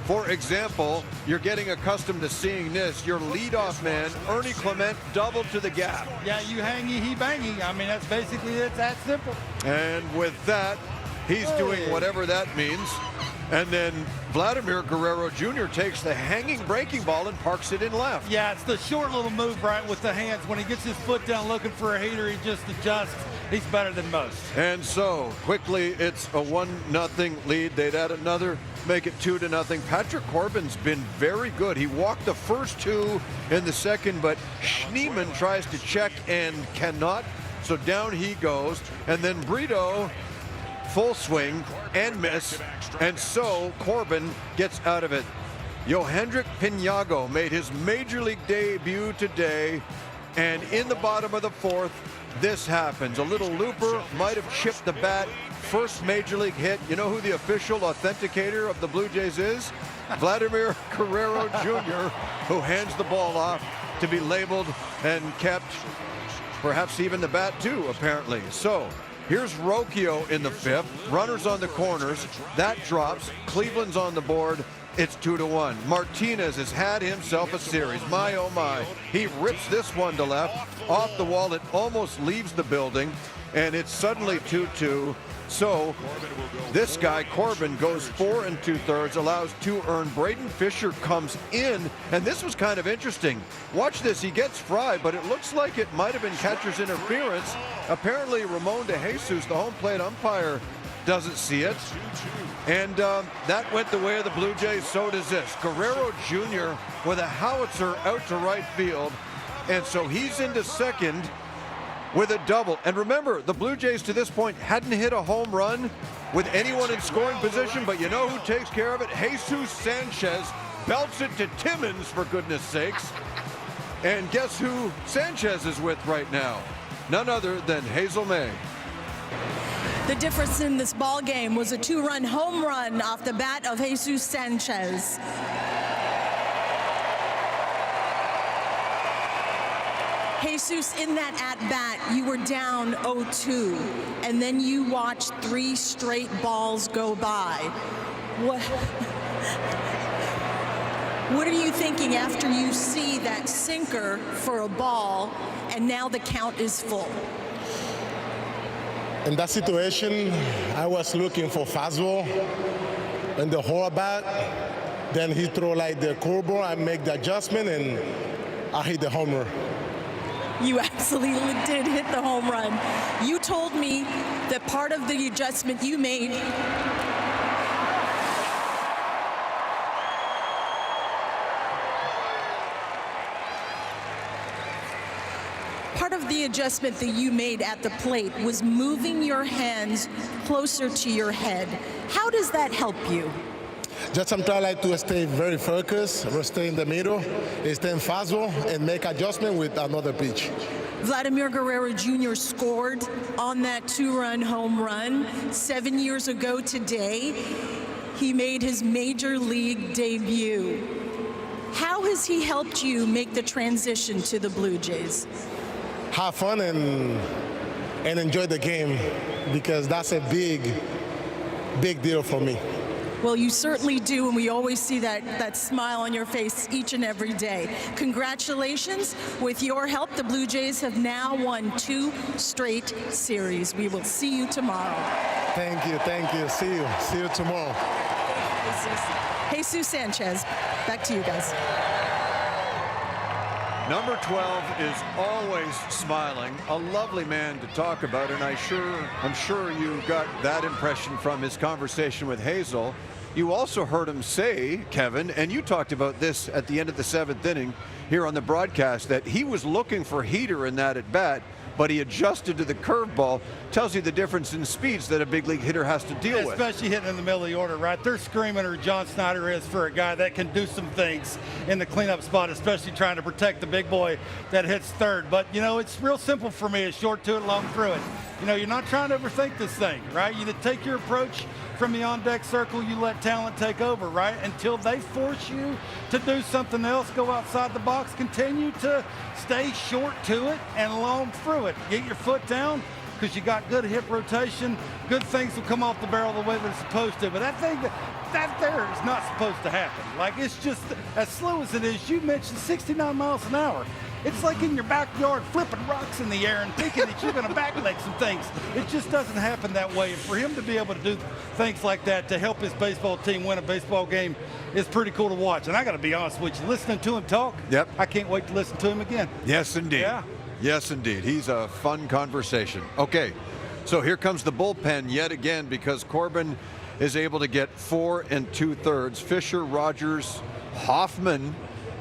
Speaker 7: for example, you're getting accustomed to seeing this. Your leadoff man, Ernie Clement, doubled to the gap.
Speaker 8: Yeah, you hangy, he bangy. I mean, that's basically it's that simple.
Speaker 7: And with that, he's doing whatever that means. And then Vladimir Guerrero Jr. takes the hanging breaking ball and parks it in left.
Speaker 8: Yeah, it's the short little move, right, with the hands. When he gets his foot down looking for a heater, he just adjusts. He's better than most.
Speaker 7: And so quickly, it's a 1-0 lead. They'd add another, make it 2-0. Patrick Corbin's been very good. He walked the first 2 in the second, but Schneemann tries to check and cannot. So down he goes. And then Brito, full swing and miss. And so Corbin gets out of it. Yohendrick Pinago made his major league debut today. And in the bottom of the 4th, this happens. A little looper might have chipped the bat. First major league hit. You know who the official authenticator of the Blue Jays is? Vladimir Guerrero Jr., who hands the ball off to be labeled and kept. Perhaps even the bat too, apparently. So here's Rocchio in the 5th. Runners on the corners. That drops. Cleveland's on the board. It's 2-1. Martinez has had himself a series. My, oh my. He rips this one to left. Off the wall, it almost leaves the building. and it's suddenly 2-2. So this guy, Corbin, goes 4 2/3, allows 2 earned. Braden Fisher comes in, and this was kind of interesting. Watch this. He gets Fry, but it looks like it might have been catcher's interference. Apparently, Ramon de Jesus, the home plate umpire, doesn't see it. And that went the way of the Blue Jays. So does this. Guerrero Jr. with a howitzer out to right field. And so he's into second with a double. And remember, the Blue Jays to this point hadn't hit a home run with anyone in scoring position, but you know who takes care of it? Jesus Sanchez belts it to Timmons, for goodness sakes. And guess who Sanchez is with right now? None other than Hazel May.
Speaker 4: The difference in this ball game was a 2-run home run off the bat of Jesus Sanchez. Jesus, in that at-bat, you were down 0-2, and then you watched 3 straight balls go by. What are you thinking after you see that sinker for a ball, and now the count is full?
Speaker 9: In that situation, I was looking for fastball and the whole bat. Then he throw like the curveball. I make the adjustment, and I hit the homer.
Speaker 4: You absolutely did hit the home run. You told me that part of the adjustment you made at the plate was moving your hands closer to your head. How does that help you?
Speaker 9: Just I'm trying like to stay very focused, stay in the middle, stay in fastball, and make adjustment with another pitch.
Speaker 4: Vladimir Guerrero Jr. scored on that 2-run home run 7 years ago today. He made his major league debut. How has he helped you make the transition to the Blue Jays?
Speaker 9: Have fun and enjoy the game, because that's a big deal for me.
Speaker 4: Well, you certainly do, and we always see that smile on your face each and every day. Congratulations. With your help, the Blue Jays have now won 2 straight series. We will see you tomorrow.
Speaker 9: Thank you. See you tomorrow.
Speaker 4: Jesus Sanchez, back to you guys.
Speaker 7: Number 12 is always smiling, a lovely man to talk about, and I'm sure you got that impression from his conversation with Hazel. You also heard him say, Kevin, and you talked about this at the end of the 7th inning here on the broadcast, that he was looking for heater in that at bat, but he adjusted to the curveball. Tells you the difference in speeds that a big league hitter has to deal with.
Speaker 8: Especially hitting in the middle of the order, right? They're screaming who John Snyder is for a guy that can do some things in the cleanup spot, especially trying to protect the big boy that hits third. But, you know, it's real simple for me. It's short to it, long through it. You know, you're not trying to overthink this thing, right? You take your approach from the on-deck circle, you let talent take over, right? Until they force you to do something else, go outside the box, continue to stay short to it and long through it. Get your foot down, because you got good hip rotation. Good things will come off the barrel the way they're supposed to. But that thing, that there is not supposed to happen. Like, it's just as slow as it is. You mentioned 69 miles an hour. It's like in your backyard flipping rocks in the air and thinking that you're going to backleg some things. It just doesn't happen that way. And for him to be able to do things like that to help his baseball team win a baseball game is pretty cool to watch. And I got to be honest with you, listening to him talk,
Speaker 7: yep,
Speaker 8: I can't wait to listen to him again.
Speaker 7: Yes, indeed.
Speaker 8: Yeah.
Speaker 7: Yes, indeed. He's a fun conversation. Okay, so here comes the bullpen yet again, because Corbin is able to get 4 2/3. Fisher, Rogers, Hoffman,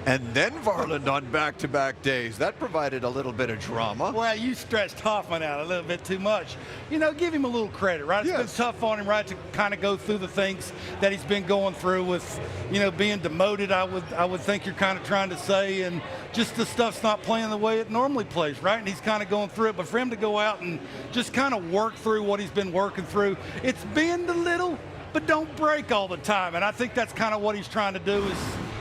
Speaker 7: and then Varland on back-to-back days. That provided a little bit of drama.
Speaker 8: Well, you stretched Hoffman out a little bit too much. You know, give him a little credit, right? It's been tough on him, right, to kind of go through the things that he's been going through with, you know, being demoted, I would think you're kind of trying to say, and just the stuff's not playing the way it normally plays, right? And he's kind of going through it. But for him to go out and just kind of work through what he's been working through, it's bend a little, but don't break all the time. And I think that's kind of what he's trying to do is,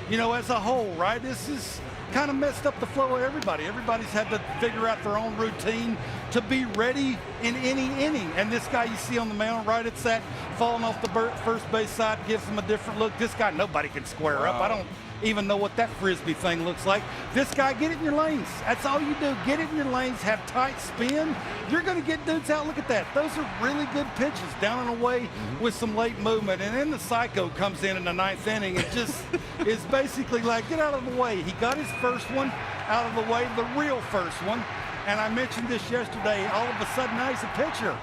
Speaker 8: you know, as a whole, right? This is kind of messed up the flow of everybody. Everybody's had to figure out their own routine to be ready in any inning. And this guy you see on the mound, right, it's that falling off the first base side, gives him a different look. This guy, nobody can square up. even know what that Frisbee thing looks like. This guy, get it in your lanes. That's all you do. Get it in your lanes, have tight spin. You're going to get dudes out. Look at that. Those are really good pitches down and away with some late movement. And then the psycho comes in the 9th inning and just is basically like, get out of the way. He got his first one out of the way, the real first one. And I mentioned this yesterday. All of a sudden, now he's a pitcher.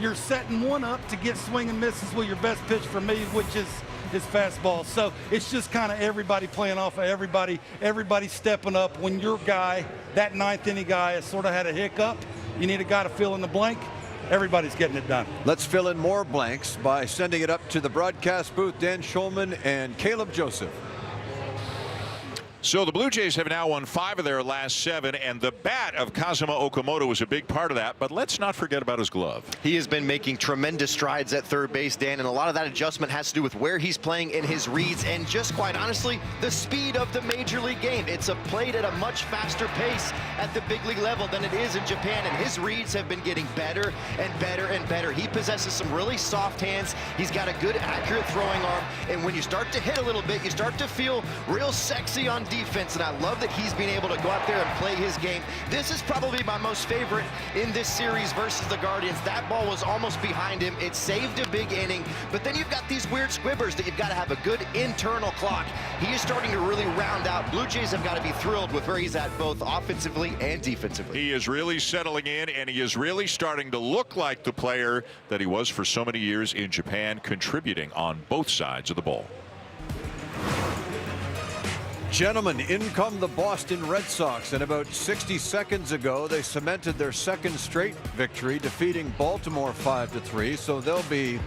Speaker 8: You're setting one up to get swing and misses with your best pitch for me, which is his fastball. So it's just kind of everybody playing off of everybody stepping up. When your guy, that 9th inning guy, has sort of had a hiccup, you need a guy to fill in the blank. Everybody's getting it done.
Speaker 7: Let's fill in more blanks by sending it up to the broadcast booth. Dan Schulman and Caleb Joseph.
Speaker 1: So the Blue Jays have now won 5 of their last 7, and the bat of Kazuma Okamoto was a big part of that. But let's not forget about his glove.
Speaker 2: He has been making tremendous strides at third base, Dan, and a lot of that adjustment has to do with where he's playing in his reads and just quite honestly, the speed of the major league game. It's played at a much faster pace at the big league level than it is in Japan, and his reads have been getting better and better and better. He possesses some really soft hands. He's got a good, accurate throwing arm, and when you start to hit a little bit, you start to feel real sexy on defense, and I love that he's been able to go out there and play his game. This is probably my most favorite in this series versus the Guardians. That ball was almost behind him. It saved a big inning, but then you've got these weird squibbers that you've got to have a good internal clock. He is starting to really round out. Blue Jays have got to be thrilled with where he's at both offensively and defensively.
Speaker 1: He is really settling in, and he is really starting to look like the player that he was for so many years in Japan, contributing on both sides of the ball.
Speaker 7: Gentlemen, in come the Boston Red Sox, and about 60 seconds ago they cemented their second straight victory, defeating Baltimore 5-3. So they'll be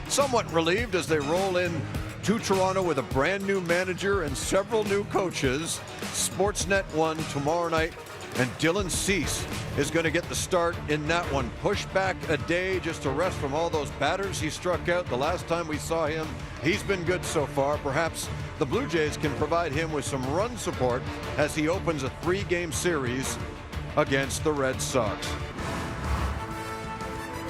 Speaker 7: somewhat relieved as they roll in to Toronto with a brand new manager and several new coaches. Sportsnet 1 tomorrow night, and Dylan Cease is going to get the start in that one. Pushed back a day just to rest from all those batters he struck out the last time we saw him. He's been good so far. Perhaps the Blue Jays can provide him with some run support as he opens a 3-game series against the Red Sox.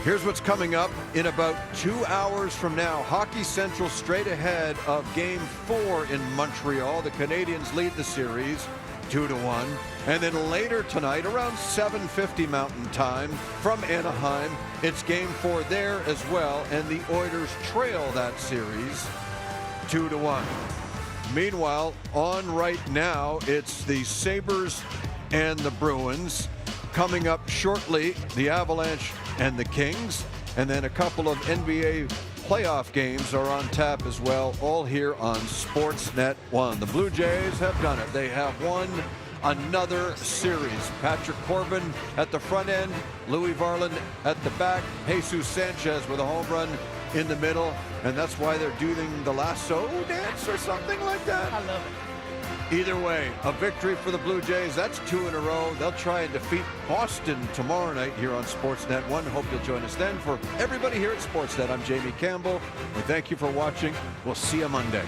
Speaker 7: Here's what's coming up in about 2 hours from now. Hockey Central straight ahead of Game 4 in Montreal. The Canadiens lead the series 2-1. And then later tonight, around 7:50 Mountain Time from Anaheim, it's Game 4 there as well, and the Oilers trail that series 2-1. Meanwhile, on right now, it's the Sabres and the Bruins. Coming up shortly, the Avalanche and the Kings, and then a couple of NBA playoff games are on tap as well, all here on Sportsnet 1. The Blue Jays have done it. They have won another series. Patrick Corbin at the front end, Louis Varland at the back, Jesus Sanchez with a home run in the middle, and that's why they're doing the lasso dance or something like that.
Speaker 5: I love it.
Speaker 7: Either way, a victory for the Blue Jays. That's 2 in a row. They'll try and defeat Boston tomorrow night here on Sportsnet 1. Hope you'll join us then. For everybody here at Sportsnet, I'm Jamie Campbell. We thank you for watching. We'll see you Monday.